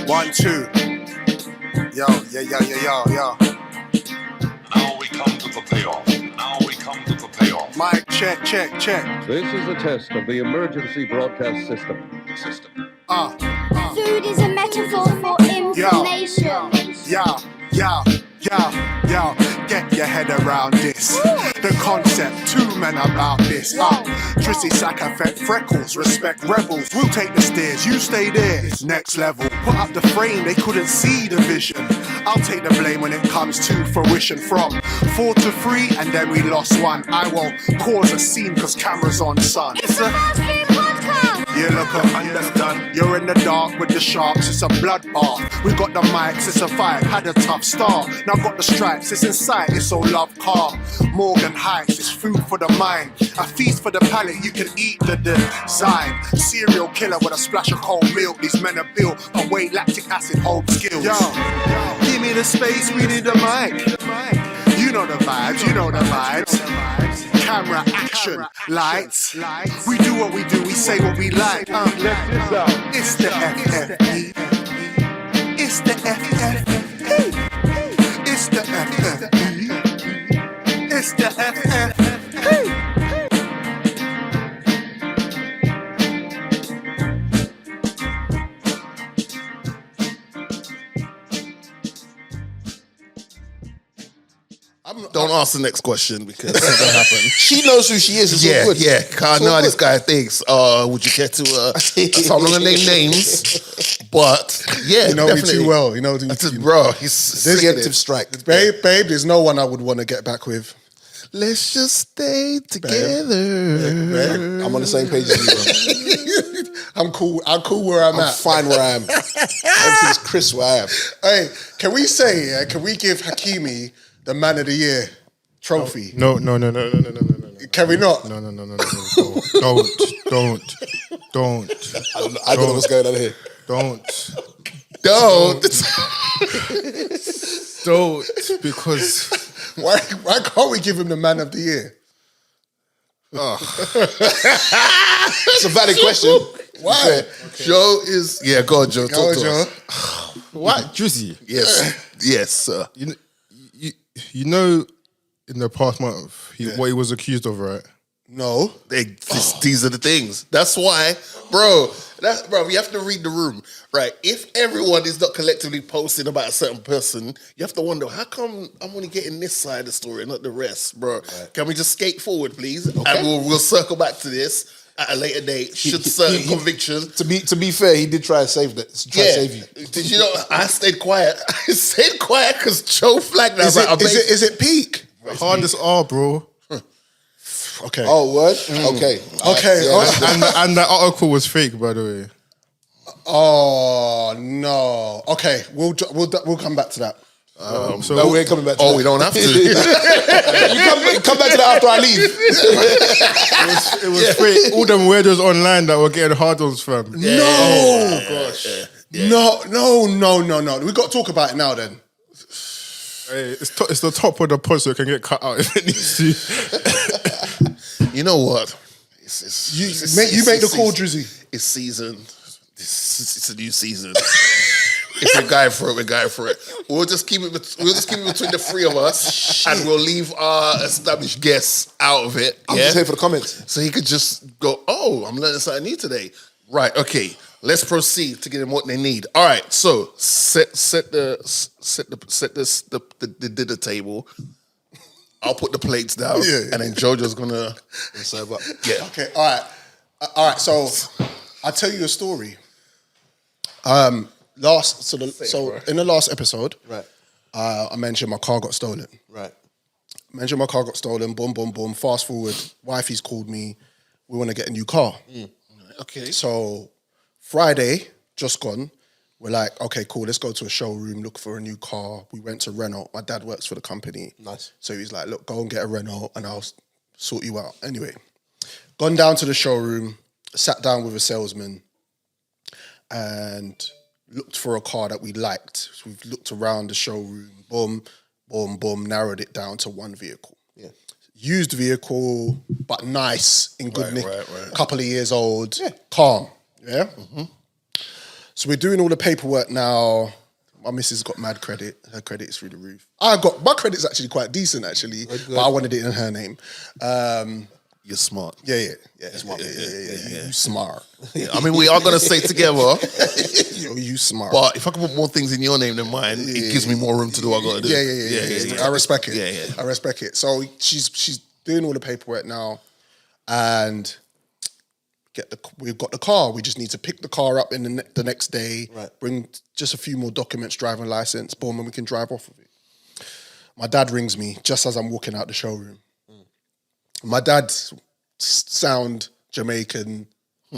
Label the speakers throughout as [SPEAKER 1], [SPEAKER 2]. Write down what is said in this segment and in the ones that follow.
[SPEAKER 1] 1, 2. Yo.
[SPEAKER 2] Now we come to the payoff. Mic
[SPEAKER 1] check.
[SPEAKER 3] This is a test of the emergency broadcast system.
[SPEAKER 4] Food is a metaphor for information.
[SPEAKER 1] Yo, get your head around this. The concept, 2 men about this. Drizzy, sack effect, freckles, respect rebels. We'll take the stairs, you stay there. It's next level. Put up the frame, they couldn't see the vision. I'll take the blame when it comes to fruition. From 4 to 3, and then we lost 1. I won't cause a scene, cause camera's on, son.
[SPEAKER 4] It's a fast-food podcast.
[SPEAKER 1] You look up, understand. You're in the dark with the sharks, it's a bloodbath. We got the mics, it's a fight, had a tough start. Now got the stripes, it's in sight, it's all love car. Morgan Heights, it's food for the mind. A feast for the palate, you can eat the design. Serial killer with a splash of cold milk. These men are built on weight, lactic acid, hold skills. Yo, give me the space, we need the mic. You know the vibes, Camera, action, lights. We do what we do, we say what we like. It's the FFE. It's the FFE. It's the FFE. It's the FFE.
[SPEAKER 5] Don't ask the next question because it's gonna happen.
[SPEAKER 6] She knows who she is. It's all good.
[SPEAKER 5] Yeah. I know how this guy thinks. Would you care to? So I'm not gonna name names, but yeah,
[SPEAKER 6] You know
[SPEAKER 5] definitely.
[SPEAKER 6] me too well. You know me
[SPEAKER 5] I said,
[SPEAKER 6] too.
[SPEAKER 5] bro, he's
[SPEAKER 6] Preemptive strike. Babe, there's no one I would want to get back with.
[SPEAKER 5] Let's just stay together.
[SPEAKER 6] Babe.
[SPEAKER 7] I'm on the same page as you, bro.
[SPEAKER 6] I'm cool where I'm
[SPEAKER 7] I'm
[SPEAKER 6] at.
[SPEAKER 7] fine where I am. Everything's crisp where I am.
[SPEAKER 6] Hey, can we give Hakimi the Man of the Year trophy?
[SPEAKER 8] No.
[SPEAKER 6] Can we not?
[SPEAKER 8] No. Don't.
[SPEAKER 7] I don't know what's going on here.
[SPEAKER 8] Don't, because
[SPEAKER 6] Why can't we give him the Man of the Year?
[SPEAKER 7] It's a valid question.
[SPEAKER 6] Why?
[SPEAKER 5] Okay. Joe is go on, Joe. Talk to us.
[SPEAKER 8] what, Drizzy?
[SPEAKER 5] Yes, sir.
[SPEAKER 8] You know, in the past month, what he was accused of, right?
[SPEAKER 6] No.
[SPEAKER 5] These are the things. That's why, bro, you have to read the room, right? If everyone is not collectively posting about a certain person, you have to wonder, how come I'm only getting this side of the story and not the rest, bro? Right. Can we just skate forward, please? Okay. And we'll circle back to this at a later date, should certain convictions.
[SPEAKER 7] To be fair, he did try to save that. Save you.
[SPEAKER 5] Did you know, I stayed quiet. I stayed quiet because Joe flagged that.
[SPEAKER 6] Is it peak?
[SPEAKER 8] Hardest R, bro.
[SPEAKER 6] Okay.
[SPEAKER 7] Oh, word?
[SPEAKER 6] Okay.
[SPEAKER 8] And that article was fake, by the way.
[SPEAKER 6] Oh no. Okay, we'll come back to that.
[SPEAKER 7] No, we ain't coming back to that.
[SPEAKER 5] We don't have to.
[SPEAKER 7] You come back to that after I leave.
[SPEAKER 8] It was fake. All them weirdos online that were getting hard-ons from.
[SPEAKER 6] No. Oh gosh. No. We got to talk about it now then.
[SPEAKER 8] Hey, it's the top of the pod, so it can get cut out if it needs to.
[SPEAKER 5] You know what?
[SPEAKER 6] You make the call, Drizzy.
[SPEAKER 5] It's season. It's a new season. If we're going for it, We'll just keep it between the 3 of us, and we'll leave our established guests out of it.
[SPEAKER 7] I'm just here for the comments.
[SPEAKER 5] So he could just go, "Oh, I'm learning something new today." Right? Okay. Let's proceed to get them what they need. All right. So set the dinner table. I'll put the plates down, and then Jojo's gonna serve up. Yeah.
[SPEAKER 6] Okay. All right. So I'll tell you a story. In the last episode,
[SPEAKER 7] right,
[SPEAKER 6] I mentioned my car got stolen.
[SPEAKER 7] Right.
[SPEAKER 6] Boom, boom, boom. Fast forward, wifey's called me. We want to get a new car.
[SPEAKER 5] Okay.
[SPEAKER 6] So Friday, just gone. We're like, okay, cool. Let's go to a showroom, look for a new car. We went to Renault. My dad works for the company.
[SPEAKER 7] Nice.
[SPEAKER 6] So he's like, look, go and get a Renault and I'll sort you out. Anyway, gone down to the showroom, sat down with a salesman and looked for a car that we liked. So we've looked around the showroom, boom, narrowed it down to one vehicle.
[SPEAKER 7] Yeah.
[SPEAKER 6] Used vehicle, but nice, in good nick.
[SPEAKER 5] Right.
[SPEAKER 6] Couple of years old, calm. Yeah. So we're doing all the paperwork now. My missus got mad credit. Her credit is through the roof. My credit's actually quite decent, actually, but I wanted it in her name.
[SPEAKER 5] You're smart.
[SPEAKER 6] Yeah. Smart. Yeah. You smart.
[SPEAKER 5] Yeah, I mean, we are going to stay together.
[SPEAKER 6] You smart.
[SPEAKER 5] But if I can put more things in your name than mine, it gives me more room to do what I got to do.
[SPEAKER 6] Yeah. I respect it.
[SPEAKER 5] Yeah.
[SPEAKER 6] I respect it. So she's doing all the paperwork now, and we've got the car. We just need to pick the car up in the next day, bring just a few more documents, driving license, boom, and we can drive off of it. My dad rings me just as I'm walking out the showroom. My dad sound Jamaican,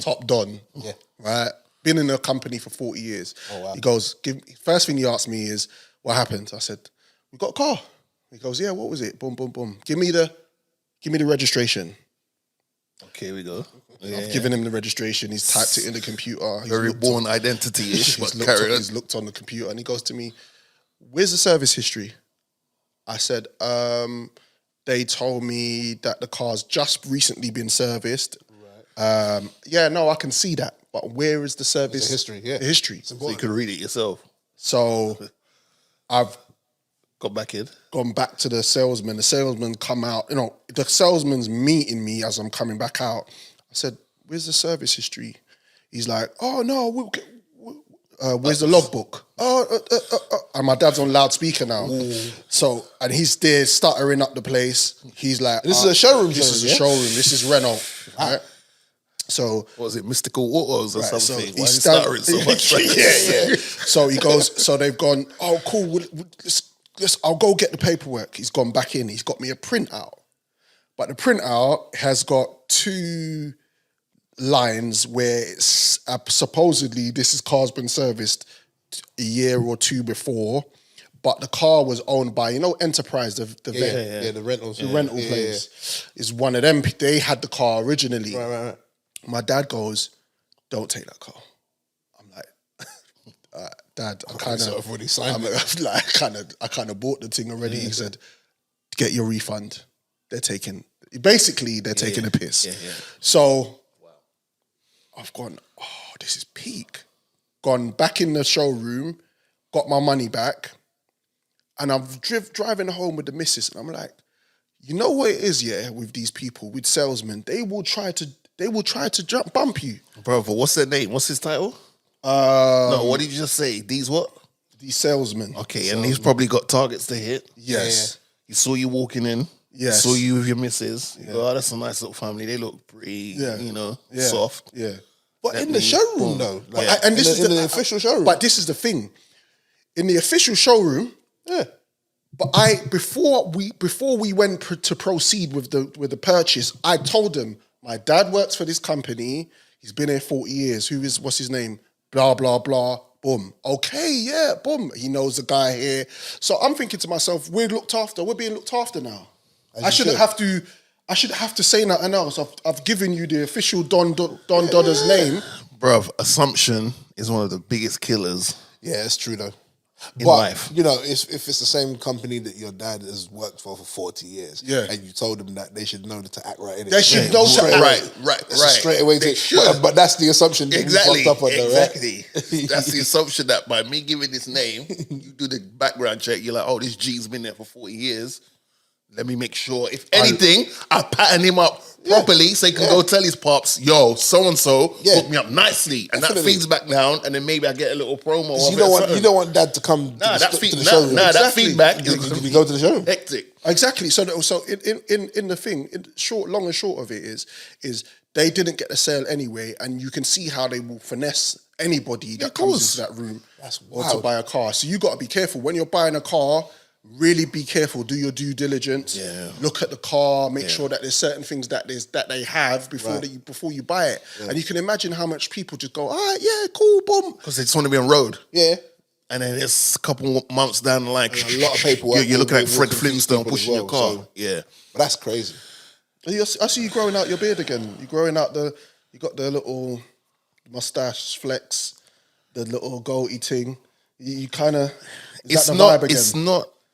[SPEAKER 6] top don, right? Been in the company for 40 years. Oh, wow. He goes, first thing he asked me is, what happened? I said, we got a car. He goes, yeah, what was it? Boom, boom, boom. Give me the registration.
[SPEAKER 5] Okay, here we go.
[SPEAKER 6] I've given him the registration. He's typed it in the computer.
[SPEAKER 5] Very born identity-ish, but
[SPEAKER 6] he's looked on the computer and he goes to me, where's the service history? I said, they told me that the car's just recently been serviced. Right. I can see that. But where is the service?
[SPEAKER 7] The history, yeah.
[SPEAKER 6] The history.
[SPEAKER 5] So you could read it yourself.
[SPEAKER 6] So I've
[SPEAKER 5] got back in.
[SPEAKER 6] Gone back to the salesman. The salesman come out. The salesman's meeting me as I'm coming back out. I said, where's the service history? He's like, oh, no, where's the logbook? And my dad's on loudspeaker now. Ooh. So, and he's there stuttering up the place. He's like,
[SPEAKER 7] this is a showroom.
[SPEAKER 6] This is a showroom. This is Renault. Right? So,
[SPEAKER 5] what was it, Mystical Autos or something?
[SPEAKER 6] So he's stuttering so much. Yeah. So he goes, so they've gone, oh, cool, I'll go get the paperwork. He's gone back in. He's got me a printout. But the printout has got 2 lines where it's supposedly this car's been serviced a year or 2 before, but the car was owned by Enterprise, the
[SPEAKER 7] the rentals,
[SPEAKER 6] the rental place is one of them. They had the car originally.
[SPEAKER 7] Right.
[SPEAKER 6] My dad goes, "Don't take that car." I'm like, "Dad, I kind of bought the thing already." He said, "Get your refund." They're taking a piss. Yeah. So I've gone, oh, this is peak. Gone back in the showroom, got my money back, and I'm driving home with the missus, and I'm like, you know what it is, with these people, with salesmen, they will try to bump you.
[SPEAKER 5] Bro, but what's their name? What's his title? No, what did you just say? These what?
[SPEAKER 6] These salesmen.
[SPEAKER 5] Okay, and he's probably got targets to hit.
[SPEAKER 6] Yes.
[SPEAKER 5] He saw you walking in.
[SPEAKER 6] Yes.
[SPEAKER 5] Saw you with your missus. You go, oh, that's a nice little family. They look pretty, soft.
[SPEAKER 6] Yeah.
[SPEAKER 7] But in the showroom, though.
[SPEAKER 6] And this is
[SPEAKER 7] the official showroom.
[SPEAKER 6] But this is the thing. In the official showroom, but before we went to proceed with the purchase, I told them, my dad works for this company. He's been here 40 years. What's his name? Blah, blah, blah. Boom. Okay, yeah, boom. He knows the guy here. So I'm thinking to myself, we're looked after. We're being looked after now. I shouldn't have to say nothing else. I've given you the official Don Dodder's name.
[SPEAKER 5] Bruv, assumption is one of the biggest killers.
[SPEAKER 7] Yeah, it's true though.
[SPEAKER 5] In life.
[SPEAKER 7] If it's the same company that your dad has worked for 40 years, and you told them that they should know to act right in it.
[SPEAKER 6] They should know to act
[SPEAKER 5] right.
[SPEAKER 7] Straight away. But that's the assumption.
[SPEAKER 5] Exactly.
[SPEAKER 7] Up on
[SPEAKER 5] Exactly. That's the assumption that by me giving this name, you do the background check, you're like, oh, this G's been there for 40 years. Let me make sure, if anything, I pattern him up properly so he can go tell his pops, yo, so-and-so hooked me up nicely. And that feeds back down, and then maybe I get a little promo.
[SPEAKER 7] You don't want dad to come to the showroom.
[SPEAKER 5] That feedback
[SPEAKER 7] is we go to the showroom.
[SPEAKER 5] Hectic.
[SPEAKER 6] Exactly. So in the thing, long and short of it is they didn't get the sale anyway, and you can see how they will finesse anybody that comes into that room or to buy a car. So you got to be careful. When you're buying a car, really be careful. Do your due diligence. Yeah. Look at the car. Make sure that there's certain things that they have before you buy it. Yeah. And you can imagine how much people just go, cool, boom,
[SPEAKER 5] because they just want to be on road.
[SPEAKER 7] Yeah.
[SPEAKER 5] And then it's a couple months down the line,
[SPEAKER 7] a lot of paperwork.
[SPEAKER 5] You're looking at Fred Flintstone pushing your car.
[SPEAKER 7] So,
[SPEAKER 5] yeah,
[SPEAKER 7] but that's crazy.
[SPEAKER 6] I see you growing out your beard again. You growing out you got the little mustache flex, the little goatee thing. You kind of.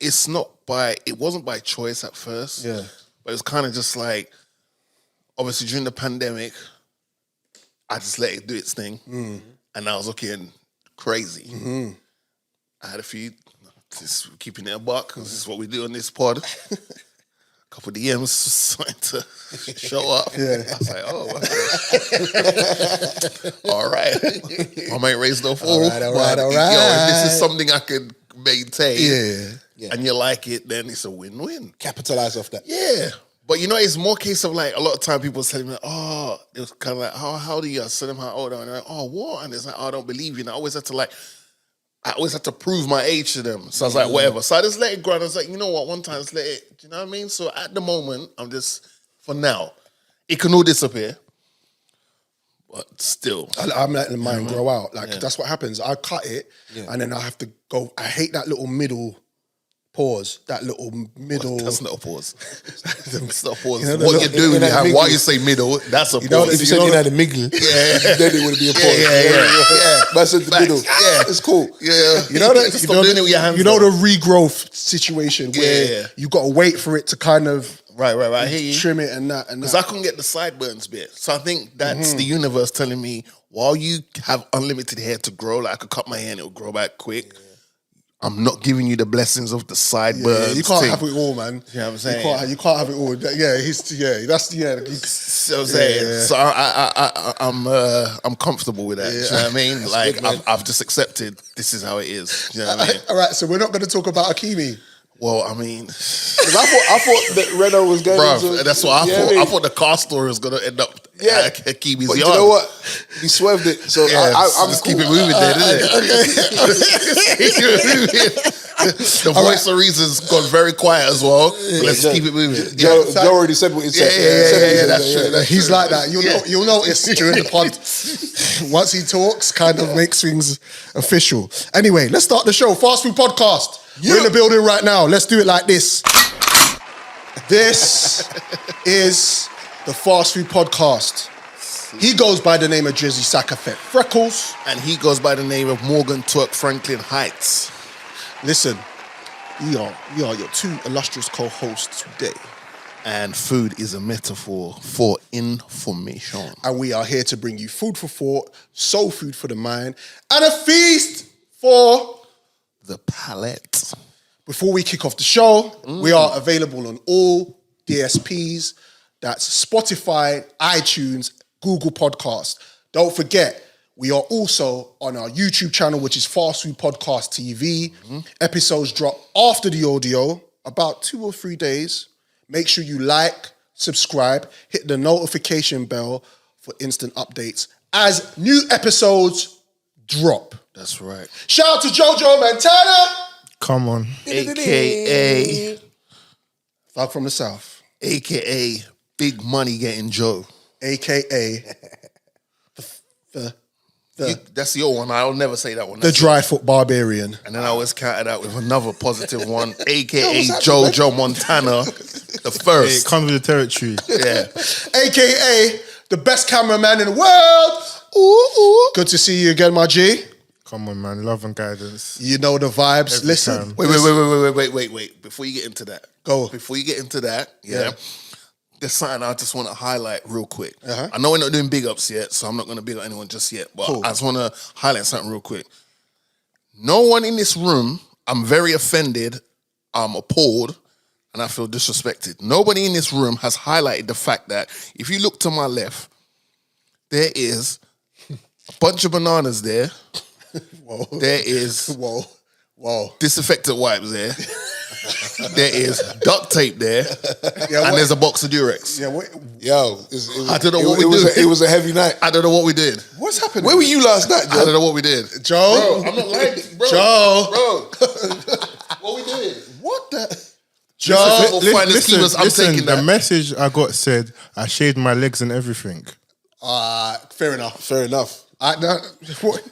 [SPEAKER 5] It wasn't by choice at first.
[SPEAKER 6] Yeah.
[SPEAKER 5] But it's kind of just like, obviously during the pandemic, I just let it do its thing. Mm. And I was looking crazy.
[SPEAKER 6] Mm-hmm.
[SPEAKER 5] I had a few, just keeping it a buck, because this is what we do on this pod. Couple of DMs starting to show up.
[SPEAKER 6] Yeah.
[SPEAKER 5] I was like, oh, all right. I might raise no fool.
[SPEAKER 6] All right.
[SPEAKER 5] Yo, if this is something I could maintain and you like it, then it's a win-win.
[SPEAKER 7] Capitalize off that.
[SPEAKER 5] Yeah. But you know, it's more case of like, a lot of time people telling me, oh, it was kind of like, how old are you? I said them how old are you? And they're like, oh, what? And it's like, oh, I don't believe you. And I always had to prove my age to them. So I was like, whatever. So I just let it grow. And I was like, you know what? One time, just let it, do you know what I mean? So at the moment, I'm just, for now, it can all disappear. But still.
[SPEAKER 6] I'm letting mine grow out. Like, that's what happens. I cut it, and then I have to go. I hate that little middle pause. That little middle.
[SPEAKER 5] That's not a pause. That's not a pause.
[SPEAKER 6] You know,
[SPEAKER 5] What you're doing, why you say middle, that's a pause.
[SPEAKER 7] If you said you had a miggle, then it would be a pause.
[SPEAKER 5] Yeah.
[SPEAKER 7] But I said the middle.
[SPEAKER 5] Yeah.
[SPEAKER 7] It's cool.
[SPEAKER 5] Yeah.
[SPEAKER 6] You know that.
[SPEAKER 5] Just stop doing it with your hands.
[SPEAKER 6] You know the regrowth situation where you got to wait for it to kind of
[SPEAKER 5] right. I hear you.
[SPEAKER 6] Trim it and that.
[SPEAKER 5] Because I couldn't get the sideburns bit. So I think that's the universe telling me, while you have unlimited hair to grow, like I could cut my hair and it'll grow back quick. I'm not giving you the blessings of the sideburns.
[SPEAKER 6] You can't have it all, man.
[SPEAKER 5] You know what I'm saying?
[SPEAKER 6] You can't have it all. That's.
[SPEAKER 5] So I'm saying. So I'm comfortable with that. You know what I mean?
[SPEAKER 7] That's
[SPEAKER 5] like
[SPEAKER 7] good,
[SPEAKER 5] I've just accepted this is how it is. You know what I mean?
[SPEAKER 6] All right, so we're not going to talk about Hakimi.
[SPEAKER 5] Well, I mean,
[SPEAKER 7] I thought that Renault was going
[SPEAKER 5] to. That's what I thought. I thought the car story was going to end up at Hakimi's
[SPEAKER 7] but
[SPEAKER 5] yard.
[SPEAKER 7] You know what? He swerved it. So I'm
[SPEAKER 5] just keep it moving there, isn't it? The voice of reason's gone very quiet as well. Let's keep it moving.
[SPEAKER 7] Joe already said what he said.
[SPEAKER 5] Yeah, that's true.
[SPEAKER 6] He's like that. You'll notice during the pod, once he talks, kind of makes things official. Anyway, let's start the show. Fast Food Podcast. We're in the building right now. Let's do it like this. This is the Fast Food Podcast. He goes by the name of Drizzy Sackafet Freckles.
[SPEAKER 5] And he goes by the name of Morgan Twerk Franklin Heights.
[SPEAKER 6] Listen, we are your two illustrious co-hosts today.
[SPEAKER 5] And food is a metaphor for information.
[SPEAKER 6] And we are here to bring you food for thought, soul food for the mind, and a feast for
[SPEAKER 5] the palate.
[SPEAKER 6] Before we kick off the show, we are available on all DSPs. That's Spotify, iTunes, Google Podcasts. Don't forget, we are also on our YouTube channel, which is Fast Food Podcast TV. Episodes drop after the audio, about 2 or 3 days. Make sure you like, subscribe, hit the notification bell for instant updates as new episodes drop.
[SPEAKER 5] That's right.
[SPEAKER 6] Shout out to Jojo Montana.
[SPEAKER 8] Come on.
[SPEAKER 5] AKA
[SPEAKER 6] Thug from the South.
[SPEAKER 5] AKA Big Money Getting Joe.
[SPEAKER 6] AKA
[SPEAKER 5] that's your one. I'll never say that one.
[SPEAKER 6] The Dry Foot Barbarian.
[SPEAKER 5] And then I always counted out with another positive one, AKA Jojo Montana, the first.
[SPEAKER 8] It comes with the territory.
[SPEAKER 5] Yeah.
[SPEAKER 6] AKA the best cameraman in the world. Ooh. Good to see you again, my G.
[SPEAKER 8] Come on, man. Love and guidance.
[SPEAKER 6] You know the vibes.
[SPEAKER 8] Every
[SPEAKER 6] Listen.
[SPEAKER 8] time.
[SPEAKER 5] Wait. Before you get into that.
[SPEAKER 6] Go.
[SPEAKER 5] Before you get into that, there's something I just want to highlight real quick.
[SPEAKER 6] Uh-huh.
[SPEAKER 5] I know we're not doing big ups yet, so I'm not going to big up anyone just yet, but
[SPEAKER 6] Cool.
[SPEAKER 5] I just want to highlight something real quick. No one in this room, I'm very offended, I'm appalled, and I feel disrespected. Nobody in this room has highlighted the fact that if you look to my left, there is a bunch of bananas there.
[SPEAKER 6] Whoa.
[SPEAKER 5] There is
[SPEAKER 6] Whoa.
[SPEAKER 5] disinfectant wipes there. There is duct tape there. And there's a box of Durex.
[SPEAKER 6] Yeah,
[SPEAKER 7] Yo,
[SPEAKER 5] I don't know what we did.
[SPEAKER 7] It was a heavy night.
[SPEAKER 5] I don't know what we did.
[SPEAKER 6] what's happening?
[SPEAKER 7] Where were you last night,
[SPEAKER 5] I
[SPEAKER 7] Joe?
[SPEAKER 5] don't know what we did.
[SPEAKER 6] Joe?
[SPEAKER 5] Bro, I'm not lying. Bro.
[SPEAKER 6] Joe?
[SPEAKER 5] What we did?
[SPEAKER 6] What the?
[SPEAKER 5] Joe, we'll find the schemers. I'm
[SPEAKER 8] Listen,
[SPEAKER 5] taking
[SPEAKER 8] the
[SPEAKER 5] that.
[SPEAKER 8] message I got said, I shaved my legs and everything.
[SPEAKER 6] Fair enough.
[SPEAKER 7] Fair enough.
[SPEAKER 6] What?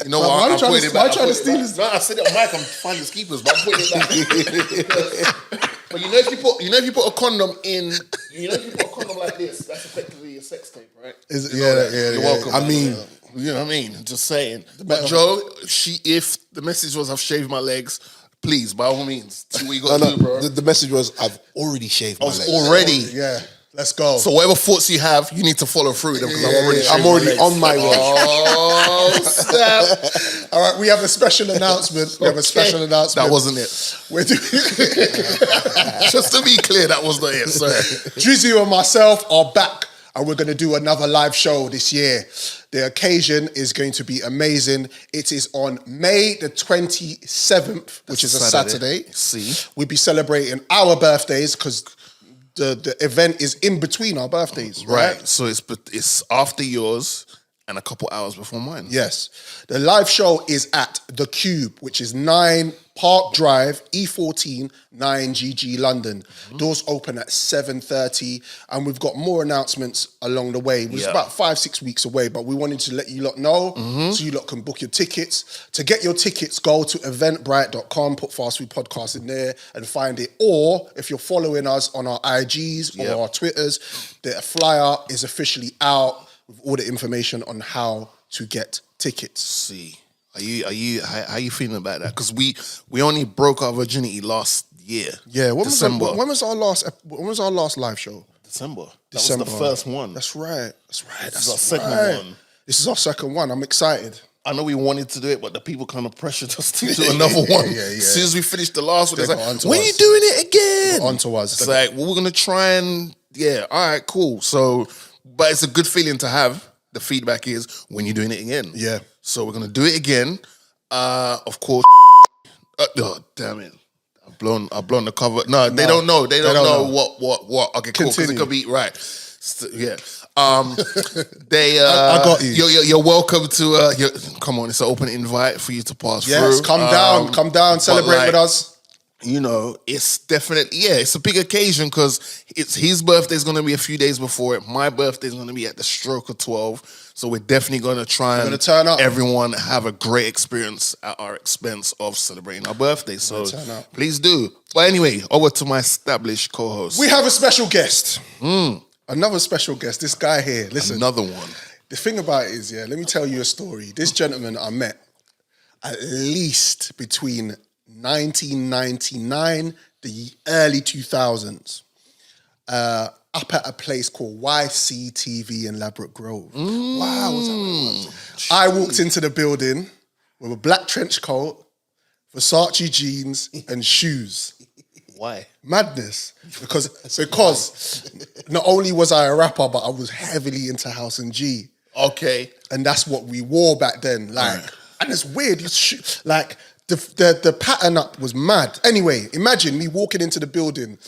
[SPEAKER 5] You know
[SPEAKER 6] Why
[SPEAKER 5] what?
[SPEAKER 6] you
[SPEAKER 5] I'm
[SPEAKER 6] trying
[SPEAKER 5] putting
[SPEAKER 6] to-
[SPEAKER 5] it
[SPEAKER 6] why
[SPEAKER 5] back.
[SPEAKER 6] you trying to steal his-
[SPEAKER 5] No, I said it on mic. I'm finding keepers, but I'm putting it back. But you know, if you put a condom in, you know, if you put a condom like this, that's effectively a sex tape, right? You're welcome.
[SPEAKER 7] I mean,
[SPEAKER 5] you know what I mean? Just saying. But Joe, if the message was I've shaved my legs, please, by all means, see what you got to do, bro.
[SPEAKER 7] The message was, I've already shaved my legs.
[SPEAKER 5] Already.
[SPEAKER 6] Yeah. Let's go.
[SPEAKER 5] So whatever thoughts you have, you need to follow through with them because
[SPEAKER 7] I'm already on my way.
[SPEAKER 5] Oh, snap.
[SPEAKER 6] All right, we have a special announcement.
[SPEAKER 5] That wasn't it.
[SPEAKER 6] We're doing
[SPEAKER 5] Just to be clear, that was not it, sorry.
[SPEAKER 6] Drizzy and myself are back, and we're going to do another live show this year. The occasion is going to be amazing. It is on May the 27th, which is a Saturday.
[SPEAKER 5] See?
[SPEAKER 6] We'll be celebrating our birthdays because the event is in between our birthdays, right?
[SPEAKER 5] So it's after yours and a couple hours before mine.
[SPEAKER 6] Yes. The live show is at The Cube, which is 9 Park Drive, E14, 9GG, London. Doors open at 7:30, and we've got more announcements along the way. It's about 5-6 weeks away, but we wanted to let you lot know so you lot can book your tickets. To get your tickets, go to eventbrite.com, put Fast Food Podcast in there and find it. Or if you're following us on our IGs or our Twitters, the flyer is officially out with all the information on how to get tickets.
[SPEAKER 5] See. How you feeling about that? Because we only broke our virginity last year.
[SPEAKER 6] Yeah,
[SPEAKER 5] December.
[SPEAKER 6] When was our last live show?
[SPEAKER 5] December. That
[SPEAKER 6] December.
[SPEAKER 5] was the first one.
[SPEAKER 6] That's right.
[SPEAKER 5] This is our second one.
[SPEAKER 6] This is our second one. I'm excited.
[SPEAKER 5] I know we wanted to do it, but the people kind of pressured us to do another one. As soon as we finished the last one, it's like, when are you doing it again?
[SPEAKER 6] Onto us.
[SPEAKER 5] It's like, well, we're going to try and, all right, cool. So, but it's a good feeling to have. The feedback is when you're doing it again. Yeah. So we're going to do it again. Of course. Oh, damn it. I've blown the cover. No, they don't know. They don't know what. Okay, cool. Because it could be, right. Yeah. I
[SPEAKER 6] got you.
[SPEAKER 5] You're welcome to. Come on, it's an open invite for you to pass through.
[SPEAKER 6] Yes, come down, celebrate with us.
[SPEAKER 5] You know, it's definitely, it's a big occasion because it's his birthday is going to be a few days before it. My birthday is going to be at the stroke of 12. So we're definitely going to try and
[SPEAKER 6] turn up.
[SPEAKER 5] Everyone have a great experience at our expense of celebrating our birthday. So please do. But anyway, over to my established co-host.
[SPEAKER 6] We have a special guest. Another special guest. This guy here. Listen.
[SPEAKER 5] Another one.
[SPEAKER 6] The thing about it is, let me tell you a story. This gentleman I met at least between 1999, the early 2000s, up at a place called YCTV in Ladbroke Grove. Wow, was that what it was? I walked into the building with a black trench coat, Versace jeans, and shoes.
[SPEAKER 5] Why?
[SPEAKER 6] Madness. Because not only was I a rapper, but I was heavily into House and G.
[SPEAKER 5] Okay.
[SPEAKER 6] And that's what we wore back then. And it's weird. The pattern up was mad. Anyway, imagine me walking into the building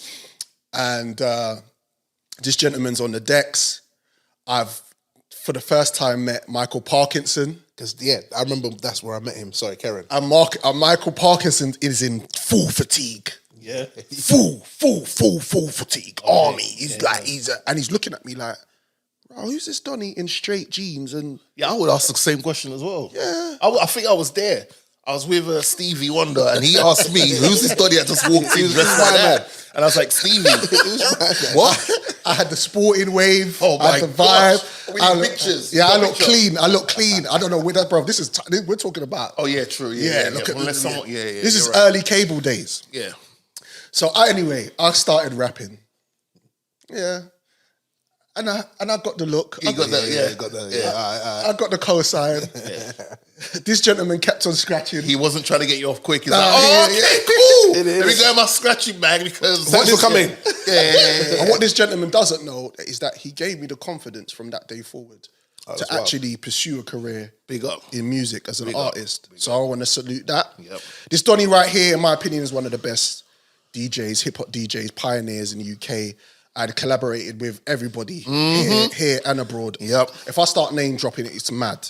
[SPEAKER 6] and this gentleman's on the decks. I've, for the first time, met Michael Parkinson.
[SPEAKER 7] Because, I remember that's where I met him. Sorry, Karen.
[SPEAKER 6] And Michael Parkinson is in full fatigue.
[SPEAKER 5] Yeah.
[SPEAKER 6] Full fatigue. Army. He's looking at me like, bro, who's this Donny in straight jeans? And
[SPEAKER 5] I would ask the same question as well.
[SPEAKER 6] Yeah.
[SPEAKER 5] I think I was there. I was with Stevie Wonder, and he asked me, "Who's this Donny that just walked in dressed like that?" And I was like, "Stevie, what?"
[SPEAKER 6] I had the sporting wave.
[SPEAKER 5] Oh my
[SPEAKER 6] I had the vibe.
[SPEAKER 5] Gosh. Pictures.
[SPEAKER 6] Yeah, I look clean. I don't know where that, bro. We're talking about.
[SPEAKER 5] Oh yeah, true.
[SPEAKER 6] Look at
[SPEAKER 5] this.
[SPEAKER 6] This is early cable days.
[SPEAKER 5] Yeah.
[SPEAKER 6] So I started rapping. Yeah. And I got the look.
[SPEAKER 5] You got that.
[SPEAKER 6] I got the cosign. This gentleman kept on scratching.
[SPEAKER 5] He wasn't trying to get you off quick. He's cool. Let me go in my scratching bag because
[SPEAKER 7] thanks for coming.
[SPEAKER 6] And what this gentleman doesn't know is that he gave me the confidence from that day forward to actually pursue a career in music as an artist. So I want to salute that.
[SPEAKER 5] Yep.
[SPEAKER 6] This Donny right here, in my opinion, is one of the best DJs, hip hop DJs, pioneers in the UK. I'd collaborated with everybody here and abroad.
[SPEAKER 5] Yep.
[SPEAKER 6] If I start name dropping it, it's mad.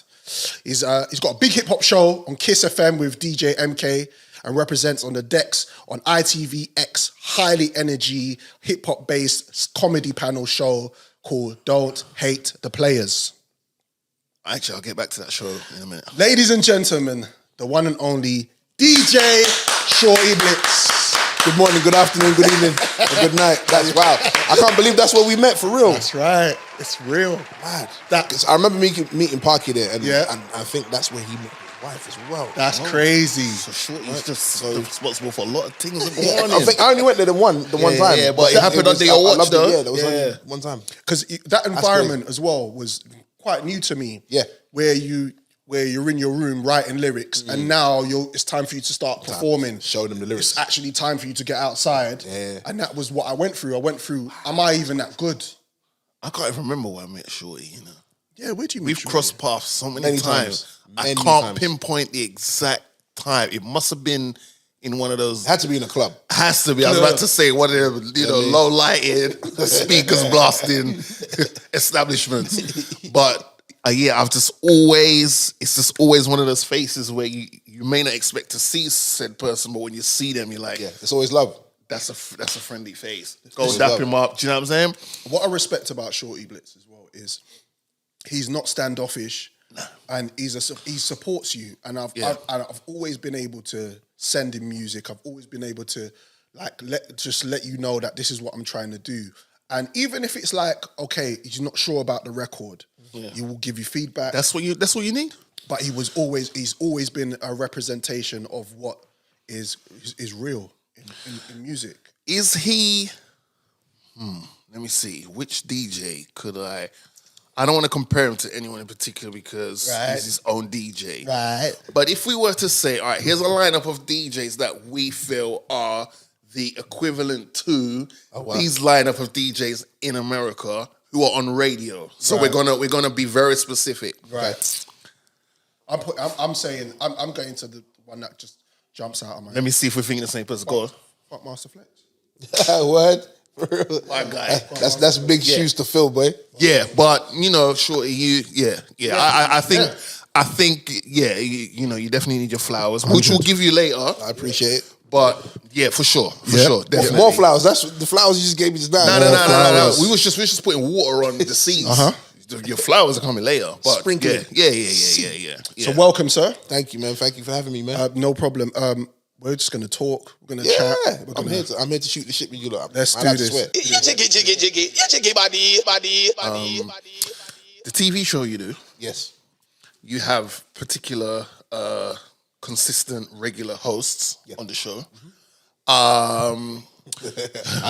[SPEAKER 6] He's got a big hip hop show on Kiss FM with DJ MK and represents on the decks on ITVX, highly energy, hip hop based comedy panel show called Don't Hate the Players.
[SPEAKER 5] Actually, I'll get back to that show in a minute.
[SPEAKER 6] Ladies and gentlemen, the one and only DJ Shortee Blitz.
[SPEAKER 7] Good morning, good afternoon, good evening, or good night. That's wow. I can't believe that's where we met for real.
[SPEAKER 6] That's right. It's real.
[SPEAKER 7] Mad. I remember meeting Parky there, and I think that's where he met me. wife as well.
[SPEAKER 6] That's crazy.
[SPEAKER 5] So Shorty's just responsible for a lot of things in the
[SPEAKER 7] Yeah,
[SPEAKER 5] morning.
[SPEAKER 7] I think I only went there the one time.
[SPEAKER 5] Yeah, but it happened under your watch, though.
[SPEAKER 7] Yeah, there was only one time.
[SPEAKER 6] Because that environment as well was quite new to me.
[SPEAKER 7] Yeah.
[SPEAKER 6] Where you're in your room writing lyrics and now it's time for you to start performing.
[SPEAKER 7] Show them the lyrics.
[SPEAKER 6] It's actually time for you to get outside.
[SPEAKER 7] Yeah.
[SPEAKER 6] And that was what I went through. Am I even that good?
[SPEAKER 5] I can't even remember where I met Shorty, you know.
[SPEAKER 6] Yeah, where do you meet
[SPEAKER 5] We've
[SPEAKER 6] Shorty?
[SPEAKER 5] crossed paths so many times. I
[SPEAKER 7] Many
[SPEAKER 5] can't
[SPEAKER 7] times.
[SPEAKER 5] pinpoint the exact time. It must have been in one of those.
[SPEAKER 7] It had to be in a club.
[SPEAKER 5] Has to be. I was about to say one of them, low lighted, speakers blasting establishments. But it's just always one of those faces where you may not expect to see said person, but when you see them, you're like,
[SPEAKER 7] it's always love.
[SPEAKER 5] That's a friendly face. Go dap him up. Do you know what I'm saying?
[SPEAKER 6] What I respect about Shortee Blitz as well is he's not standoffish, and he supports you. And I've always been able to send him music. I've always been able to let you know that this is what I'm trying to do. And even if it's like, okay, he's not sure about the record, he will give you feedback.
[SPEAKER 5] That's what you need.
[SPEAKER 6] But he's always been a representation of what is real in music.
[SPEAKER 5] Is he? Let me see. Which DJ could I? I don't want to compare him to anyone in particular because he's his own DJ.
[SPEAKER 6] Right.
[SPEAKER 5] But if we were to say, all right, here's a lineup of DJs that we feel are the equivalent to these lineup of DJs in America who are on radio. So we're gonna be very specific.
[SPEAKER 6] Right. I'm saying I'm going to the one that just jumps out of my head.
[SPEAKER 5] Let me see if we're thinking the same person. Go on.
[SPEAKER 6] Fuck Master Flex.
[SPEAKER 7] Word.
[SPEAKER 5] My guy.
[SPEAKER 7] That's big shoes to fill, boy.
[SPEAKER 5] Yeah, but Shorty, I think, you definitely need your flowers, which we'll give you later.
[SPEAKER 7] I appreciate it.
[SPEAKER 5] But for sure, definitely.
[SPEAKER 7] More flowers. That's the flowers you just gave me just now.
[SPEAKER 5] No. We was just putting water on the seeds. Your flowers are coming later. But
[SPEAKER 7] Sprinkling.
[SPEAKER 5] Yeah.
[SPEAKER 6] So welcome, sir.
[SPEAKER 7] Thank you, man. Thank you for having me, man.
[SPEAKER 6] No problem. We're just going to talk. We're going to chat.
[SPEAKER 7] I'm here to shoot the shit with you lot.
[SPEAKER 6] Let's do this.
[SPEAKER 5] The TV show you do,
[SPEAKER 7] Yes.
[SPEAKER 5] you have particular consistent regular hosts on the show.
[SPEAKER 7] I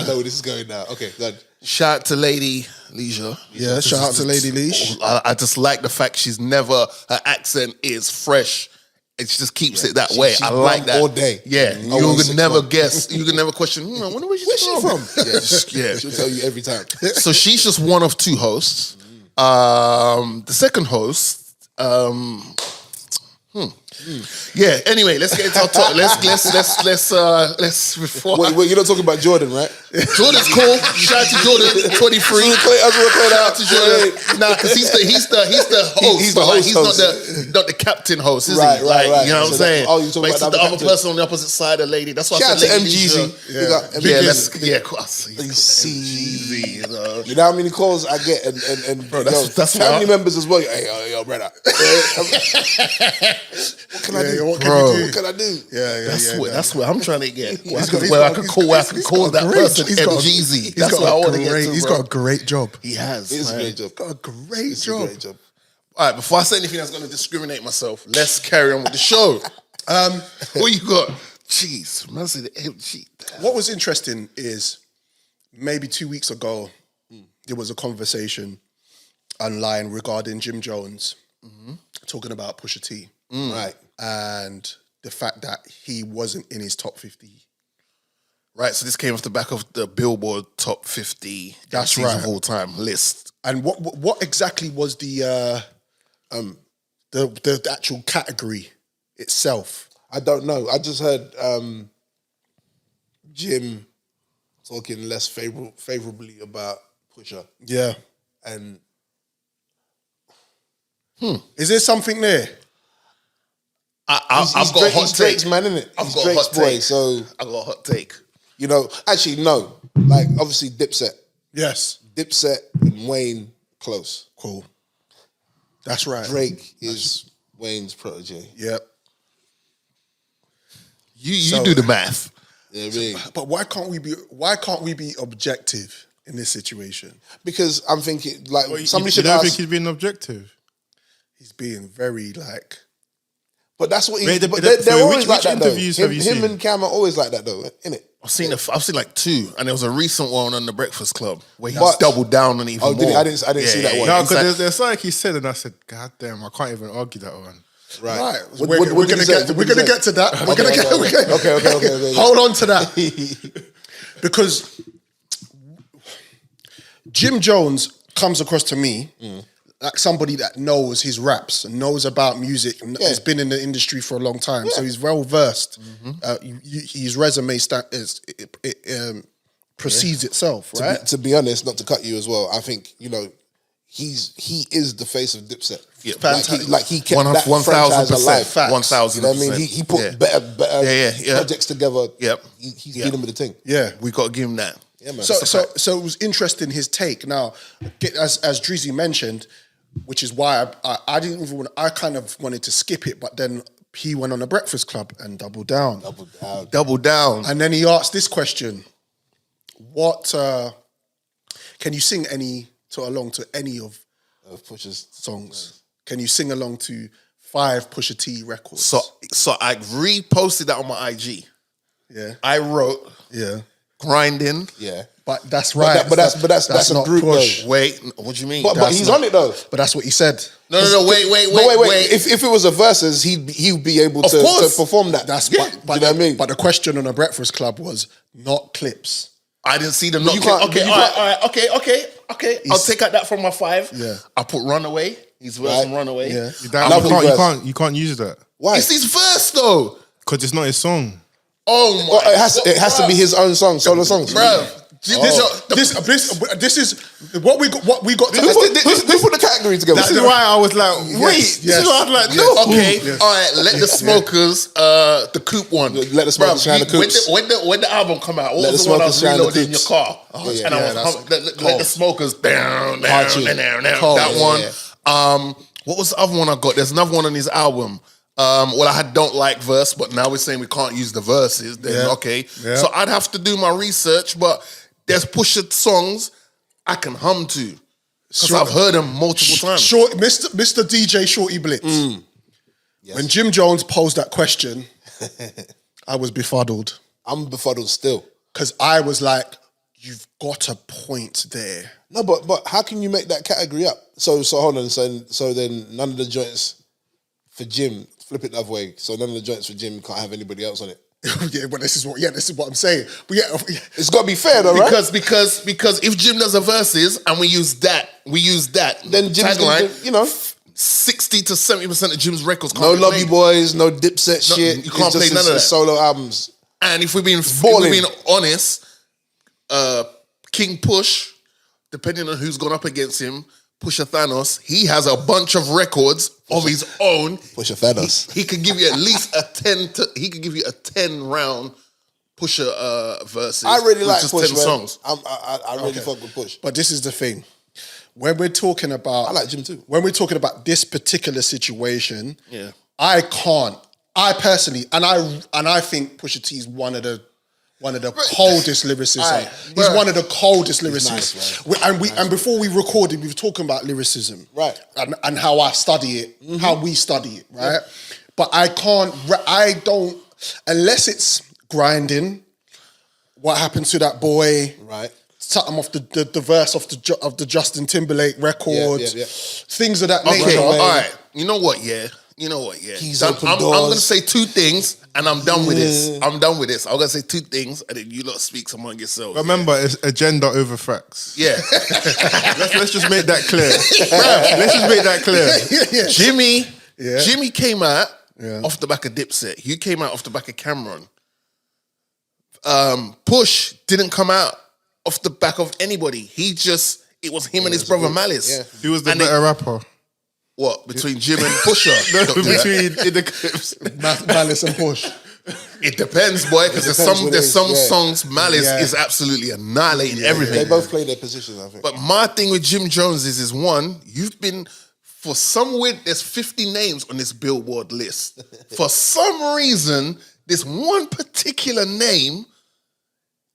[SPEAKER 7] know where this is going now. Okay, good.
[SPEAKER 5] Shout out to Lady Leisure.
[SPEAKER 6] Yeah, shout out to Lady Leash.
[SPEAKER 5] I just like the fact her accent is fresh. It just keeps it that way. I like that.
[SPEAKER 7] All day.
[SPEAKER 5] Yeah, you can never guess. You can never question, I wonder where's she from?
[SPEAKER 7] She'll tell you every time.
[SPEAKER 5] So she's just one of two hosts. The second host, yeah. Anyway, let's get into our talk. Let's before.
[SPEAKER 7] Wait, you're not talking about Jordan, right?
[SPEAKER 5] Jordan's cool. Shout out to Jordan, 23.
[SPEAKER 7] I was gonna play
[SPEAKER 5] Shout out to Jordan. Nah, because he's the host.
[SPEAKER 7] He's the
[SPEAKER 5] but,
[SPEAKER 7] host.
[SPEAKER 5] He's not the captain host, is
[SPEAKER 7] Right,
[SPEAKER 5] he?
[SPEAKER 7] right.
[SPEAKER 5] You know what I'm saying?
[SPEAKER 7] Oh, you're talking
[SPEAKER 5] but it's
[SPEAKER 7] about
[SPEAKER 5] the
[SPEAKER 7] the
[SPEAKER 5] other
[SPEAKER 7] captain.
[SPEAKER 5] person on the opposite side, a lady. That's why
[SPEAKER 7] Shout
[SPEAKER 5] I
[SPEAKER 7] out to
[SPEAKER 5] said Lady
[SPEAKER 7] MGZ.
[SPEAKER 5] Leisure. Of course.
[SPEAKER 7] MGZ.
[SPEAKER 5] MGZ.
[SPEAKER 7] You know how many calls I get and
[SPEAKER 5] Bro, that's
[SPEAKER 7] family members as well. Hey, yo, brother. What can I do?
[SPEAKER 6] What can you do?
[SPEAKER 7] What can I do?
[SPEAKER 5] That's what I'm trying to get. Where I can call that person MGZ. That's what I want to get to,
[SPEAKER 6] He's
[SPEAKER 5] bro.
[SPEAKER 6] got a great job.
[SPEAKER 5] He has.
[SPEAKER 7] It's a
[SPEAKER 5] man.
[SPEAKER 7] great job.
[SPEAKER 6] Got a great job.
[SPEAKER 5] All right, before I say anything that's going to discriminate myself, let's carry on with the show. What you got? Jeez, man, say the MG.
[SPEAKER 6] What was interesting is maybe 2 weeks ago, there was a conversation online regarding Jim Jones talking about Pusha T.
[SPEAKER 7] Right.
[SPEAKER 6] And the fact that he wasn't in his top 50.
[SPEAKER 5] Right, so this came off the back of the Billboard Top 50
[SPEAKER 6] That's
[SPEAKER 5] MCs
[SPEAKER 6] right.
[SPEAKER 5] of all time list.
[SPEAKER 6] And what exactly was the actual category itself?
[SPEAKER 7] I don't know. I just heard Jim talking less favorably about Pusha.
[SPEAKER 6] Yeah.
[SPEAKER 7] And
[SPEAKER 6] Is there something there?
[SPEAKER 5] I've got a hot take.
[SPEAKER 7] Drake's man, isn't it?
[SPEAKER 5] I've
[SPEAKER 7] He's
[SPEAKER 5] got a
[SPEAKER 7] Drake's
[SPEAKER 5] hot
[SPEAKER 7] boy,
[SPEAKER 5] take.
[SPEAKER 7] so
[SPEAKER 5] I've got a hot take.
[SPEAKER 7] you know. Actually, no. Like obviously, Dipset,
[SPEAKER 6] Yes.
[SPEAKER 7] and Wayne close.
[SPEAKER 6] Cool. That's right.
[SPEAKER 7] Drake is Wayne's protege.
[SPEAKER 6] Yep.
[SPEAKER 5] You do the math.
[SPEAKER 7] Yeah, really.
[SPEAKER 6] But why can't we be objective in this situation?
[SPEAKER 7] Because I'm thinking like somebody
[SPEAKER 8] you
[SPEAKER 7] should
[SPEAKER 8] don't
[SPEAKER 7] ask.
[SPEAKER 8] think he's being objective?
[SPEAKER 6] He's being very like.
[SPEAKER 7] But that's what
[SPEAKER 8] Wait,
[SPEAKER 7] they're always like that though.
[SPEAKER 8] interviews have you
[SPEAKER 7] Him
[SPEAKER 8] seen?
[SPEAKER 7] and Cam are always like that though, innit?
[SPEAKER 5] I've seen like 2, and there was a recent one on the Breakfast Club where he
[SPEAKER 7] But-
[SPEAKER 5] doubled down on even
[SPEAKER 7] Oh,
[SPEAKER 5] more.
[SPEAKER 7] did he? I didn't see that one.
[SPEAKER 8] No,
[SPEAKER 5] He's like-
[SPEAKER 8] because there's something he said, and I said, God damn, I can't even argue that one.
[SPEAKER 7] Right.
[SPEAKER 6] We're gonna get to that. We're gonna get.
[SPEAKER 7] Okay.
[SPEAKER 6] Hold on to that because Jim Jones comes across to me like somebody that knows his raps and knows about music and has been in the industry for a long time, so he's well versed. His resume precedes itself, right?
[SPEAKER 7] To be honest, not to cut you as well, I think he is the face of Dipset.
[SPEAKER 5] Yeah,
[SPEAKER 7] Like he kept that franchise alive.
[SPEAKER 5] 1,000%.
[SPEAKER 7] You know what I mean? He put better projects together.
[SPEAKER 5] Yep.
[SPEAKER 7] He's dealing with the thing.
[SPEAKER 6] Yeah.
[SPEAKER 5] We got to give him that.
[SPEAKER 7] Yeah, man.
[SPEAKER 6] So it was interesting his take. Now, as Drizzy mentioned, which is why I didn't even I kind of wanted to skip it, but then he went on the Breakfast Club and doubled down.
[SPEAKER 5] Double down.
[SPEAKER 6] And then he asked this question: what can you sing along to any of
[SPEAKER 7] Pusha's
[SPEAKER 6] songs? Can you sing along to 5 Pusha T records?
[SPEAKER 5] So I reposted that on my IG.
[SPEAKER 6] Yeah.
[SPEAKER 5] I wrote grinding.
[SPEAKER 7] Yeah.
[SPEAKER 6] But that's right.
[SPEAKER 7] But that's a
[SPEAKER 6] not
[SPEAKER 7] group
[SPEAKER 6] push.
[SPEAKER 7] though.
[SPEAKER 5] Wait, what do you mean?
[SPEAKER 7] But he's on it though.
[SPEAKER 6] But that's what he said.
[SPEAKER 5] No, wait.
[SPEAKER 7] If it was a versus, he'd be able to perform that.
[SPEAKER 6] That's
[SPEAKER 7] Do you know what I mean?
[SPEAKER 6] But the question on the Breakfast Club was not clips.
[SPEAKER 5] I didn't see them. Not
[SPEAKER 7] you can't-
[SPEAKER 5] okay,
[SPEAKER 7] you
[SPEAKER 5] all
[SPEAKER 7] can't-
[SPEAKER 5] right. Okay. I'll take out that from my 5.
[SPEAKER 6] Yeah.
[SPEAKER 5] I put Runaway. He's verse on Runaway.
[SPEAKER 6] Yeah.
[SPEAKER 8] You can't use that
[SPEAKER 7] Why?
[SPEAKER 5] It's his verse though.
[SPEAKER 8] because it's not his song.
[SPEAKER 5] Oh my!
[SPEAKER 7] Well, it has to be his own song, solo songs.
[SPEAKER 5] Bro,
[SPEAKER 6] This is what we got. What we got.
[SPEAKER 7] Who put the category together?
[SPEAKER 8] This is why I was like, wait.
[SPEAKER 6] Yes.
[SPEAKER 8] This is why I was like, no.
[SPEAKER 5] Okay,
[SPEAKER 6] Yes.
[SPEAKER 5] all right. Let the smokers, the coupe one.
[SPEAKER 7] Let the smokers shine the coupes.
[SPEAKER 5] When the album come out, what
[SPEAKER 7] Let
[SPEAKER 5] was
[SPEAKER 7] the
[SPEAKER 5] the one I was
[SPEAKER 7] smokers shine the
[SPEAKER 5] reloading in your
[SPEAKER 7] coupes.
[SPEAKER 5] car?
[SPEAKER 7] yeah,
[SPEAKER 5] And I was
[SPEAKER 6] that's
[SPEAKER 5] let the smokers down.
[SPEAKER 7] Hard
[SPEAKER 5] That one.
[SPEAKER 7] yeah.
[SPEAKER 5] What was the other one I got? There's another one on his album. Well, I had Don't Like verse, but now we're saying we can't use the verses. Then okay, so I'd have to do my research. But there's Pusha songs I can hum to because I've heard them multiple times.
[SPEAKER 6] Mr. DJ Shortee Blitz.
[SPEAKER 7] Yes.
[SPEAKER 6] When Jim Jones posed that question, I was befuddled
[SPEAKER 7] I'm befuddled still.
[SPEAKER 6] because I was like, "You've got a point there."
[SPEAKER 7] No, but how can you make that category up? So hold on. So then none of the joints for Jim, flip it the other way. So none of the joints for Jim can't have anybody else on it.
[SPEAKER 6] Yeah, but this is what I'm saying. But
[SPEAKER 7] It's got to be fair though, right?
[SPEAKER 5] Because if Jim does a verses and we use that,
[SPEAKER 7] Then Jim's gonna do,
[SPEAKER 5] 60 to 70% of Jim's records can't
[SPEAKER 7] no
[SPEAKER 5] be
[SPEAKER 7] Lobby
[SPEAKER 5] played.
[SPEAKER 7] Dipset no Dipset shit.
[SPEAKER 5] you can't
[SPEAKER 7] It's
[SPEAKER 5] play
[SPEAKER 7] just
[SPEAKER 5] none of
[SPEAKER 7] his
[SPEAKER 5] that.
[SPEAKER 7] solo albums.
[SPEAKER 5] And if we're being
[SPEAKER 7] Balling.
[SPEAKER 5] honest, King Push, depending on who's gone up against him, Pusha Thanos, he has a bunch of records of his own.
[SPEAKER 7] Pusha Thanos.
[SPEAKER 5] He could give you at least he could give you a 10 round Pusha verses.
[SPEAKER 7] I really like
[SPEAKER 5] just
[SPEAKER 7] Push,
[SPEAKER 5] 10
[SPEAKER 7] man.
[SPEAKER 5] songs.
[SPEAKER 7] I really fuck with Push.
[SPEAKER 6] But this is the thing. When we're talking about,
[SPEAKER 7] I like Jim too.
[SPEAKER 6] When we're talking about this particular situation,
[SPEAKER 5] Yeah.
[SPEAKER 6] I personally, and I think Pusha T is one of the coldest lyricists. He's one of the coldest lyricists.
[SPEAKER 7] nice,
[SPEAKER 6] And before we recorded, we were talking about lyricism,
[SPEAKER 7] Right.
[SPEAKER 6] And how I study it, how we study it, right? But I don't, unless it's grinding. What happened to that boy?
[SPEAKER 7] Right.
[SPEAKER 6] Something off the verse of the Justin Timberlake record,
[SPEAKER 7] Yeah.
[SPEAKER 6] things of that
[SPEAKER 5] Okay,
[SPEAKER 6] nature.
[SPEAKER 5] all right. You know what? Yeah.
[SPEAKER 7] Keys
[SPEAKER 5] I'm
[SPEAKER 7] open
[SPEAKER 5] going
[SPEAKER 7] doors.
[SPEAKER 5] to say 2 things, and I'm done with this. I'm going to say 2 things, and then you lot speak among yourselves.
[SPEAKER 8] Remember, it's agenda over facts.
[SPEAKER 5] Yeah.
[SPEAKER 8] Let's just make that clear. Let's just make that clear.
[SPEAKER 5] Jimmy came out
[SPEAKER 6] Yeah.
[SPEAKER 5] off the back of Dipset. You came out off the back of Cameron. Push didn't come out off the back of anybody. It was him and his brother Malice.
[SPEAKER 7] Yeah.
[SPEAKER 8] Who was the
[SPEAKER 5] And
[SPEAKER 8] better rapper?
[SPEAKER 5] What? Between Jim and Pusha?
[SPEAKER 8] Between in the clips.
[SPEAKER 6] Malice and Push.
[SPEAKER 5] It depends, boy, because
[SPEAKER 7] It
[SPEAKER 5] there's
[SPEAKER 7] depends
[SPEAKER 5] some
[SPEAKER 7] what
[SPEAKER 5] there's
[SPEAKER 7] it is,
[SPEAKER 5] some
[SPEAKER 7] yeah.
[SPEAKER 5] songs Malice
[SPEAKER 6] Yeah.
[SPEAKER 5] is absolutely annihilating everything.
[SPEAKER 7] They both play their positions, I think.
[SPEAKER 5] But my thing with Jim Jones is one, you've been, for some weird, there's 50 names on this Billboard list. For some reason, this one particular name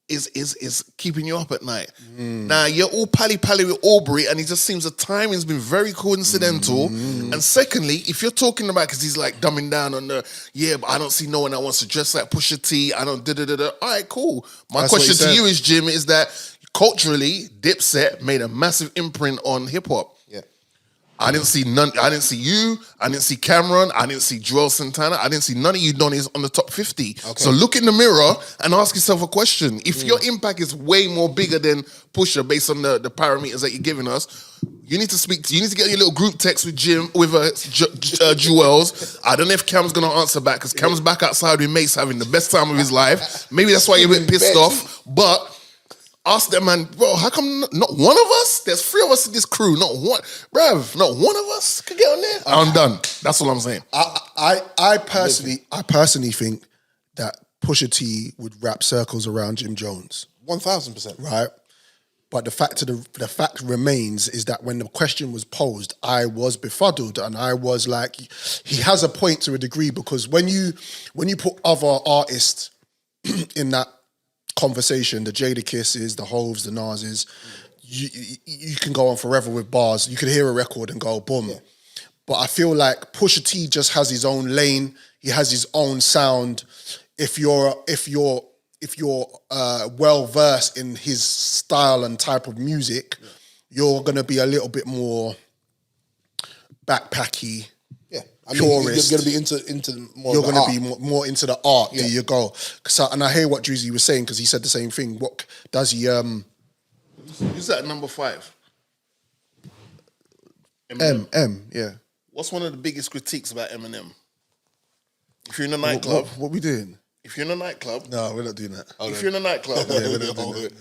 [SPEAKER 5] is keeping you up at night. Now you're all pally with Aubrey, and it just seems the timing's been very coincidental. And secondly, if you're talking about because he's like dumbing down on the but I don't see no one that wants to dress like Pusha T. I don't da. All right, cool. My
[SPEAKER 6] That's what he
[SPEAKER 5] question to
[SPEAKER 6] said.
[SPEAKER 5] you is, Jim, is that culturally, Dipset made a massive imprint on hip hop.
[SPEAKER 7] Yeah.
[SPEAKER 5] I didn't see none. I didn't see you. I didn't see Cameron. I didn't see Joel Santana. I didn't see none of you Donnies on the top 50.
[SPEAKER 7] Okay.
[SPEAKER 5] So look in the mirror and ask yourself a question. If your impact is way more bigger than Pusha based on the parameters that you're giving us, you need to get your little group text with Jim, with Jewels. I don't know if Cam's gonna answer back because Cam's back outside with Mase having the best time of his life. Maybe that's why you're a bit pissed off. But ask them, man, bro, how come not one of us? There's 3 of us in this crew, not one. Bruv, not one of us could get on there? I'm done. That's all I'm saying.
[SPEAKER 6] I personally think that Pusha T would wrap circles around Jim Jones.
[SPEAKER 7] 1000%.
[SPEAKER 6] Right? But the fact remains is that when the question was posed, I was befuddled and I was like, he has a point to a degree because when you put other artists in that conversation, the Jadakisses, the Hoves, the Nases, you can go on forever with bars. You could hear a record and go boom. Yeah. But I feel like Pusha T just has his own lane. He has his own sound. If you're well versed in his style and type of music, you're gonna be a little bit more backpacky.
[SPEAKER 7] Yeah, I mean,
[SPEAKER 6] purist.
[SPEAKER 7] you're going to be into more.
[SPEAKER 6] You're
[SPEAKER 7] of the
[SPEAKER 6] going to
[SPEAKER 7] art.
[SPEAKER 6] be more into the art.
[SPEAKER 7] Yeah.
[SPEAKER 6] There you go. And I hear what Drizzy was saying because he said the same thing. What does he?
[SPEAKER 5] Who's that number 5?
[SPEAKER 6] Yeah.
[SPEAKER 5] What's one of the biggest critiques about Eminem? If you're in a nightclub,
[SPEAKER 6] What we doing?
[SPEAKER 5] if you're in a nightclub,
[SPEAKER 6] No, we're not doing that.
[SPEAKER 5] if you're in a nightclub,
[SPEAKER 6] we're not doing that.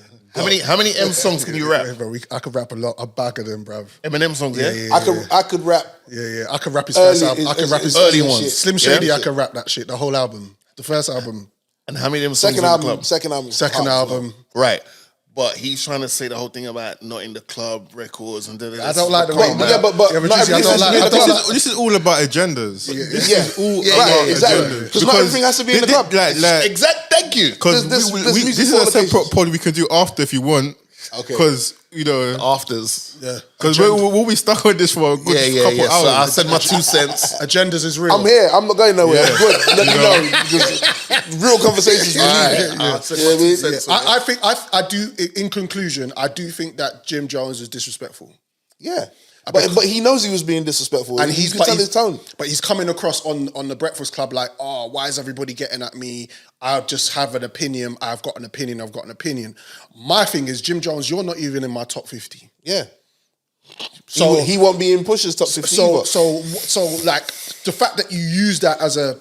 [SPEAKER 5] how many M songs can you
[SPEAKER 6] Yeah,
[SPEAKER 5] rap?
[SPEAKER 6] bro, I could rap a bag of them, bruv.
[SPEAKER 5] Eminem songs, yeah?
[SPEAKER 7] I could rap.
[SPEAKER 6] Yeah. I could rap his
[SPEAKER 7] Early-
[SPEAKER 6] first album. I could rap his
[SPEAKER 5] early
[SPEAKER 6] early
[SPEAKER 5] ones.
[SPEAKER 6] ones. Slim
[SPEAKER 5] Yeah?
[SPEAKER 6] Shady, I could rap that shit. The whole album. The first album.
[SPEAKER 5] And how many of them songs
[SPEAKER 7] Second
[SPEAKER 5] in the
[SPEAKER 7] album.
[SPEAKER 5] club?
[SPEAKER 6] Second album.
[SPEAKER 5] Right. But he's trying to say the whole thing about not in the club records and
[SPEAKER 6] I don't like the way.
[SPEAKER 7] But yeah, but not
[SPEAKER 6] Drizzy, I
[SPEAKER 7] everything
[SPEAKER 6] don't
[SPEAKER 7] has to be in
[SPEAKER 6] like.
[SPEAKER 7] the
[SPEAKER 6] I don't
[SPEAKER 7] club.
[SPEAKER 6] like-
[SPEAKER 8] This is all about agendas. This
[SPEAKER 7] Yeah.
[SPEAKER 8] is all
[SPEAKER 5] Yeah,
[SPEAKER 8] about
[SPEAKER 7] exactly.
[SPEAKER 8] agendas.
[SPEAKER 7] Because not everything has to be in the club.
[SPEAKER 5] Thank you.
[SPEAKER 8] Because
[SPEAKER 7] There's music
[SPEAKER 8] this is
[SPEAKER 7] for all
[SPEAKER 8] a separate
[SPEAKER 7] occasions.
[SPEAKER 8] pod we can do after if you want.
[SPEAKER 7] Okay.
[SPEAKER 8] Because,
[SPEAKER 5] Afters.
[SPEAKER 6] Yeah.
[SPEAKER 8] because we'll be stuck on this for a good couple
[SPEAKER 5] So I
[SPEAKER 8] hours.
[SPEAKER 5] said my 2 cents.
[SPEAKER 6] Agendas is real.
[SPEAKER 7] I'm here. I'm not going nowhere.
[SPEAKER 8] Yeah.
[SPEAKER 7] Good. Let me know. Because real conversations.
[SPEAKER 5] I said
[SPEAKER 7] Yeah,
[SPEAKER 5] my 2
[SPEAKER 7] we-
[SPEAKER 5] cents.
[SPEAKER 6] I think I do. In conclusion, I do think that Jim Jones is disrespectful.
[SPEAKER 7] Yeah. But he knows he was being disrespectful. And you can tell his tone.
[SPEAKER 6] But he's coming across on the Breakfast Club like, oh, why is everybody getting at me? I just have an opinion. I've got an opinion. My thing is, Jim Jones, you're not even in my top 50.
[SPEAKER 7] Yeah.
[SPEAKER 6] So
[SPEAKER 7] he won't be in Pusha's top 50 either.
[SPEAKER 6] So like the fact that you use that as a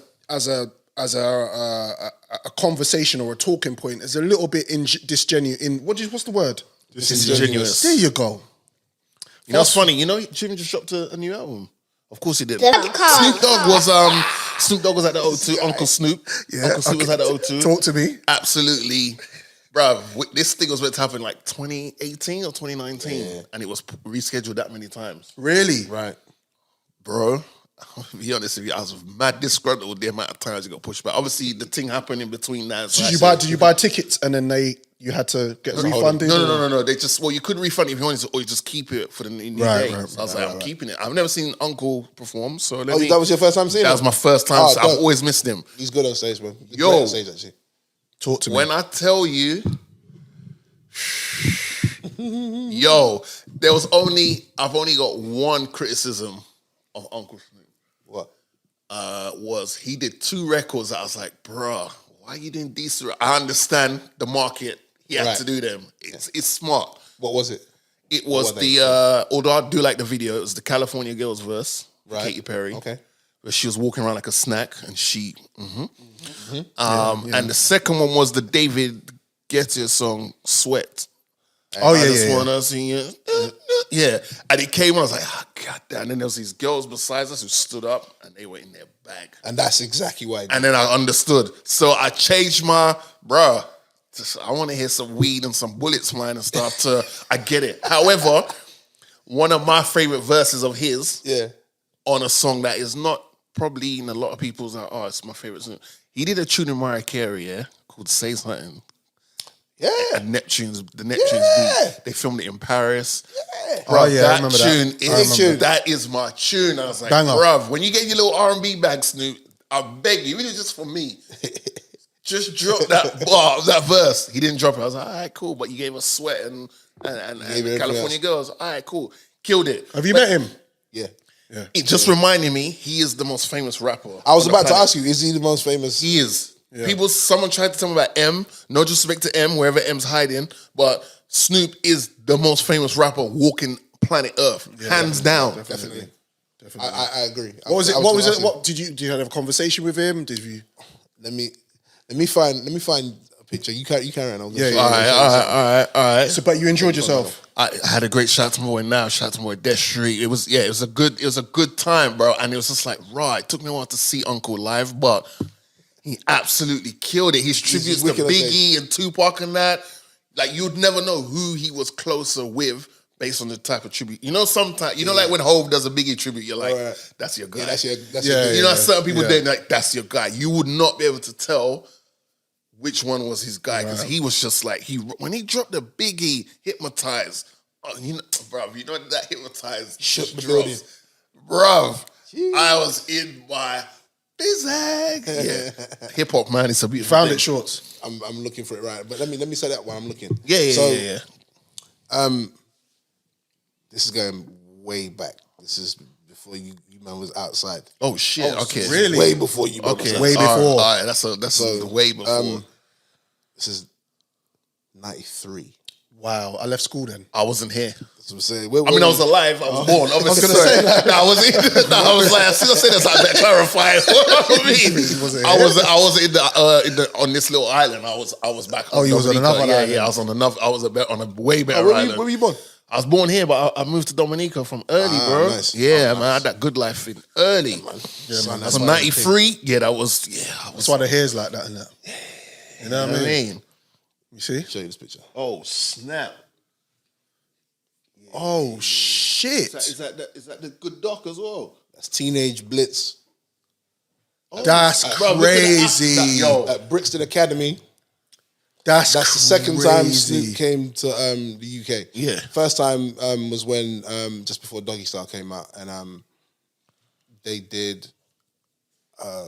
[SPEAKER 6] conversation or a talking point is a little bit disgenuine. What's the word?
[SPEAKER 5] Disingenuous.
[SPEAKER 6] There you go.
[SPEAKER 5] You know what's funny? You know, Jim just dropped a new album. Of course he did.
[SPEAKER 4] The podcast.
[SPEAKER 5] Snoop Dogg was at the O2. Uncle Snoop.
[SPEAKER 6] Yeah,
[SPEAKER 5] Uncle Snoop was at the O2.
[SPEAKER 6] Talk to me.
[SPEAKER 5] Absolutely. Bruv, this thing was meant to happen like 2018 or 2019. And it was rescheduled that many times.
[SPEAKER 6] Really?
[SPEAKER 7] Right.
[SPEAKER 5] Bro, I'll be honest with you, I was mad disgruntled with the amount of times it got pushed back. Obviously, the thing happened in between that. So
[SPEAKER 6] Did you buy tickets and then you had to get refunded?
[SPEAKER 5] No. They just, you could refund it if you wanted to, or you just keep it for the new day. So I was like, I'm keeping it. I've never seen Uncle perform, so
[SPEAKER 7] That was your first time seeing him?
[SPEAKER 5] That was my first time. So I've always missed him.
[SPEAKER 7] He's good on stage, man. He's
[SPEAKER 5] Yo.
[SPEAKER 7] great on stage, actually.
[SPEAKER 6] Talk to me.
[SPEAKER 5] When I tell you, I've only got one criticism of Uncle Snoop.
[SPEAKER 7] What?
[SPEAKER 5] Was he did 2 records that I was like, bruh, why are you doing these 2? I understand the market. He had to do them. It's smart.
[SPEAKER 7] What was it?
[SPEAKER 5] It was although I do like the video, it was the California Girls verse, Katy Perry.
[SPEAKER 7] Okay.
[SPEAKER 5] Where she was walking around like a snack and she, And the second one was the David Guetta song, Sweat. I just wanna see you. Yeah. And it came on, I was like, God damn. And then there was these girls besides us who stood up and they were in their bag.
[SPEAKER 7] And that's exactly why.
[SPEAKER 5] And then I understood. So I changed my, bruh, I want to hear some weed and some bullets flying and stuff I get it. However, one of my favorite verses of his on a song that is not probably in a lot of people's, it's my favorite song. He did a tune in Mariah Carey, called Say Something.
[SPEAKER 7] Yeah.
[SPEAKER 5] And Neptune's beat. They filmed it in Paris.
[SPEAKER 7] Yeah.
[SPEAKER 5] Bro,
[SPEAKER 6] Oh, yeah, I
[SPEAKER 5] that
[SPEAKER 6] remember
[SPEAKER 5] tune
[SPEAKER 6] that.
[SPEAKER 5] is that is my tune. I was like,
[SPEAKER 6] Banger.
[SPEAKER 5] bruv, when you get your little R&B bag, Snoop, I beg you, even if it's just for me, just drop that bar, that verse. He didn't drop it. I was like, all right, cool. But you gave us Sweat and California Girls. All right, cool. Killed it.
[SPEAKER 6] Have you met him?
[SPEAKER 7] Yeah.
[SPEAKER 5] It just reminded me, he is the most famous rapper.
[SPEAKER 7] I was
[SPEAKER 5] on the
[SPEAKER 7] about to
[SPEAKER 5] planet.
[SPEAKER 7] ask you, is he the most famous?
[SPEAKER 5] He is. Someone tried to tell me about M. No disrespect to M, wherever M's hiding, but Snoop is the most famous rapper walking planet Earth, hands down.
[SPEAKER 7] Definitely. I agree.
[SPEAKER 6] What was it? What was it? What did you have a conversation with him? Did you?
[SPEAKER 7] Let me find a picture. You carry on. All
[SPEAKER 5] All right.
[SPEAKER 6] So, but you enjoyed yourself.
[SPEAKER 5] I had a great shout to my boy now, shout to my boy Death Street. It was a good time, bro. And it was just like, right, it took me a while to see Uncle live, but he absolutely killed it. His tributes to
[SPEAKER 7] wicked,
[SPEAKER 5] Biggie and Tupac and that, like you'd never know who he was closer with based on the type of tribute. You know, sometimes, like when Hove does a Biggie tribute, you're like, that's your guy.
[SPEAKER 7] Yeah, that's your
[SPEAKER 5] you know, certain people then like, that's your guy. You would not be able to tell which one was his guy because he was just like, when he dropped the Biggie Hypnotize, bro, you know that Hypnotize
[SPEAKER 7] shook the building.
[SPEAKER 5] Bro, I was in my Bizag. Yeah. Hip hop, man, it's a beautiful
[SPEAKER 6] Found
[SPEAKER 5] thing.
[SPEAKER 6] it, Shorts.
[SPEAKER 7] I'm looking for it right, but let me say that while I'm looking.
[SPEAKER 5] Yeah.
[SPEAKER 7] This is going way back. This is before you man was outside.
[SPEAKER 5] Oh shit! Okay,
[SPEAKER 6] really?
[SPEAKER 7] Way before you. Man was outside.
[SPEAKER 6] Way before.
[SPEAKER 5] All right, that's way before.
[SPEAKER 7] This is 93.
[SPEAKER 6] Wow, I left school then.
[SPEAKER 5] I wasn't here.
[SPEAKER 7] That's what I'm saying.
[SPEAKER 5] I mean, I was alive. I was born. Obviously.
[SPEAKER 6] I was gonna say that.
[SPEAKER 5] I was like, as soon as I said this, I better clarify. What I mean, I was in the on this little island. I was back.
[SPEAKER 6] Oh, you was on another island.
[SPEAKER 5] Yeah, I was on another. I was on a way better island.
[SPEAKER 7] Where were you born?
[SPEAKER 5] I was born here, but I moved to Dominica from early, bro.
[SPEAKER 7] Nice.
[SPEAKER 5] Yeah, man, I had that good life in early.
[SPEAKER 6] Yeah, man. That's
[SPEAKER 5] From
[SPEAKER 6] why
[SPEAKER 5] 93,
[SPEAKER 6] That's why the hair's like that and that. You know what I mean? You see?
[SPEAKER 7] Show you this picture.
[SPEAKER 5] Oh snap!
[SPEAKER 6] Oh shit!
[SPEAKER 5] Is that the good doc as well?
[SPEAKER 7] That's Teenage Blitz
[SPEAKER 6] That's
[SPEAKER 5] bro, look at that.
[SPEAKER 6] crazy.
[SPEAKER 5] Yo.
[SPEAKER 7] at Brixton Academy.
[SPEAKER 6] That's
[SPEAKER 7] the second time
[SPEAKER 6] crazy.
[SPEAKER 7] Snoop came to the UK.
[SPEAKER 5] Yeah.
[SPEAKER 7] First time was when just before Doggy Style came out, and they did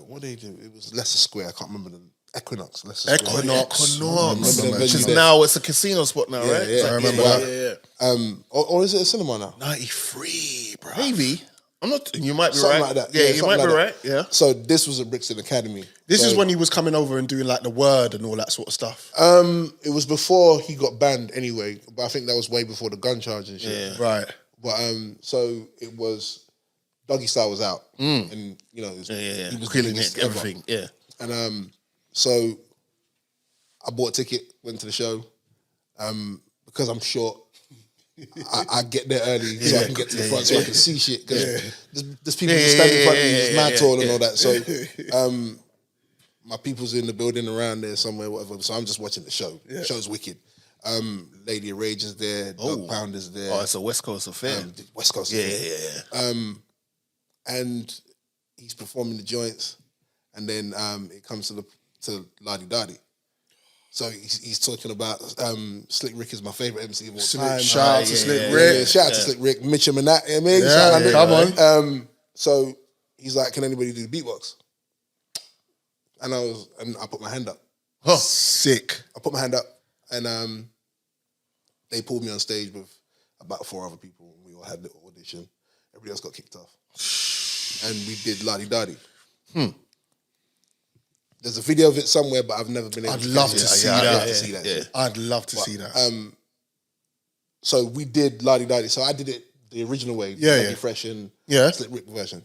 [SPEAKER 7] what did they do? It was Leicester Square. I can't remember the Equinox. Leicester Square.
[SPEAKER 6] Equinox.
[SPEAKER 5] Which is now it's a casino spot now, right?
[SPEAKER 7] Yeah,
[SPEAKER 6] I remember that.
[SPEAKER 5] Yeah.
[SPEAKER 7] Or is it a cinema now?
[SPEAKER 6] 93, bro.
[SPEAKER 5] Maybe. I'm not. You might be
[SPEAKER 7] Something
[SPEAKER 5] right.
[SPEAKER 7] like that.
[SPEAKER 5] Yeah, you
[SPEAKER 7] something
[SPEAKER 5] might be
[SPEAKER 7] like
[SPEAKER 5] right.
[SPEAKER 7] that.
[SPEAKER 5] Yeah.
[SPEAKER 7] So this was at Brixton Academy.
[SPEAKER 6] This is when he was coming over and doing like the word and all that sort of stuff.
[SPEAKER 7] It was before he got banned anyway, but I think that was way before the gun charge and shit.
[SPEAKER 5] Yeah.
[SPEAKER 6] Right.
[SPEAKER 7] But so it was Doggy Style was out, and you know, he was
[SPEAKER 5] Killing
[SPEAKER 7] biggest
[SPEAKER 5] it,
[SPEAKER 7] ever.
[SPEAKER 5] everything. Yeah.
[SPEAKER 7] And so I bought a ticket, went to the show. Because I'm short, I get there early so I can get to the front so I can see shit. Because there's people who stand in front of me, it's mad tall and all that. So my people's in the building around there somewhere, whatever. So I'm just watching the show. The show's wicked. Lady of Rage is there, Dog Pound is there.
[SPEAKER 5] Oh, it's a West Coast affair.
[SPEAKER 7] West Coast affair.
[SPEAKER 5] Yeah.
[SPEAKER 7] And he's performing the joints, and then it comes to Lardy Dardy. So he's talking about Slick Rick is my favorite MC of all time.
[SPEAKER 6] Shout out to Slick Rick.
[SPEAKER 7] Yeah, shout out to Slick Rick, Mitchum and that. I mean,
[SPEAKER 6] Yeah, come on.
[SPEAKER 7] So he's like, "Can anybody do the beatbox?" And I put my hand up.
[SPEAKER 6] Oh, sick.
[SPEAKER 7] I put my hand up, and they pulled me on stage with about 4 other people. We all had the audition. Everybody else got kicked off, and we did Lardy Dardy. There's a video of it somewhere, but I've never been able
[SPEAKER 6] I'd
[SPEAKER 7] to
[SPEAKER 6] love
[SPEAKER 7] catch
[SPEAKER 6] to
[SPEAKER 7] it.
[SPEAKER 6] see
[SPEAKER 7] I'd
[SPEAKER 6] that.
[SPEAKER 7] love to see that.
[SPEAKER 6] I'd love to see that.
[SPEAKER 7] So we did Lardy Dardy. So I did it the original way,
[SPEAKER 6] Yeah.
[SPEAKER 7] Fresh and
[SPEAKER 6] Yeah.
[SPEAKER 7] Slick Rick version,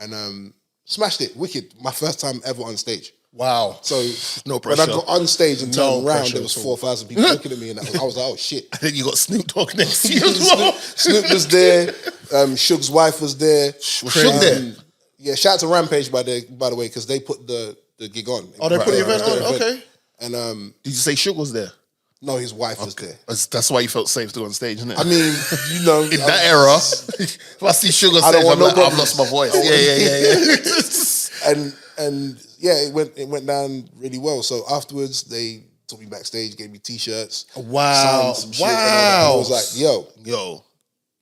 [SPEAKER 7] and smashed it. Wicked. My first time ever on stage.
[SPEAKER 6] Wow.
[SPEAKER 7] So
[SPEAKER 5] No
[SPEAKER 7] when I
[SPEAKER 5] pressure.
[SPEAKER 7] got on stage and
[SPEAKER 6] No
[SPEAKER 7] turned around,
[SPEAKER 6] pressure
[SPEAKER 7] there was
[SPEAKER 6] at all.
[SPEAKER 7] 4,000 people looking at me, and I was like, "Oh shit!"
[SPEAKER 5] I think you got Snoop Dogg next to you as well.
[SPEAKER 7] Snoop was there. Suge's wife was there.
[SPEAKER 5] Was Suge there?
[SPEAKER 7] Yeah, shout out to Rampage by the way, because they put the gig on.
[SPEAKER 6] Oh, they put the event on.
[SPEAKER 7] the event.
[SPEAKER 6] Okay.
[SPEAKER 7] And
[SPEAKER 5] Did you say Suge was there?
[SPEAKER 7] no, his wife was there.
[SPEAKER 5] That's why you felt safe to go on stage, isn't it?
[SPEAKER 7] I mean, you know,
[SPEAKER 5] in that era, if I see Suge on
[SPEAKER 7] I don't
[SPEAKER 5] stage,
[SPEAKER 7] want
[SPEAKER 5] I'm
[SPEAKER 7] no
[SPEAKER 5] like, I've
[SPEAKER 7] problems.
[SPEAKER 5] lost my voice. Yeah.
[SPEAKER 7] and yeah, it went down really well. So afterwards, they took me backstage, gave me T-shirts.
[SPEAKER 6] Wow.
[SPEAKER 7] signed some shit, and I was like, yo,
[SPEAKER 5] Yo.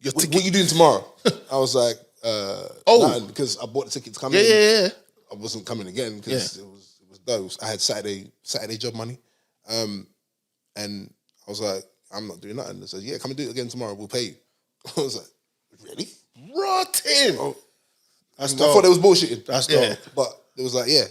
[SPEAKER 5] Your
[SPEAKER 7] what
[SPEAKER 5] ticket.
[SPEAKER 7] you doing tomorrow? I was like, nothing, because I bought the ticket to come in.
[SPEAKER 5] Yeah.
[SPEAKER 7] I wasn't coming again because it was dope. I had Saturday job money. And I was like, I'm not doing nothing. They said, yeah, come and do it again tomorrow. We'll pay you. I was like, really?
[SPEAKER 5] Rotten.
[SPEAKER 6] That's
[SPEAKER 7] I
[SPEAKER 6] dope.
[SPEAKER 7] thought it was bullshitting.
[SPEAKER 6] That's dope.
[SPEAKER 7] But it was like, yeah,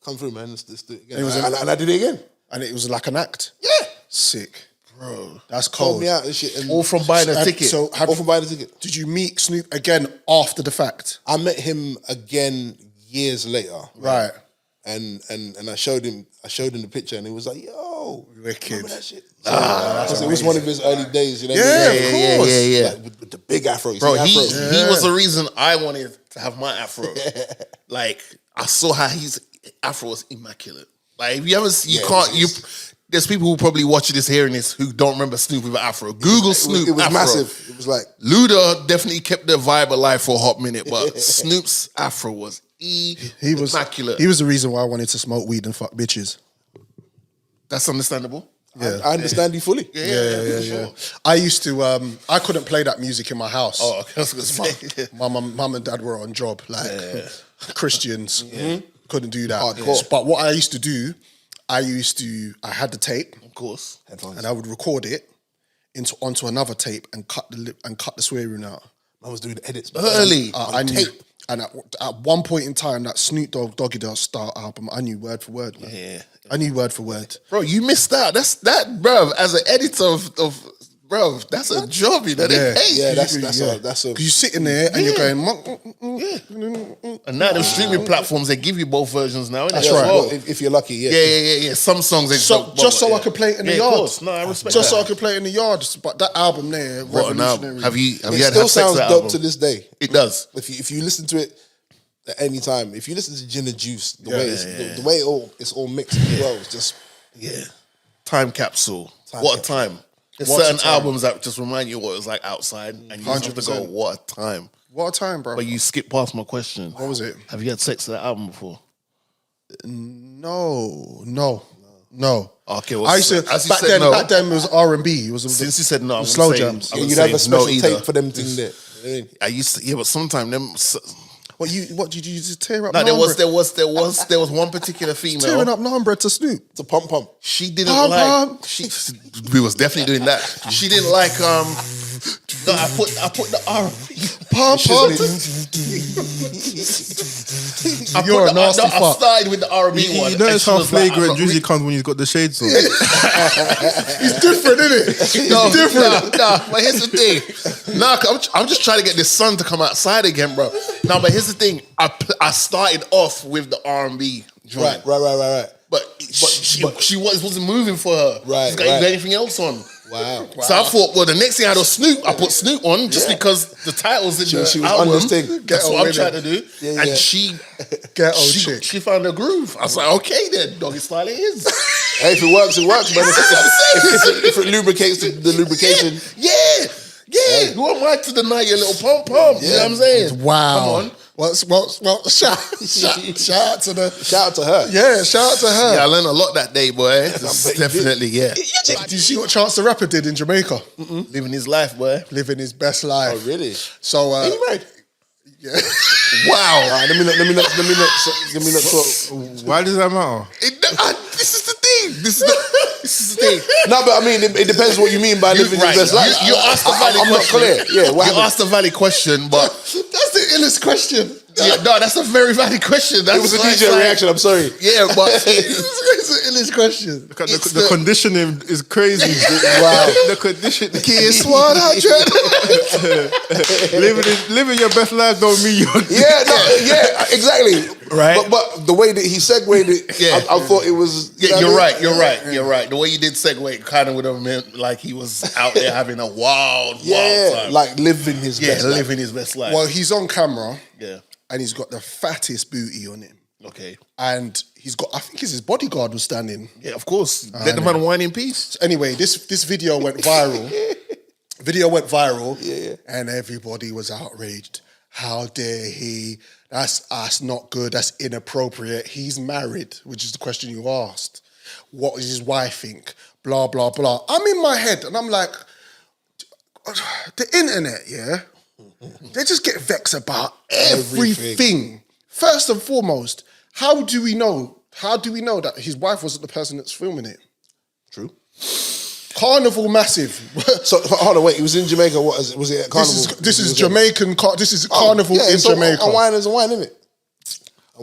[SPEAKER 7] come through, man. Let's do it again.
[SPEAKER 6] It was
[SPEAKER 7] and I did it again.
[SPEAKER 6] And it was like an act.
[SPEAKER 7] Yeah.
[SPEAKER 6] Sick. Bro. That's
[SPEAKER 7] Told
[SPEAKER 6] cold.
[SPEAKER 7] me out and shit. And
[SPEAKER 5] All from buying a ticket.
[SPEAKER 6] So
[SPEAKER 7] all from buying the ticket.
[SPEAKER 6] did you meet Snoop again after the fact?
[SPEAKER 7] I met him again years later.
[SPEAKER 6] Right.
[SPEAKER 7] And I showed him the picture and he was like, yo,
[SPEAKER 6] Wicked.
[SPEAKER 7] remember that shit? Because it was one of his early days, you know what
[SPEAKER 6] Yeah,
[SPEAKER 7] I mean?
[SPEAKER 6] of course.
[SPEAKER 5] Yeah.
[SPEAKER 7] Like, with the big afro. You
[SPEAKER 5] Bro,
[SPEAKER 7] see
[SPEAKER 5] he
[SPEAKER 7] afro?
[SPEAKER 5] was the reason I wanted to have my afro. Like, I saw how his afro was immaculate. Like, if you ever see, there's people who probably watching this, hearing this, who don't remember Snoop with an afro. Google Snoop.
[SPEAKER 7] It was
[SPEAKER 5] afro.
[SPEAKER 7] massive. It was like,
[SPEAKER 5] Luda definitely kept the vibe alive for a hot minute, but Snoop's afro was immaculate.
[SPEAKER 6] He was the reason why I wanted to smoke weed and fuck bitches.
[SPEAKER 5] That's understandable.
[SPEAKER 6] Yeah.
[SPEAKER 7] I understand you fully.
[SPEAKER 6] Yeah. I used to, I couldn't play that music in my house.
[SPEAKER 5] Oh, okay, I was gonna say.
[SPEAKER 6] My mum and dad were on job, like Christians. Couldn't do that.
[SPEAKER 7] Hardcore.
[SPEAKER 6] But what I used to do, I had the tape,
[SPEAKER 5] Of course.
[SPEAKER 6] and I would record it onto another tape and cut the swearing out.
[SPEAKER 7] I was doing the edits.
[SPEAKER 5] Early.
[SPEAKER 6] I knew, and at one point in time, that Snoop Dogg Doggy Dog Style album, I knew word for word. Man.
[SPEAKER 5] Yeah.
[SPEAKER 6] I knew word for word.
[SPEAKER 5] Bro, you missed out. That, bro, as an editor of bro, that's a job, you know. They pay.
[SPEAKER 7] Yeah, that's a.
[SPEAKER 6] Because you're sitting there and you're going,
[SPEAKER 5] And now the streaming platforms, they give you both versions now.
[SPEAKER 6] That's
[SPEAKER 5] innit?
[SPEAKER 6] right.
[SPEAKER 5] Well,
[SPEAKER 7] If you're lucky, yeah.
[SPEAKER 5] yeah. Some songs they
[SPEAKER 6] just so I could play it in the
[SPEAKER 5] Of
[SPEAKER 6] yard.
[SPEAKER 5] course. No, I respect
[SPEAKER 6] Just
[SPEAKER 5] that.
[SPEAKER 6] so I could play it in the yard. But that album there,
[SPEAKER 5] What an album.
[SPEAKER 6] revolutionary.
[SPEAKER 5] Have you
[SPEAKER 7] It
[SPEAKER 5] had
[SPEAKER 7] still
[SPEAKER 5] sex
[SPEAKER 7] sounds
[SPEAKER 5] with that
[SPEAKER 7] dope
[SPEAKER 5] album?
[SPEAKER 7] to this day.
[SPEAKER 5] It does.
[SPEAKER 7] If you listen to it at any time, if you listen to Gin and Juice, the
[SPEAKER 6] Yeah.
[SPEAKER 7] way it's all mixed as well, it's just
[SPEAKER 5] Time capsule.
[SPEAKER 7] Time
[SPEAKER 5] What
[SPEAKER 7] capsule.
[SPEAKER 5] a time. There's
[SPEAKER 6] What a
[SPEAKER 5] certain
[SPEAKER 6] time.
[SPEAKER 5] albums that just remind you what it was like outside, and you just have to go,
[SPEAKER 6] 100%.
[SPEAKER 5] what a time.
[SPEAKER 6] What a time, bro.
[SPEAKER 5] But you skipped past my question.
[SPEAKER 6] What was it?
[SPEAKER 5] Have you had sex to that album before?
[SPEAKER 6] No.
[SPEAKER 5] Okay, well,
[SPEAKER 6] I used to
[SPEAKER 5] as you
[SPEAKER 6] back
[SPEAKER 5] said
[SPEAKER 6] then.
[SPEAKER 5] no.
[SPEAKER 6] Back then it was R&B. It was
[SPEAKER 5] Since you said no, I'm gonna
[SPEAKER 6] slow
[SPEAKER 5] say-
[SPEAKER 6] jams.
[SPEAKER 5] I'm gonna
[SPEAKER 7] you'd have
[SPEAKER 5] say
[SPEAKER 7] a special
[SPEAKER 5] no either.
[SPEAKER 7] tape for them things there. You know what I mean?
[SPEAKER 5] I used to, but sometimes them.
[SPEAKER 6] What did you just tear up?
[SPEAKER 5] No,
[SPEAKER 6] Naan
[SPEAKER 5] there was one particular
[SPEAKER 6] tearing
[SPEAKER 5] female.
[SPEAKER 6] up naan bread to Snoop.
[SPEAKER 7] It's a pump pump.
[SPEAKER 5] She didn't
[SPEAKER 6] Pom
[SPEAKER 5] like.
[SPEAKER 6] pom.
[SPEAKER 5] We was definitely doing that. She didn't like. No, I put the R&B.
[SPEAKER 6] Pom pom. You're a nasty
[SPEAKER 5] I
[SPEAKER 6] fuck.
[SPEAKER 5] started with the R&B one.
[SPEAKER 8] You notice
[SPEAKER 5] and she
[SPEAKER 8] how
[SPEAKER 5] was like,
[SPEAKER 8] flagrant
[SPEAKER 5] I'm not
[SPEAKER 8] Drizzy comes when he's got the shades on.
[SPEAKER 6] It's different, isn't it? It's different.
[SPEAKER 5] No, but here's the thing. No, I'm just trying to get this sun to come outside again, bro. No, but here's the thing. I started off with the R&B joint.
[SPEAKER 7] Right.
[SPEAKER 5] But she wasn't moving for her.
[SPEAKER 7] Right,
[SPEAKER 5] She's got
[SPEAKER 7] right.
[SPEAKER 5] anything else on.
[SPEAKER 7] Wow.
[SPEAKER 5] So I thought, well, the next thing I had was Snoop. I put Snoop on just because the title's in the
[SPEAKER 7] She was
[SPEAKER 5] album.
[SPEAKER 7] on this thing.
[SPEAKER 5] That's
[SPEAKER 6] Ghetto
[SPEAKER 5] what I'm
[SPEAKER 6] winner.
[SPEAKER 5] trying to do.
[SPEAKER 7] Yeah.
[SPEAKER 5] And she
[SPEAKER 6] chick.
[SPEAKER 5] she found her groove. I was like, okay then, doggy style it is.
[SPEAKER 7] Hey, if it works, it works, man. If it lubricates the lubrication.
[SPEAKER 5] Yeah. Who am I to deny your little pom pom? You know what I'm saying?
[SPEAKER 6] Wow.
[SPEAKER 5] Come on.
[SPEAKER 6] Well, shout out to the.
[SPEAKER 7] Shout out to her.
[SPEAKER 6] Yeah, shout out to her.
[SPEAKER 5] Yeah, I learned a lot that day, boy. Definitely, yeah.
[SPEAKER 6] Did you see what Chance the Rapper did in Jamaica?
[SPEAKER 5] Living his life, boy.
[SPEAKER 6] Living his best life.
[SPEAKER 7] Oh, really?
[SPEAKER 6] So,
[SPEAKER 7] Are you married?
[SPEAKER 6] yeah.
[SPEAKER 5] Wow.
[SPEAKER 7] All right, let me not talk.
[SPEAKER 8] Why does that matter?
[SPEAKER 5] This is the thing. This is the thing.
[SPEAKER 7] No, but I mean, it depends what you mean by living your best life.
[SPEAKER 5] You asked the valid
[SPEAKER 7] I'm not
[SPEAKER 5] question.
[SPEAKER 7] clear. Yeah, what
[SPEAKER 5] you
[SPEAKER 7] happened?
[SPEAKER 5] asked a valid question, but
[SPEAKER 6] That's the illest question.
[SPEAKER 5] yeah, no, that's a very valid question. That's
[SPEAKER 7] It was a
[SPEAKER 5] like-
[SPEAKER 7] DJ reaction. I'm sorry.
[SPEAKER 5] Yeah, but
[SPEAKER 6] It's the illest question.
[SPEAKER 8] The conditioning is crazy.
[SPEAKER 7] Wow.
[SPEAKER 8] The conditioning.
[SPEAKER 6] Kiss 100.
[SPEAKER 8] Living your best life don't mean you're.
[SPEAKER 7] Yeah, exactly.
[SPEAKER 5] Right.
[SPEAKER 7] But the way that he segued it,
[SPEAKER 5] Yeah.
[SPEAKER 7] I thought it was.
[SPEAKER 5] yeah,
[SPEAKER 7] you know
[SPEAKER 5] you're
[SPEAKER 7] what I mean?
[SPEAKER 5] right. You're right. The way you did segue kind of would have meant like he was out there having a wild
[SPEAKER 7] Yeah,
[SPEAKER 5] time.
[SPEAKER 7] like living his best life.
[SPEAKER 5] living his best life.
[SPEAKER 6] Well, he's on camera
[SPEAKER 5] yeah.
[SPEAKER 6] and he's got the fattest booty on him.
[SPEAKER 5] Okay.
[SPEAKER 6] And he's got, I think it's his bodyguard was standing.
[SPEAKER 5] Yeah, of course. Let the man whine in peace.
[SPEAKER 6] Anyway, this video went viral. And everybody was outraged. How dare he? That's not good. That's inappropriate. He's married, which is the question you asked. What does his wife think? Blah, blah, blah. I'm in my head and I'm like, the internet, yeah? They just get vexed about everything. First and foremost, how do we know that his wife wasn't the person that's filming it?
[SPEAKER 7] True.
[SPEAKER 6] Carnival massive.
[SPEAKER 7] So hold on, wait. He was in Jamaica. What was it? At Carnival.
[SPEAKER 6] This is Jamaican. This is Carnival in Jamaica.
[SPEAKER 7] A wine is a wine, isn't it?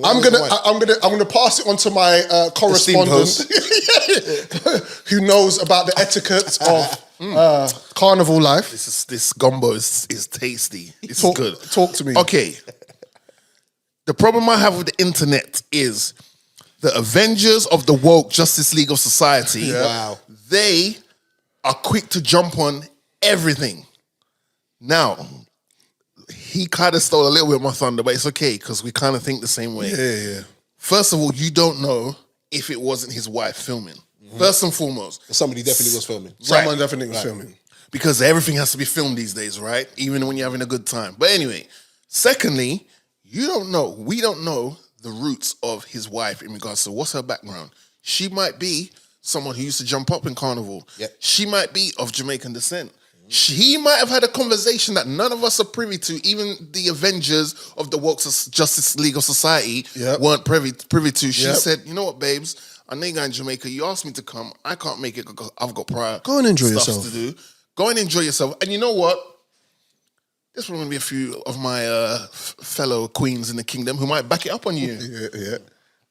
[SPEAKER 6] I'm gonna pass it on to my correspondent who knows about the etiquette of carnival life.
[SPEAKER 5] This gumbo is tasty. It's good.
[SPEAKER 6] Talk to me.
[SPEAKER 5] Okay. The problem I have with the internet is the Avengers of the woke Justice League of Society.
[SPEAKER 6] Yeah.
[SPEAKER 7] Wow.
[SPEAKER 5] They are quick to jump on everything. Now, he kind of stole a little bit of my thunder, but it's okay because we kind of think the same way.
[SPEAKER 6] Yeah.
[SPEAKER 5] First of all, you don't know if it wasn't his wife filming. First and foremost.
[SPEAKER 7] Somebody definitely was filming.
[SPEAKER 6] Someone definitely was filming.
[SPEAKER 5] Because everything has to be filmed these days, right? Even when you're having a good time. But anyway, secondly, we don't know the roots of his wife in regards to what's her background. She might be someone who used to jump up in Carnival.
[SPEAKER 7] Yep.
[SPEAKER 5] She might be of Jamaican descent. He might have had a conversation that none of us are privy to. Even the Avengers of the woke Justice League of Society weren't privy to. She said, you know what, babes? I know you're going to Jamaica. You asked me to come. I can't make it because I've got prior
[SPEAKER 6] Go and enjoy
[SPEAKER 5] stuff
[SPEAKER 6] yourself.
[SPEAKER 5] to do. Go and enjoy yourself. And you know what? There's probably going to be a few of my fellow queens in the kingdom who might back it up on you.
[SPEAKER 6] Yeah.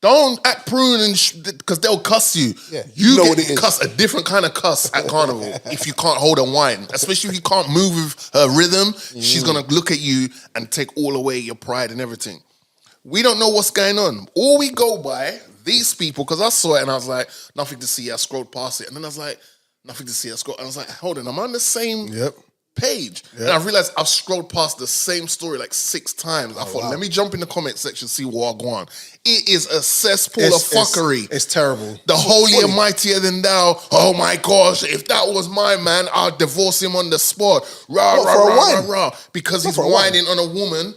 [SPEAKER 5] Don't act prune because they'll cuss you.
[SPEAKER 7] Yeah,
[SPEAKER 5] you
[SPEAKER 7] know
[SPEAKER 5] get
[SPEAKER 7] what it is.
[SPEAKER 5] cuss a different kind of cuss at Carnival if you can't hold a wine. Especially if you can't move with her rhythm. She's going to look at you and take all away your pride and everything. We don't know what's going on. All we go by, these people, because I saw it and I was like, nothing to see. I scrolled past it. And then I was like, nothing to see. I was like, hold on, I'm on the same page. And I realized I've scrolled past the same story like 6 times. I thought, let me jump in the comment section, see what I go on. It is a cesspool of fuckery.
[SPEAKER 6] It's terrible.
[SPEAKER 5] The holier, mightier than thou. Oh my gosh, if that was my man, I'd divorce him on the spot. Rah. Because he's whining on a woman.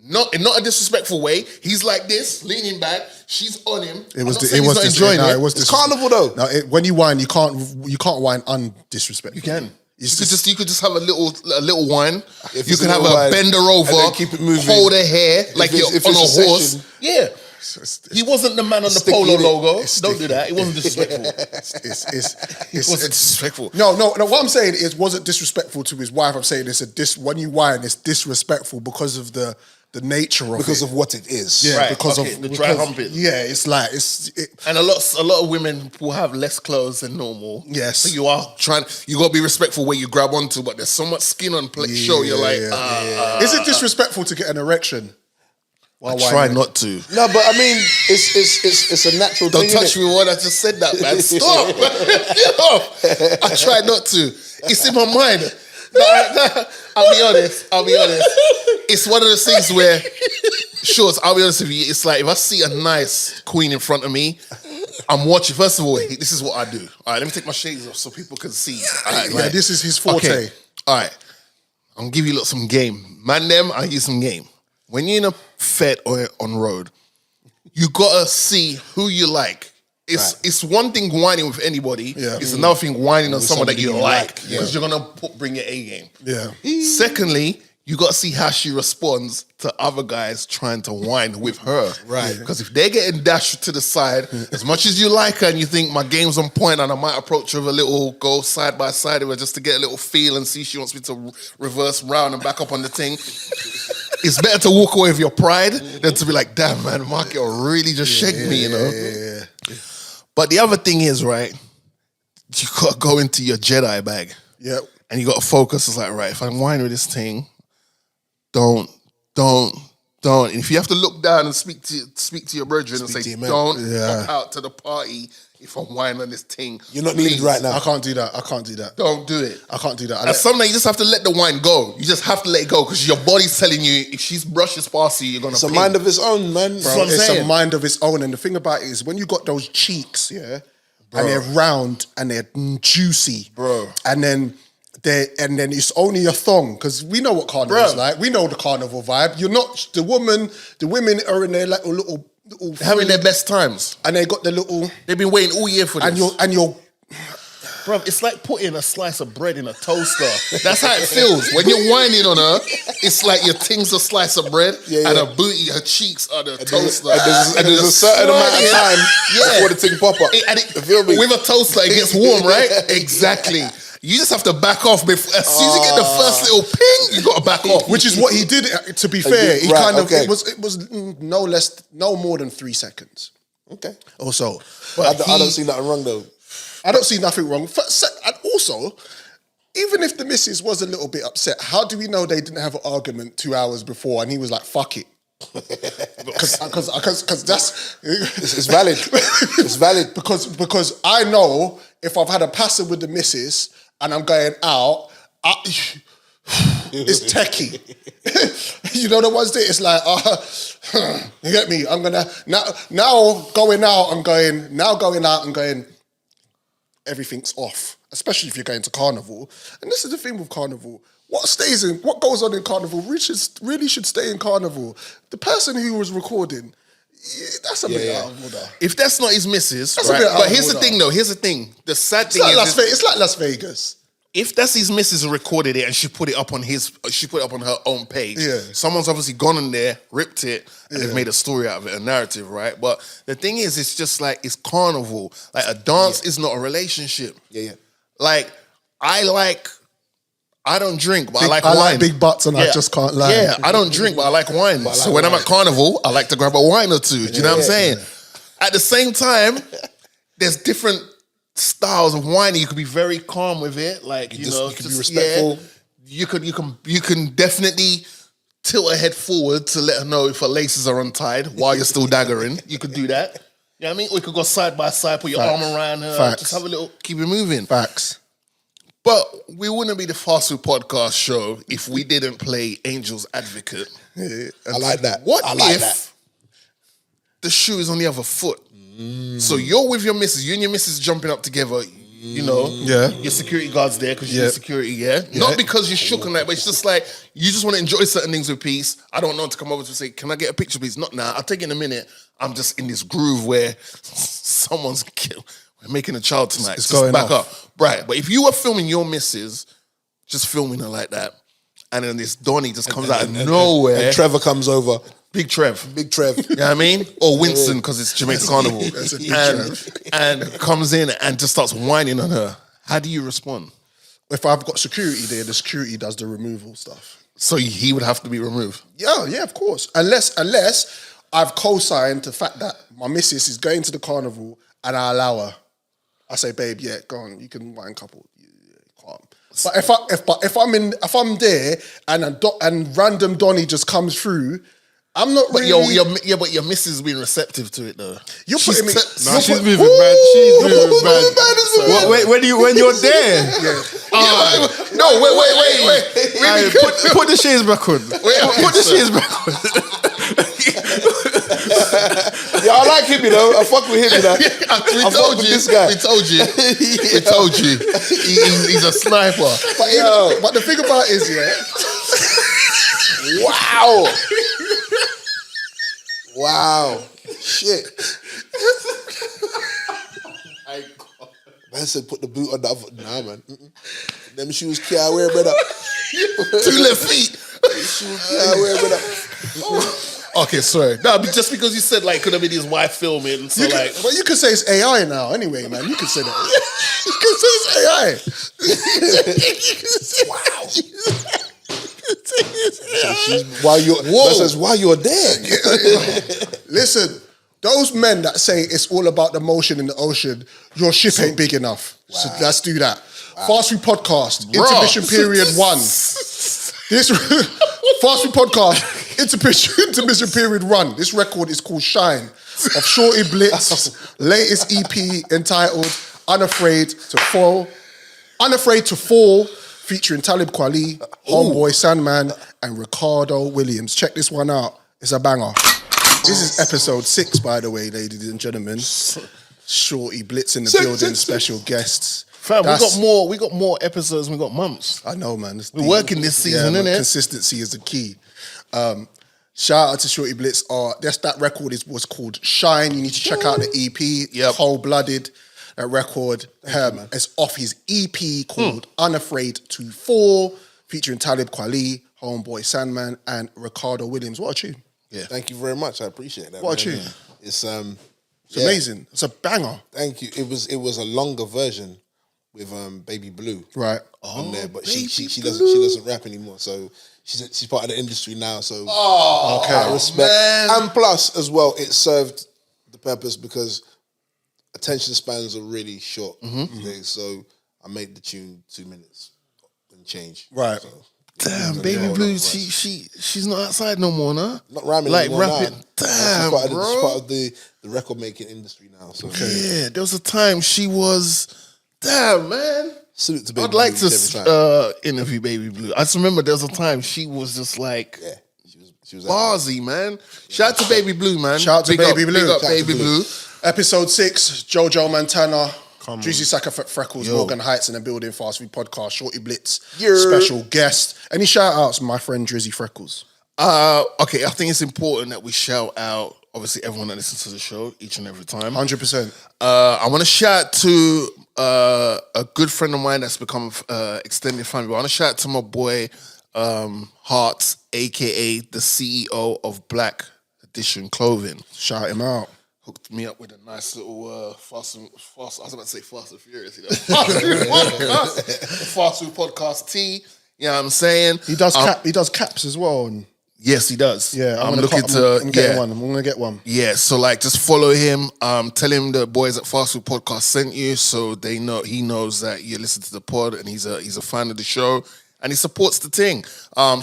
[SPEAKER 5] Not in not a disrespectful way. He's like this, leaning back. She's on him.
[SPEAKER 6] It was this
[SPEAKER 7] Carnival though.
[SPEAKER 6] Now, when you whine, you can't whine undisrespectful.
[SPEAKER 5] You can. You could just have a little wine.
[SPEAKER 7] If
[SPEAKER 5] You
[SPEAKER 7] it's
[SPEAKER 5] could
[SPEAKER 7] a
[SPEAKER 5] have
[SPEAKER 7] little
[SPEAKER 5] a
[SPEAKER 7] wine,
[SPEAKER 5] bender over,
[SPEAKER 7] and then keep it moving.
[SPEAKER 5] hold her hair like
[SPEAKER 7] it's-
[SPEAKER 5] you're
[SPEAKER 7] if
[SPEAKER 5] on a
[SPEAKER 7] it's a
[SPEAKER 5] horse.
[SPEAKER 7] session.
[SPEAKER 5] Yeah. He wasn't the man on the
[SPEAKER 7] sticky,
[SPEAKER 5] polo
[SPEAKER 7] innit?
[SPEAKER 5] logo.
[SPEAKER 6] It's
[SPEAKER 5] Don't
[SPEAKER 6] sticky.
[SPEAKER 5] do that. It wasn't disrespectful.
[SPEAKER 6] It
[SPEAKER 5] wasn't disrespectful.
[SPEAKER 6] No. What I'm saying is, wasn't disrespectful to his wife. I'm saying when you whine, it's disrespectful because of the nature of
[SPEAKER 7] Because
[SPEAKER 6] it.
[SPEAKER 7] of what it is.
[SPEAKER 6] Yeah,
[SPEAKER 5] Right,
[SPEAKER 6] because
[SPEAKER 5] okay,
[SPEAKER 6] of
[SPEAKER 5] the dry humping.
[SPEAKER 6] Yeah, it's like
[SPEAKER 5] And a lot of women will have less clothes than normal.
[SPEAKER 6] Yes.
[SPEAKER 5] So you gotta be respectful where you grab onto, but there's so much skin on show. You're like,
[SPEAKER 6] Is it disrespectful to get an erection?
[SPEAKER 5] I try not to.
[SPEAKER 7] No, but I mean, it's a natural
[SPEAKER 5] Don't
[SPEAKER 7] thing.
[SPEAKER 5] touch me when I just said that, man. Stop. Get off. I try not to. It's in my mind. I'll be honest. It's one of those things where, I'll be honest with you, it's like if I see a nice queen in front of me, I'm watching. First of all, this is what I do. All right, let me take my shades off so people can see. All right,
[SPEAKER 6] This is his forte.
[SPEAKER 5] Okay. All right. I'm gonna give you some game. Man, I give you some game. When you're in a fete or on road, you gotta see who you like. It's one thing whining with anybody.
[SPEAKER 6] Yeah.
[SPEAKER 5] It's another thing whining on
[SPEAKER 7] With
[SPEAKER 5] someone that
[SPEAKER 7] somebody
[SPEAKER 5] you
[SPEAKER 7] you
[SPEAKER 5] like.
[SPEAKER 7] like.
[SPEAKER 5] Because you're gonna bring your A game.
[SPEAKER 6] Yeah.
[SPEAKER 5] Secondly, you got to see how she responds to other guys trying to whine with her.
[SPEAKER 7] Right.
[SPEAKER 5] Because if they're getting dashed to the side, as much as you like her and you think my game's on point and I might approach her with a little go side by side with her just to get a little feel and see if she wants me to reverse round and back up on the thing. It's better to walk away with your pride than to be like, damn, man, Mark, you really just shagged me, you know?
[SPEAKER 6] Yeah.
[SPEAKER 5] But the other thing is, right, you got to go into your Jedi bag.
[SPEAKER 6] Yep.
[SPEAKER 5] And you got to focus. It's like, right, if I'm whining with this thing, don't. And if you have to look down and speak to your brethren and say, don't pop out to the party if I'm whining on this thing.
[SPEAKER 7] You're not needed right now.
[SPEAKER 6] I can't do that.
[SPEAKER 5] Don't do it.
[SPEAKER 6] I can't do that.
[SPEAKER 5] And sometimes you just have to let the wine go. You just have to let it go because your body's telling you if she brushes past you, you're going to
[SPEAKER 7] It's a mind of its own, man.
[SPEAKER 6] Bro, it's a mind of its own. And the thing about it is when you got those cheeks, and they're round and they're juicy.
[SPEAKER 5] Bro.
[SPEAKER 6] And then it's only a thong, because we know what carnival is like. We know the carnival vibe. You're not the women are in their little little
[SPEAKER 5] having their best times.
[SPEAKER 6] and they got the little
[SPEAKER 5] They've been waiting all year for this.
[SPEAKER 6] and you're
[SPEAKER 5] Bro, it's like putting a slice of bread in a toaster. That's how it feels. When you're whining on her, it's like your thing's a slice of bread and her booty, her cheeks are the toaster.
[SPEAKER 7] And there's a certain amount of time before the thing pop up.
[SPEAKER 5] You feel me? With a toaster, it gets warm, right? Exactly. You just have to back off. Before, as soon as you get the first little ping, you got to back off.
[SPEAKER 6] which is what he did. To be fair, he
[SPEAKER 7] right,
[SPEAKER 6] kind of
[SPEAKER 7] okay.
[SPEAKER 6] it was no more than 3 seconds.
[SPEAKER 7] Okay.
[SPEAKER 6] Also,
[SPEAKER 7] I don't see nothing wrong though.
[SPEAKER 6] I don't see nothing wrong. And also, even if the missus was a little bit upset, how do we know they didn't have an argument 2 hours before and he was like, fuck it? Because that's...
[SPEAKER 7] It's valid. It's valid.
[SPEAKER 6] Because I know if I've had a passer with the missus and I'm going out, it's techie. You know the ones that it's like, you get me? I'm gonna now going out. I'm going. Everything's off, especially if you're going to carnival. And this is the thing with carnival. What goes on in carnival really should stay in carnival. The person who was recording, that's a bit out of order.
[SPEAKER 5] If that's not his missus,
[SPEAKER 6] That's a
[SPEAKER 5] right?
[SPEAKER 6] bit out
[SPEAKER 5] But
[SPEAKER 6] of
[SPEAKER 5] here's the
[SPEAKER 6] order.
[SPEAKER 5] thing, though. Here's the thing. The sad
[SPEAKER 6] It's
[SPEAKER 5] thing
[SPEAKER 6] like,
[SPEAKER 5] is,
[SPEAKER 6] it's like Las Vegas.
[SPEAKER 5] if that's his missus who recorded it and she put it up on her own page, someone's obviously gone in there, ripped it, and they've made a story out of it, a narrative, right? But the thing is, it's just like, it's carnival. Like, a dance is not a relationship.
[SPEAKER 7] Yeah.
[SPEAKER 5] Like, I don't drink, but I like wine.
[SPEAKER 6] I like big butts and I just can't lie.
[SPEAKER 5] Yeah, I don't drink, but I like wine. So when I'm at carnival, I like to grab a wine or two. Do you know what I'm saying? At the same time, there's different styles of wine. You could be very calm with it, like you can
[SPEAKER 7] be respectful.
[SPEAKER 5] Yeah, you can definitely tilt her head forward to let her know if her laces are untied while you're still daggering. You could do that. You know what I mean? Or you could go side by side, put your arm around her, just have a little, keep it moving.
[SPEAKER 6] Facts.
[SPEAKER 5] But we wouldn't be the Fast Food Podcast show if we didn't play Angel's Advocate.
[SPEAKER 7] I like that.
[SPEAKER 5] What
[SPEAKER 7] I like
[SPEAKER 5] if
[SPEAKER 7] that.
[SPEAKER 5] the shoe is on the other foot? So you're with your missus, you and your missus jumping up together, you know, your security guard's there because you're security, Not because you're shook on that, but it's just like, you just want to enjoy certain things with peace. I don't know to come over to say, can I get a picture, please? Not now, I'll take it in a minute. I'm just in this groove where someone's killed. We're making a child tonight.
[SPEAKER 6] It's
[SPEAKER 5] just
[SPEAKER 6] going
[SPEAKER 5] back
[SPEAKER 6] off.
[SPEAKER 5] up. Right, but if you were filming your missus, just filming her like that, and then this Donnie just comes out of nowhere.
[SPEAKER 7] And Trevor comes over.
[SPEAKER 5] Big Trev.
[SPEAKER 7] Big Trev.
[SPEAKER 5] You know what I mean? Or Winston, because it's Jamaica Carnival.
[SPEAKER 6] That's a big Trev.
[SPEAKER 5] and comes in and just starts whining on her. How do you respond?
[SPEAKER 6] If I've got security there, the security does the removal stuff.
[SPEAKER 5] So he would have to be removed?
[SPEAKER 6] Yeah, of course. Unless I've co-signed the fact that my missus is going to the carnival and I allow her. I say, babe, yeah, go on, you can wine couple. Calm. But if I'm there and random Donnie just comes through, I'm not
[SPEAKER 5] But
[SPEAKER 6] really...
[SPEAKER 5] but your missus has been receptive to it though.
[SPEAKER 6] You're putting me...
[SPEAKER 8] She's moving mad. She's moving mad. When you're there.
[SPEAKER 5] No, wait.
[SPEAKER 8] Put the shades back on. Put the shades back on.
[SPEAKER 7] Yeah, I like him, you know. I fuck with him, you know.
[SPEAKER 5] We told you.
[SPEAKER 7] This guy.
[SPEAKER 5] We told you. We told you. He's a sniper.
[SPEAKER 6] But the thing about it is,
[SPEAKER 7] Wow. Wow. Shit. Man said put the boot on the other. Nah, man. Them shoes can't wear, brother.
[SPEAKER 5] 2 left feet.
[SPEAKER 7] Shoes can't wear, brother.
[SPEAKER 5] Okay, sorry. No, but just because you said like could have been his wife filming, so
[SPEAKER 6] but you could say it's AI now anyway, man. You could say that. You could say it's AI.
[SPEAKER 5] wow.
[SPEAKER 7] While you're there.
[SPEAKER 6] Listen, those men that say it's all about the motion in the ocean, your ship ain't big enough. So let's do that. Fast Food Podcast, intermission period 1. This Fast Food Podcast, intermission period 1. This record is called Shine of Shortee Blitz, latest EP entitled Unafraid to Fall, featuring Talib Kweli, Homeboy Sandman, and Ricardo Williams. Check this one out. It's a banger. This is episode 6, by the way, ladies and gentlemen. Shortee Blitz in the building, special guests.
[SPEAKER 5] Fam, we got more episodes. We got months.
[SPEAKER 6] I know, man.
[SPEAKER 5] We're working this season, innit?
[SPEAKER 6] Consistency is the key. Shout out to Shortee Blitz. That record was called Shine. You need to check out the EP.
[SPEAKER 5] Yep.
[SPEAKER 6] Cold Blooded. That record. It's off his EP called Unafraid to Fall, featuring Talib Kweli, Homeboy Sandman, and Ricardo Williams. What a tune.
[SPEAKER 5] Yeah.
[SPEAKER 7] Thank you very much. I appreciate that.
[SPEAKER 6] What a
[SPEAKER 7] man.
[SPEAKER 6] tune.
[SPEAKER 7] It's
[SPEAKER 6] amazing. It's a banger.
[SPEAKER 7] Thank you. It was a longer version with Baby Blue on there, but she doesn't rap anymore, so she's part of the industry now. So I respect. Man. And plus, as well, it served the purpose because attention spans are really short these days. So I made the tune 2 minutes and change.
[SPEAKER 6] Right.
[SPEAKER 7] So,
[SPEAKER 5] Damn, Baby Blue, she's not outside no more, nah?
[SPEAKER 7] Not rhyming
[SPEAKER 5] like
[SPEAKER 7] anymore,
[SPEAKER 5] rapping.
[SPEAKER 7] nah.
[SPEAKER 5] Damn,
[SPEAKER 7] She's
[SPEAKER 5] bro.
[SPEAKER 7] part of the record making industry now. So
[SPEAKER 5] Yeah, there was a time she was. Damn, man.
[SPEAKER 7] salute to Baby
[SPEAKER 5] I'd like
[SPEAKER 7] Blue every time.
[SPEAKER 5] to interview Baby Blue. I just remember there was a time she was just like
[SPEAKER 7] she was
[SPEAKER 5] ballsy, man. Shout out to Baby Blue, man.
[SPEAKER 6] Shout out to Baby Blue.
[SPEAKER 5] Big up
[SPEAKER 6] Shout out to
[SPEAKER 5] Baby Blue.
[SPEAKER 6] Episode 6, Jojo Montana,
[SPEAKER 8] Come on.
[SPEAKER 6] Drizzy Saka Freckles,
[SPEAKER 5] Yo.
[SPEAKER 6] Morgan Heights in the building, Fast Food Podcast, Shortee Blitz,
[SPEAKER 7] Yeah.
[SPEAKER 6] special guest. Any shout outs, my friend Drizzy Freckles?
[SPEAKER 5] Okay, I think it's important that we shout out, obviously, everyone that listens to the show each and every time.
[SPEAKER 6] 100%.
[SPEAKER 5] I want to shout out to a good friend of mine that's become extended family. I want to shout out to my boy Hearts, aka the CEO of Black Edition Clothing.
[SPEAKER 6] Shout him out.
[SPEAKER 5] Hooked me up with a nice little fast. I was about to say Fast and Furious. You know? Fast Food Podcast tee. You know what I'm saying?
[SPEAKER 6] He does caps as well. And
[SPEAKER 5] Yes, he does.
[SPEAKER 6] yeah,
[SPEAKER 5] I'm
[SPEAKER 6] gonna
[SPEAKER 5] looking to.
[SPEAKER 6] I'm getting one. I'm gonna get one.
[SPEAKER 5] Yeah, so like just follow him. Tell him the boys at Fast Food Podcast sent you, so they know he knows that you listen to the pod and he's a fan of the show and he supports the thing.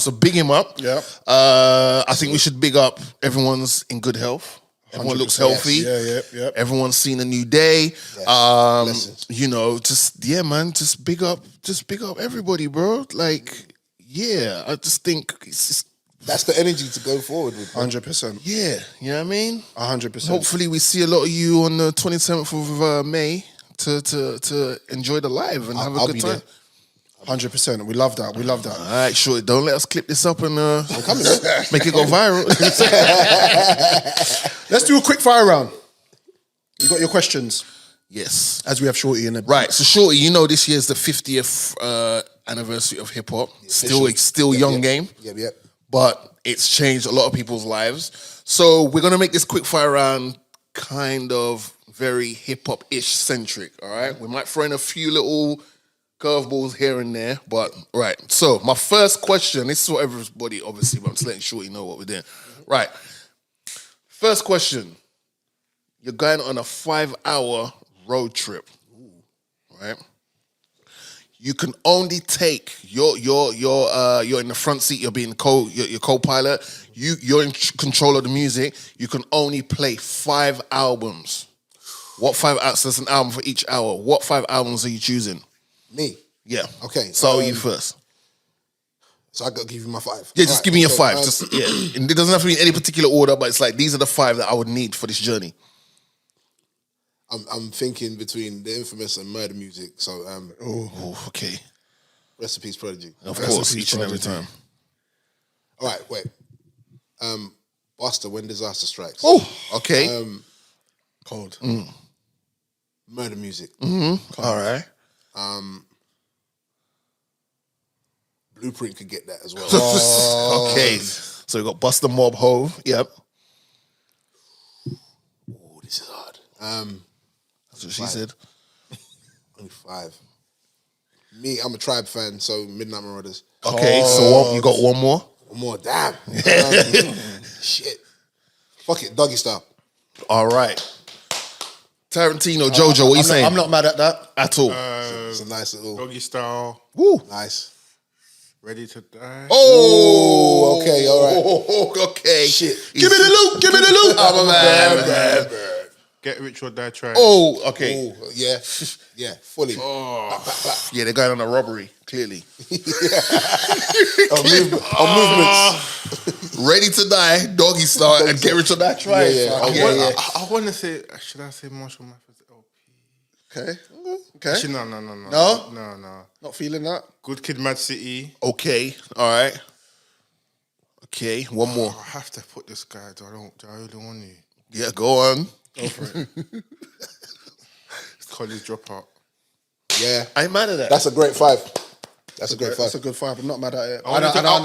[SPEAKER 5] So big him up.
[SPEAKER 6] Yeah.
[SPEAKER 5] I think we should big up everyone's in good health. Everyone looks
[SPEAKER 6] 100%.
[SPEAKER 5] healthy.
[SPEAKER 6] Yeah.
[SPEAKER 5] Everyone's seen a new day.
[SPEAKER 7] Blessings.
[SPEAKER 5] You know, just big up everybody, bro. Like, yeah, I just think it's just,
[SPEAKER 7] That's the energy to go forward with.
[SPEAKER 6] 100%.
[SPEAKER 5] yeah, you know what I mean?
[SPEAKER 6] 100%.
[SPEAKER 5] Hopefully we see a lot of you on the 27th of May to enjoy the live and have a
[SPEAKER 7] I'll
[SPEAKER 5] good
[SPEAKER 7] be
[SPEAKER 5] time.
[SPEAKER 7] there.
[SPEAKER 6] 100%. We love that.
[SPEAKER 5] All right, sure. Don't let us clip this up and
[SPEAKER 7] coming.
[SPEAKER 5] make it go viral.
[SPEAKER 6] Let's do a quick fire round. You got your questions
[SPEAKER 5] Yes.
[SPEAKER 6] as we have Shortee in the
[SPEAKER 5] Right. So, Shorty, you know this year's the 50th anniversary of hip hop. Still young game.
[SPEAKER 7] Yep.
[SPEAKER 5] But it's changed a lot of people's lives. So we're gonna make this quick fire round kind of very hip hop ish centric. All right, we might throw in a few little curveballs here and there, but right. So my first question. This is what everybody obviously, but I'm just letting Shorty know what we're doing. Right. First question. You're going on a 5-hour road trip. Right. You can only take you're in the front seat. You're being your co-pilot. You're in control of the music. You can only play 5 albums. What 5 albums? There's an album for each hour. What 5 albums are you choosing?
[SPEAKER 7] Me.
[SPEAKER 5] Yeah.
[SPEAKER 7] Okay.
[SPEAKER 5] So you first.
[SPEAKER 7] So I got to give you my 5.
[SPEAKER 5] Yeah, just
[SPEAKER 7] Right,
[SPEAKER 5] give me your
[SPEAKER 7] so,
[SPEAKER 5] 5. Just And it doesn't have to be in any particular order, but it's like these are the 5 that I would need for this journey.
[SPEAKER 7] I'm thinking between the infamous and murder music. So
[SPEAKER 5] Oh, okay.
[SPEAKER 7] rest in peace, Prodigy.
[SPEAKER 5] Of
[SPEAKER 6] Rest in
[SPEAKER 5] course,
[SPEAKER 6] peace,
[SPEAKER 5] each and every
[SPEAKER 6] Prodigy.
[SPEAKER 5] time.
[SPEAKER 7] All right, wait. Buster, When Disaster Strikes.
[SPEAKER 5] Oh, okay.
[SPEAKER 6] cold.
[SPEAKER 7] Murder music.
[SPEAKER 5] All right.
[SPEAKER 7] Blueprint could get that as well.
[SPEAKER 5] Okay. So we got Busta Mob Hove. Yep.
[SPEAKER 7] Oh, this is hard.
[SPEAKER 5] That's what she said.
[SPEAKER 7] Only 5. Me, I'm a Tribe fan, so Midnight Marauders.
[SPEAKER 5] Okay, so you got one more?
[SPEAKER 7] One more, damn. Shit. Fuck it, Doggy Style.
[SPEAKER 5] All right. Tarantino, Jojo, what you saying?
[SPEAKER 6] I'm not mad at that.
[SPEAKER 5] At all.
[SPEAKER 7] It's a nice little,
[SPEAKER 8] Doggy Style,
[SPEAKER 5] Woo.
[SPEAKER 7] nice.
[SPEAKER 8] Ready to Die.
[SPEAKER 7] Oh, okay, all right.
[SPEAKER 5] Oh, okay.
[SPEAKER 7] Shit.
[SPEAKER 5] Give me the loot. Give me the loot. I'm a man.
[SPEAKER 8] Get Rich or Die Trying.
[SPEAKER 5] Oh, okay.
[SPEAKER 7] Oh, yeah, yeah, fully.
[SPEAKER 5] Yeah, they're going on a robbery, clearly.
[SPEAKER 7] Movements.
[SPEAKER 5] Ready to Die, Doggy Style, and Get Rich or Die Trying.
[SPEAKER 7] Yeah.
[SPEAKER 8] I want to say, should I say Marshall Mathers LP?
[SPEAKER 6] Okay.
[SPEAKER 8] Actually, no.
[SPEAKER 6] No?
[SPEAKER 8] No.
[SPEAKER 6] Not feeling that.
[SPEAKER 8] Good Kid, Mad City.
[SPEAKER 5] Okay, all right. Okay, one more.
[SPEAKER 8] I have to put this guy. Do I really want you?
[SPEAKER 5] Yeah, go on.
[SPEAKER 6] Go for it.
[SPEAKER 8] College dropout.
[SPEAKER 7] Yeah,
[SPEAKER 5] I ain't mad at that.
[SPEAKER 7] that's a great 5. That's a great 5.
[SPEAKER 6] That's a good 5. I'm not mad at it.
[SPEAKER 8] I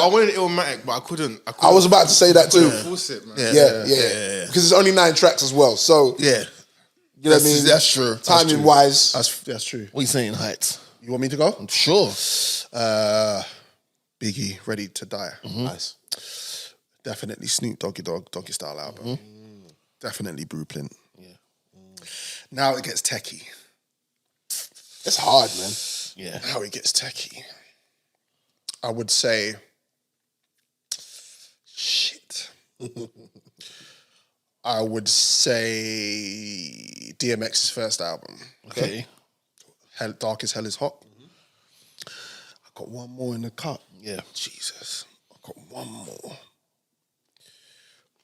[SPEAKER 8] wanted Illmatic, but I couldn't.
[SPEAKER 7] I was about to say that too.
[SPEAKER 8] Force it, man.
[SPEAKER 7] Yeah. Because it's only 9 tracks as well. So
[SPEAKER 5] Yeah.
[SPEAKER 7] you know what I mean.
[SPEAKER 5] That's true.
[SPEAKER 7] Timing wise,
[SPEAKER 6] That's true.
[SPEAKER 5] What are you saying, Heights?
[SPEAKER 6] You want me to go?
[SPEAKER 5] Sure.
[SPEAKER 6] Biggie, Ready to Die.
[SPEAKER 7] nice.
[SPEAKER 6] Definitely Snoop Doggy Style album. Definitely Blueprint.
[SPEAKER 5] Yeah.
[SPEAKER 6] Now it gets techie.
[SPEAKER 7] It's hard, man.
[SPEAKER 5] Yeah.
[SPEAKER 6] Now it gets techie. I would say, shit. I would say DMX's first album.
[SPEAKER 5] Okay.
[SPEAKER 6] Dark as Hell is Hot. I got one more in the cup.
[SPEAKER 5] Yeah.
[SPEAKER 6] Jesus. I got one more.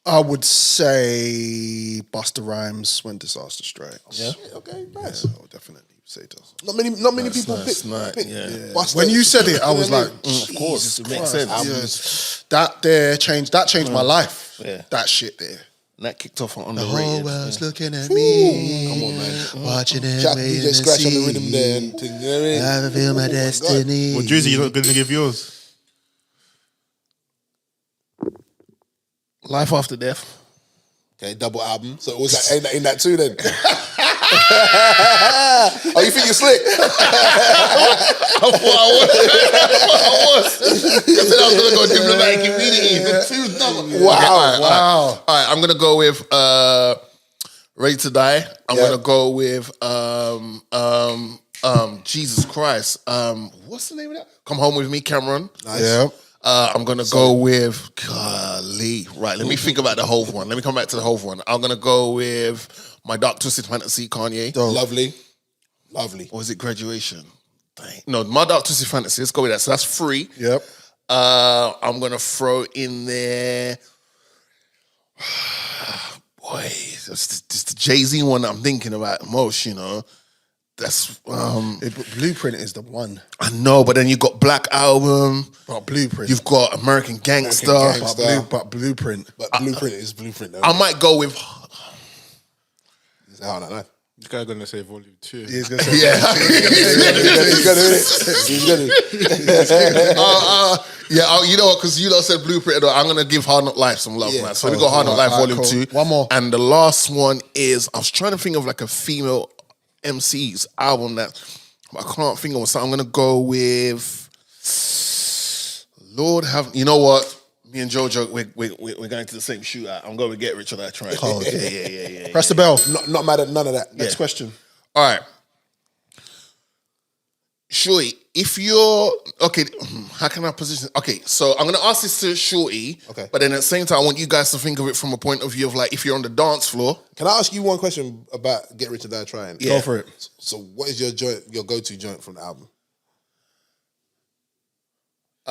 [SPEAKER 6] I would say Busta Rhymes When Disaster Strikes.
[SPEAKER 5] Yeah.
[SPEAKER 7] Okay, nice.
[SPEAKER 6] I would definitely say that.
[SPEAKER 7] Not many people
[SPEAKER 5] nice,
[SPEAKER 7] pick.
[SPEAKER 5] yeah.
[SPEAKER 7] Busta.
[SPEAKER 6] When you said it, I was like,
[SPEAKER 5] Of course, it makes sense.
[SPEAKER 6] yes. That changed my life.
[SPEAKER 5] Yeah.
[SPEAKER 6] That shit there.
[SPEAKER 5] And that kicked off on
[SPEAKER 6] The
[SPEAKER 5] the
[SPEAKER 6] whole
[SPEAKER 5] radio.
[SPEAKER 6] world's looking at me.
[SPEAKER 7] Come on, man.
[SPEAKER 6] Watching it,
[SPEAKER 7] Chat
[SPEAKER 6] waiting
[SPEAKER 7] DJ
[SPEAKER 6] to
[SPEAKER 7] Scratch on the
[SPEAKER 6] see.
[SPEAKER 7] rhythm there and thing, you know what I mean?
[SPEAKER 6] I feel my destiny.
[SPEAKER 8] Well, Drizzy, you're not going to give yours.
[SPEAKER 5] Life After Death.
[SPEAKER 7] Okay, double album. So was that ain't that too then? Oh, you think you're slick?
[SPEAKER 5] I was. I said I was going to go diplomatic immediately.
[SPEAKER 7] Wow.
[SPEAKER 5] All right, I'm going to go with Ready to Die. I'm
[SPEAKER 7] Yeah.
[SPEAKER 5] going to go with Jesus Christ. What's the name of that? Come Home With Me, Cameron.
[SPEAKER 7] Nice.
[SPEAKER 6] Yeah.
[SPEAKER 5] I'm going to go with, golly. Right, let me think about the Hove one. Let me come back to the Hove one. I'm going to go with My Dark Twisted Fantasy, Kanye.
[SPEAKER 7] Lovely.
[SPEAKER 5] Or is it Graduation? Dang. No, My Dark Twisted Fantasy. Let's go with that. So that's 3.
[SPEAKER 6] Yep.
[SPEAKER 5] I'm going to throw in there... Boy, it's the Jay-Z one that I'm thinking about most, you know. That's...
[SPEAKER 6] Blueprint is the one.
[SPEAKER 5] I know, but then you got Black Album.
[SPEAKER 6] But Blueprint.
[SPEAKER 5] You've got American Gangster.
[SPEAKER 6] But Blueprint.
[SPEAKER 7] But Blueprint is Blueprint though.
[SPEAKER 5] I might go with...
[SPEAKER 7] It's hard, I know.
[SPEAKER 8] This guy's going to say volume 2.
[SPEAKER 6] He's gonna say
[SPEAKER 5] Yeah.
[SPEAKER 7] He's gonna
[SPEAKER 5] You know what? Because you lot said Blueprint. I'm going to give Hard Knock Life some love,
[SPEAKER 7] Yeah.
[SPEAKER 5] man. So we got Hard Knock Life Volume 2.
[SPEAKER 6] One more.
[SPEAKER 5] And the last one is... I was trying to think of like a female MC's album that... I can't think of. So I'm going to go with... Lord have... You know what? Me and Jojo, we're going to the same shootout. I'm going to Get Rich or Die Trying.
[SPEAKER 6] Oh,
[SPEAKER 5] Yeah.
[SPEAKER 6] Press the bell.
[SPEAKER 7] not mad at none of that.
[SPEAKER 6] Next question.
[SPEAKER 5] All right. Shorty, if you're... Okay, how can I position... Okay, so I'm going to ask this to Shorty.
[SPEAKER 7] Okay.
[SPEAKER 5] But then at the same time, I want you guys to think of it from a point of view of like, if you're on the dance floor...
[SPEAKER 7] Can I ask you one question about Get Rich or Die Trying?
[SPEAKER 5] Yeah.
[SPEAKER 6] Go for it.
[SPEAKER 7] So what is your go-to joint from the album?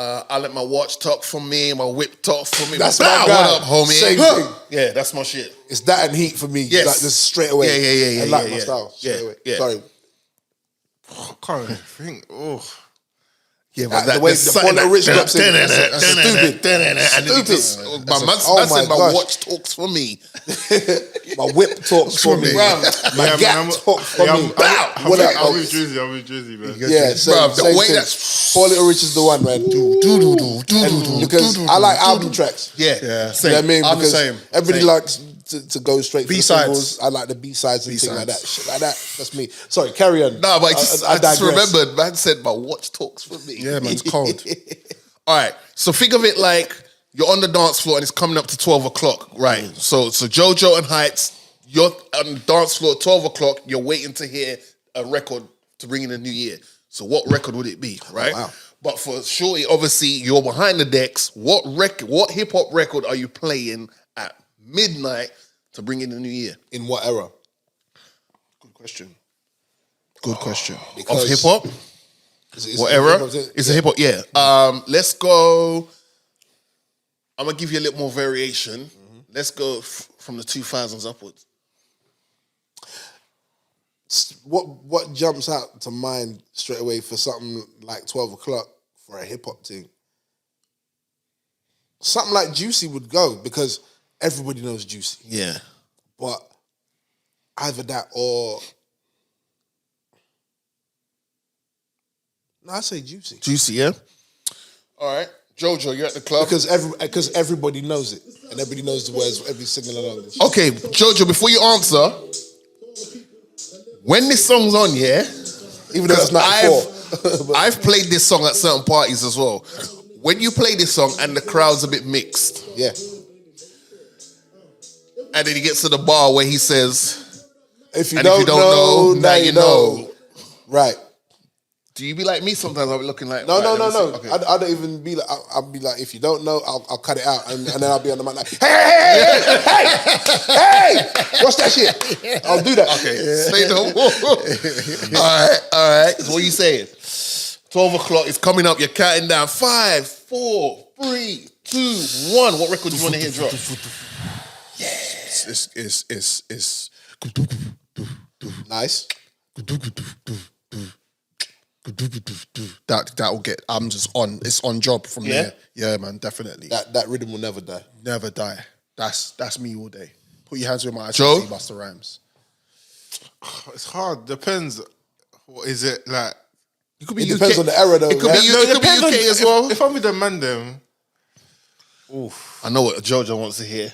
[SPEAKER 5] I let my watch talk for me, my whip talk for me.
[SPEAKER 7] That's
[SPEAKER 5] Bow,
[SPEAKER 7] my guy.
[SPEAKER 5] What up, homie?
[SPEAKER 7] Same thing.
[SPEAKER 5] Yeah, that's my shit.
[SPEAKER 7] It's that and Heat for me.
[SPEAKER 5] Yes.
[SPEAKER 7] Like just straight away.
[SPEAKER 5] Yeah,
[SPEAKER 7] I like my
[SPEAKER 5] yeah.
[SPEAKER 7] style. Straight away.
[SPEAKER 5] Yeah.
[SPEAKER 7] Sorry.
[SPEAKER 8] I can't even think. Oh.
[SPEAKER 5] Yeah,
[SPEAKER 7] The way the Polo Rich drops in, that's stupid.
[SPEAKER 5] Stupid. My man
[SPEAKER 7] Oh
[SPEAKER 5] said
[SPEAKER 7] my
[SPEAKER 5] my
[SPEAKER 7] gosh.
[SPEAKER 5] watch talks for me.
[SPEAKER 7] My whip talks for me. My gap talks for me. What up?
[SPEAKER 8] I'm with Drizzy, man.
[SPEAKER 7] Yeah, same,
[SPEAKER 5] Bruv, the
[SPEAKER 7] same
[SPEAKER 5] way
[SPEAKER 7] thing.
[SPEAKER 5] that's-
[SPEAKER 7] Poor Little Rich is the one, man. And because I like album tracks.
[SPEAKER 5] Yeah.
[SPEAKER 6] Yeah.
[SPEAKER 7] You know what I mean?
[SPEAKER 6] I'm the
[SPEAKER 7] Because
[SPEAKER 6] same.
[SPEAKER 7] everybody likes to go straight for the
[SPEAKER 6] B-sides.
[SPEAKER 7] singles. I like the B-sides and things like that. Shit like that. That's me. Sorry, carry on.
[SPEAKER 5] No, but I just
[SPEAKER 7] digress.
[SPEAKER 5] remembered, man said my watch talks for me.
[SPEAKER 6] Yeah, man, it's cold.
[SPEAKER 5] All right, so think of it like you're on the dance floor and it's coming up to 12 o'clock, right? So Jojo and Heights, you're on the dance floor at 12 o'clock, you're waiting to hear a record to bring in the new year. So what record would it be, right?
[SPEAKER 7] Wow.
[SPEAKER 5] But for Shorty, obviously, you're behind the decks. What hip-hop record are you playing at midnight to bring in the new year?
[SPEAKER 7] In what era?
[SPEAKER 6] Good question. Good question.
[SPEAKER 5] Of hip-hop?
[SPEAKER 7] Is
[SPEAKER 5] What era?
[SPEAKER 7] hip-hop?
[SPEAKER 5] It's a hip hop, yeah. Let's go. I'm gonna give you a little more variation. Let's go from the 2000s upwards.
[SPEAKER 7] What jumps out to mind straight away for something like 12 o'clock for a hip hop thing? something like Juicy would go because everybody knows Juicy.
[SPEAKER 5] Yeah.
[SPEAKER 7] But either that or no, I say Juicy
[SPEAKER 5] Juicy, yeah? All right. Jojo, you're at the club.
[SPEAKER 7] because everybody knows it and everybody knows the words. Every singing along.
[SPEAKER 5] Okay, Jojo, before you answer, when this song's on, yeah,
[SPEAKER 7] Even though it's 94.
[SPEAKER 5] I've played this song at certain parties as well. When you play this song and the crowd's a bit mixed,
[SPEAKER 7] Yeah.
[SPEAKER 5] and then he gets to the bar where he says,
[SPEAKER 7] If you
[SPEAKER 5] and
[SPEAKER 7] don't
[SPEAKER 5] if you don't know,
[SPEAKER 7] now you know. Right.
[SPEAKER 5] do you be like me sometimes? I'll be looking like,
[SPEAKER 7] No,
[SPEAKER 5] right,
[SPEAKER 7] no,
[SPEAKER 5] let
[SPEAKER 7] no,
[SPEAKER 5] me
[SPEAKER 7] no.
[SPEAKER 5] see. Okay.
[SPEAKER 7] I don't even be like, I'll be like, if you don't know, I'll cut it out. And then I'll be on the mic like, hey, what's that shit? I'll do that.
[SPEAKER 5] Okay, say no more. All right. So what are you saying? 12 o'clock is coming up. You're counting down. 5, 4, 3, 2, 1. What record do you want to hear drop?
[SPEAKER 6] It's
[SPEAKER 7] Nice.
[SPEAKER 6] that will get. I'm just on. It's on job from
[SPEAKER 5] Yeah?
[SPEAKER 6] there. Yeah, man, definitely.
[SPEAKER 7] That rhythm will never die.
[SPEAKER 6] Never die. That's me all day. Put your hands where my eyes
[SPEAKER 5] Joe?
[SPEAKER 6] see Busta Rhymes.
[SPEAKER 8] It's hard. Depends. What is it like?
[SPEAKER 5] It could be
[SPEAKER 7] It
[SPEAKER 5] UK.
[SPEAKER 7] depends on the era though.
[SPEAKER 5] It could
[SPEAKER 7] right?
[SPEAKER 5] be, it could be UK as well.
[SPEAKER 8] If I'm with the man, them.
[SPEAKER 5] I know what Jojo wants to hear.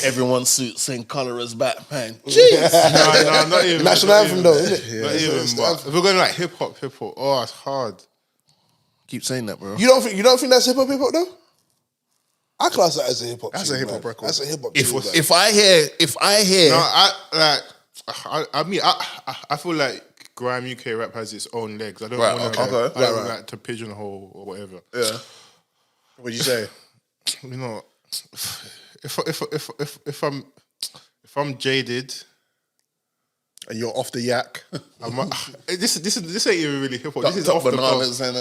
[SPEAKER 5] Everyone's suit, same color as Batman.
[SPEAKER 8] No, not even.
[SPEAKER 7] National
[SPEAKER 8] not
[SPEAKER 7] anthem
[SPEAKER 8] even.
[SPEAKER 7] though, isn't it?
[SPEAKER 8] Not even. But if we're going like hip hop, oh, it's hard.
[SPEAKER 5] Keep saying that, bro.
[SPEAKER 7] You don't think that's hip hop though? I class that as a hip hop.
[SPEAKER 6] That's a hip-hop record.
[SPEAKER 7] That's a hip hop.
[SPEAKER 5] If I hear,
[SPEAKER 8] No, I mean, I feel like grime UK rap has its own legs. I don't
[SPEAKER 5] Right,
[SPEAKER 8] want
[SPEAKER 5] okay.
[SPEAKER 8] to like to pigeonhole or whatever.
[SPEAKER 5] yeah.
[SPEAKER 6] What'd you say?
[SPEAKER 8] You know, if I'm jaded,
[SPEAKER 6] And you're off the yak.
[SPEAKER 8] this ain't even really hip hop. This is
[SPEAKER 5] Top
[SPEAKER 8] off the
[SPEAKER 5] bananas
[SPEAKER 8] box.
[SPEAKER 5] and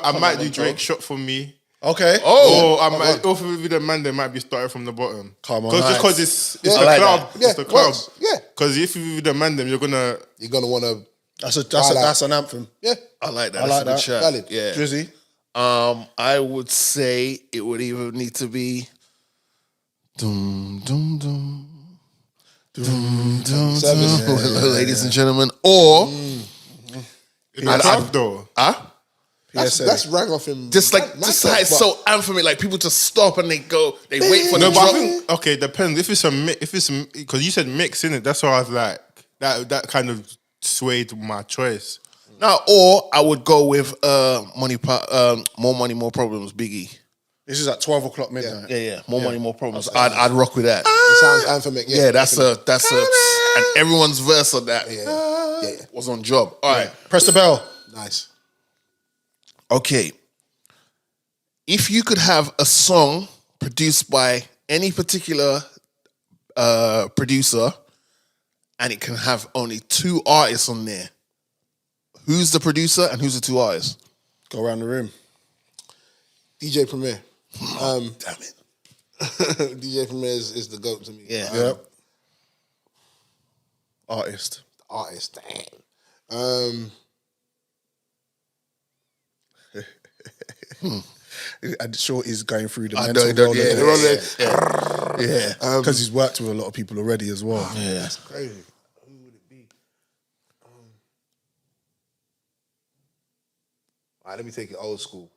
[SPEAKER 8] I might do Drake Shot For Me.
[SPEAKER 6] Okay.
[SPEAKER 5] Oh,
[SPEAKER 8] Or I might, or with the man, they might be starting from the bottom.
[SPEAKER 6] Come on.
[SPEAKER 8] Because it's
[SPEAKER 7] Yeah,
[SPEAKER 8] the
[SPEAKER 7] I like
[SPEAKER 8] club.
[SPEAKER 5] that.
[SPEAKER 7] Yeah,
[SPEAKER 8] It's the club.
[SPEAKER 7] works. Yeah.
[SPEAKER 8] Because if you with the man, them, you're gonna.
[SPEAKER 7] want to.
[SPEAKER 6] That's an anthem.
[SPEAKER 7] Yeah.
[SPEAKER 5] I like that.
[SPEAKER 6] I like
[SPEAKER 5] That's a good
[SPEAKER 6] that.
[SPEAKER 5] chat.
[SPEAKER 7] Valid.
[SPEAKER 5] Yeah.
[SPEAKER 6] Drizzy.
[SPEAKER 5] I would say it would even need to be dum dum dum dum dum
[SPEAKER 7] Service.
[SPEAKER 5] dum. Ladies and gentlemen, or
[SPEAKER 8] In the club though.
[SPEAKER 7] That's rang off him.
[SPEAKER 5] just how it's so anthemic, like people just stop and they go, they wait for
[SPEAKER 8] No,
[SPEAKER 5] the
[SPEAKER 8] but I
[SPEAKER 5] drop.
[SPEAKER 8] think okay, depends. If it's because you said mix in it, that's why I was like that kind of swayed my choice.
[SPEAKER 5] No, or I would go with More Money, More Problems, Biggie.
[SPEAKER 6] This is at 12 o'clock midnight.
[SPEAKER 5] Yeah. More Money, More Problems. I'd rock with that.
[SPEAKER 7] It sounds anthemic.
[SPEAKER 5] Yeah, that's a and everyone's verse on that
[SPEAKER 7] Yeah.
[SPEAKER 5] was on job. All right.
[SPEAKER 6] Press the bell.
[SPEAKER 7] Nice.
[SPEAKER 5] Okay. If you could have a song produced by any particular producer and it can have only 2 artists on there, who's the producer and who's the 2 artists?
[SPEAKER 6] Go around the room.
[SPEAKER 7] DJ Premier.
[SPEAKER 5] Damn it.
[SPEAKER 7] DJ Premier is the GOAT to me.
[SPEAKER 5] Yeah.
[SPEAKER 6] Yep. Artist.
[SPEAKER 7] Artist. Dang.
[SPEAKER 6] And Shorty's going through the
[SPEAKER 5] I
[SPEAKER 6] mental
[SPEAKER 5] know,
[SPEAKER 6] roller.
[SPEAKER 5] yeah.
[SPEAKER 6] Because he's worked with a lot of people already as well.
[SPEAKER 5] Yeah.
[SPEAKER 7] That's crazy. Who would it be? All right, let me take it old school.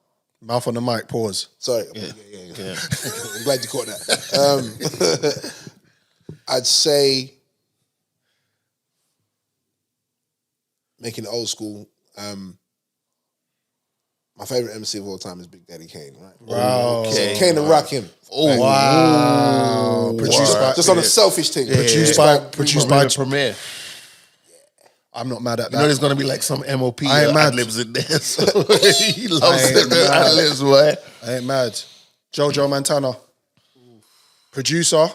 [SPEAKER 6] Mouth on the mic, pause.
[SPEAKER 7] Sorry. Yeah. I'm glad you caught that. I'd say making it old school. My favorite MC of all time is Big Daddy Kane, right?
[SPEAKER 6] Wow.
[SPEAKER 5] Okay.
[SPEAKER 7] So Kane and Rakim.
[SPEAKER 5] Oh,
[SPEAKER 6] Wow. Produced by,
[SPEAKER 7] Just on a selfish thing.
[SPEAKER 6] produced by
[SPEAKER 5] Premier.
[SPEAKER 6] I'm not mad at
[SPEAKER 5] You know
[SPEAKER 6] that.
[SPEAKER 5] there's gonna be like some MOP
[SPEAKER 6] I ain't mad.
[SPEAKER 5] ad-libs in there. So he loves
[SPEAKER 6] I ain't
[SPEAKER 5] the
[SPEAKER 6] mad.
[SPEAKER 5] ad-libs, boy.
[SPEAKER 6] I ain't mad. Jojo Montana. Producer.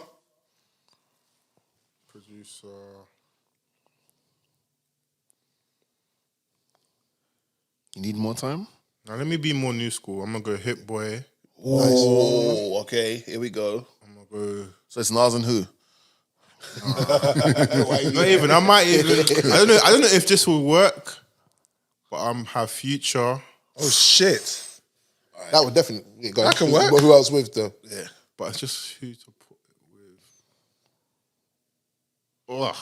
[SPEAKER 5] You need more time?
[SPEAKER 8] Now let me be more new school. I'm gonna go Hit Boy.
[SPEAKER 5] Oh, okay. Here we go.
[SPEAKER 8] I'm gonna go.
[SPEAKER 5] So it's Nas and who?
[SPEAKER 8] Not even. I might even. I don't know if this will work, but have Future.
[SPEAKER 6] Oh, shit.
[SPEAKER 7] That would definitely go.
[SPEAKER 6] That can work.
[SPEAKER 7] But who else with though?
[SPEAKER 5] Yeah.
[SPEAKER 8] But it's just who to put it with. Ugh.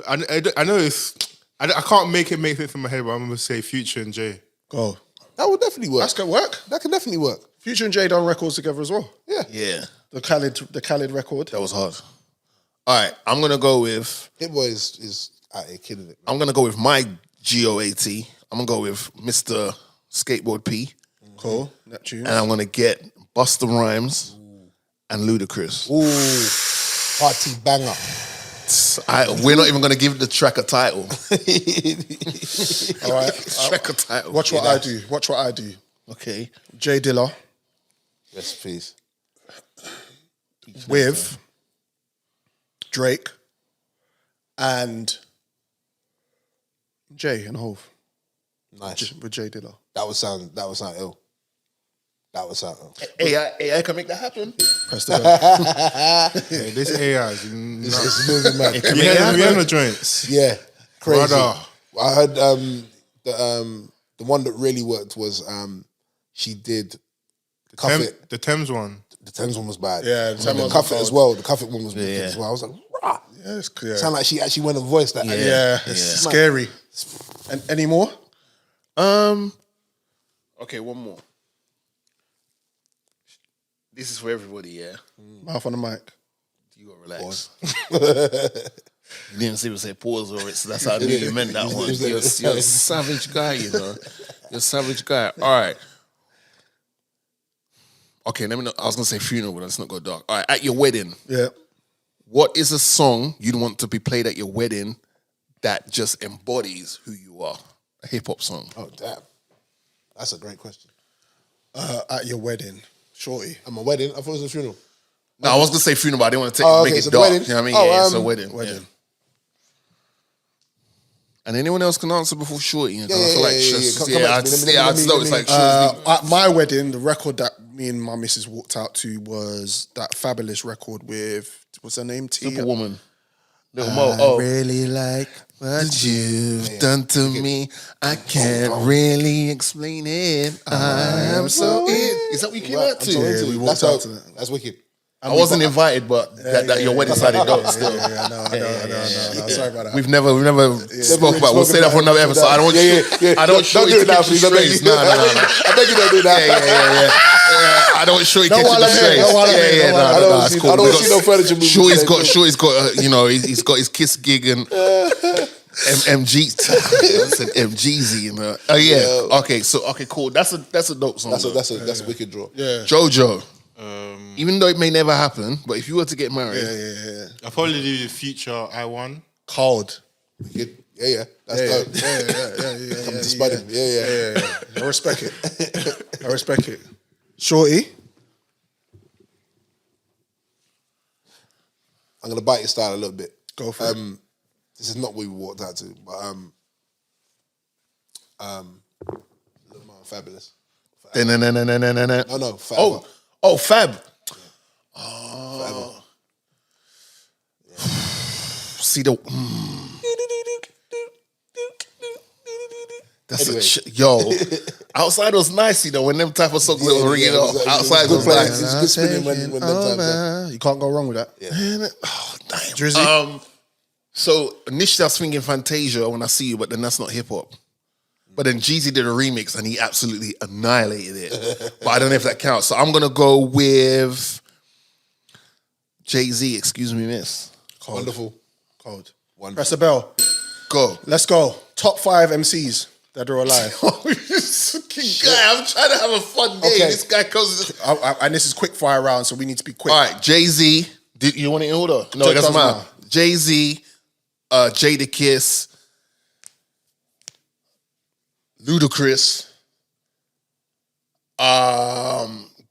[SPEAKER 8] I know it's. I can't make sense in my head, but I'm gonna say Future and Jay.
[SPEAKER 6] Go.
[SPEAKER 7] That would definitely work.
[SPEAKER 6] That's gonna work.
[SPEAKER 7] That could definitely work.
[SPEAKER 6] Future and Jay done records together as well.
[SPEAKER 7] Yeah.
[SPEAKER 5] Yeah.
[SPEAKER 6] The Khaled record.
[SPEAKER 5] That was hard. All right, I'm gonna go with.
[SPEAKER 7] Hit Boy is out here killing it.
[SPEAKER 5] I'm gonna go with my GOAT. I'm gonna go with Mr. Skateboard P,
[SPEAKER 6] Cool. Neptune.
[SPEAKER 5] and I'm gonna get Busta Rhymes and Ludacris.
[SPEAKER 7] Ooh, party banger.
[SPEAKER 5] We're not even gonna give the track a title.
[SPEAKER 6] All right.
[SPEAKER 5] Track a title.
[SPEAKER 6] Watch what I do. Watch what I do.
[SPEAKER 5] Okay.
[SPEAKER 6] Jay Dilla
[SPEAKER 7] Yes, please.
[SPEAKER 6] with Drake and Jay and Hove.
[SPEAKER 7] Nice.
[SPEAKER 6] With Jay Dilla.
[SPEAKER 7] That would sound ill. That would sound ill.
[SPEAKER 5] AI can make that happen.
[SPEAKER 6] Press the bell.
[SPEAKER 8] Hey, this AI is
[SPEAKER 7] It's moving mad.
[SPEAKER 8] have you heard the joints?
[SPEAKER 7] Yeah, crazy.
[SPEAKER 8] Brother.
[SPEAKER 7] I heard the one that really worked was she did Cuff It.
[SPEAKER 8] The Thames one.
[SPEAKER 7] The Thames one was bad.
[SPEAKER 6] Yeah, the Thames one
[SPEAKER 7] Cuff
[SPEAKER 6] was
[SPEAKER 7] It as
[SPEAKER 6] cold.
[SPEAKER 7] well. The Cuff It one was wicked as well. I was like, rah.
[SPEAKER 6] Yeah, it's clear.
[SPEAKER 7] Sound like she actually went and voiced that.
[SPEAKER 6] Yeah, it's scary. And any more?
[SPEAKER 5] Okay, one more. This is for everybody, yeah?
[SPEAKER 6] Mouth on the mic.
[SPEAKER 5] You gotta relax. You didn't see me say pause or it's that's how I knew you meant that one. You're a savage guy, you know. You're a savage guy. All right. Okay, let me know. I was gonna say funeral, but let's not go dark. All right, at your wedding,
[SPEAKER 6] Yeah.
[SPEAKER 5] what is a song you'd want to be played at your wedding that just embodies who you are? A hip hop song.
[SPEAKER 7] Oh damn, that's a great question.
[SPEAKER 6] At your wedding, Shorty.
[SPEAKER 7] At my wedding, I thought it was a funeral.
[SPEAKER 5] No, I was gonna say funeral, but I didn't want to
[SPEAKER 7] Oh,
[SPEAKER 5] make
[SPEAKER 7] okay,
[SPEAKER 5] it
[SPEAKER 7] so the
[SPEAKER 5] dark.
[SPEAKER 7] wedding?
[SPEAKER 5] You know what I mean?
[SPEAKER 7] Oh,
[SPEAKER 5] Yeah, it's a wedding.
[SPEAKER 6] wedding.
[SPEAKER 5] Yeah. And anyone else can answer before Shorty. You know,
[SPEAKER 7] Yeah,
[SPEAKER 5] I feel like
[SPEAKER 7] yeah.
[SPEAKER 5] just,
[SPEAKER 7] Come
[SPEAKER 5] yeah,
[SPEAKER 7] back
[SPEAKER 5] I
[SPEAKER 7] to me.
[SPEAKER 5] just,
[SPEAKER 7] Let me-
[SPEAKER 5] yeah, I
[SPEAKER 7] let
[SPEAKER 5] just
[SPEAKER 7] me-
[SPEAKER 5] know it's like
[SPEAKER 7] let
[SPEAKER 5] Shorty's
[SPEAKER 6] At my wedding, the record that me and my missus walked out to was that fabulous record with, what's her name? Tia.
[SPEAKER 5] Superwoman. Little Mo. Oh.
[SPEAKER 6] Really like
[SPEAKER 5] What you've done to me, I can't really explain it. I am so in. Is that what you came out to?
[SPEAKER 6] Yeah, we walked out to that.
[SPEAKER 7] That's wicked.
[SPEAKER 5] I wasn't invited, but that your wedding sounded dope still.
[SPEAKER 6] No. Sorry about that.
[SPEAKER 5] We've never spoke about. We'll say that for another episode. I don't want I don't show
[SPEAKER 7] Don't do
[SPEAKER 5] you
[SPEAKER 7] it now, please. I beg you.
[SPEAKER 5] No.
[SPEAKER 7] I beg you, don't do that.
[SPEAKER 5] Yeah. I don't want Shorty catching
[SPEAKER 6] while
[SPEAKER 5] the
[SPEAKER 6] I'm here,
[SPEAKER 5] strays.
[SPEAKER 6] no, while I'm here,
[SPEAKER 5] Yeah,
[SPEAKER 6] no, while I'm
[SPEAKER 5] no,
[SPEAKER 6] here.
[SPEAKER 5] it's cool.
[SPEAKER 7] I don't see no furniture moving.
[SPEAKER 5] Shorty's got, you know, he's got his Kiss gig and MG. I said MGZ, you know. Oh yeah. Okay, cool. That's a dope song.
[SPEAKER 7] That's a wicked draw.
[SPEAKER 6] Yeah.
[SPEAKER 5] JoJo. Even though it may never happen, but if you were to get married,
[SPEAKER 6] Yeah.
[SPEAKER 8] I'll probably do the Future I Won.
[SPEAKER 6] Cold.
[SPEAKER 7] Wicked. Yeah. That's dope.
[SPEAKER 6] Yeah.
[SPEAKER 7] Come to spud him. Yeah.
[SPEAKER 6] I respect it. Shorty.
[SPEAKER 7] I'm gonna bite your style a little bit.
[SPEAKER 6] Go for it.
[SPEAKER 7] This is not what we walked out to, but Lil Mar, Fabulous. No, Fab.
[SPEAKER 5] Oh, Fab.
[SPEAKER 7] Forever.
[SPEAKER 5] See the. That's
[SPEAKER 7] Anyway.
[SPEAKER 5] yo. Outside was nice, you know, when them type of songs was ringing off. Outside was
[SPEAKER 7] playing.
[SPEAKER 5] nice.
[SPEAKER 7] It's good spinning when them times. Yeah.
[SPEAKER 6] You can't go wrong with that.
[SPEAKER 5] Oh, damn.
[SPEAKER 6] Drizzy.
[SPEAKER 5] So initially I was thinking Fantasia when I see you, but then that's not hip hop. But then Jeezy did a remix and he absolutely annihilated it. But I don't know if that counts. So I'm gonna go with Jay-Z, excuse me, miss.
[SPEAKER 7] Wonderful.
[SPEAKER 6] Cold.
[SPEAKER 7] Wonderful.
[SPEAKER 6] Press the bell.
[SPEAKER 5] Go.
[SPEAKER 6] Let's go. Top 5 MCs that are alive.
[SPEAKER 5] This fucking guy, I'm trying to have a fun day.
[SPEAKER 6] Okay.
[SPEAKER 5] This guy comes.
[SPEAKER 6] And this is quick fire round, so we need to be quick.
[SPEAKER 5] All right, Jay-Z. Did you want it in order? No, it doesn't matter. Jay-Z, Jadakiss, Ludacris,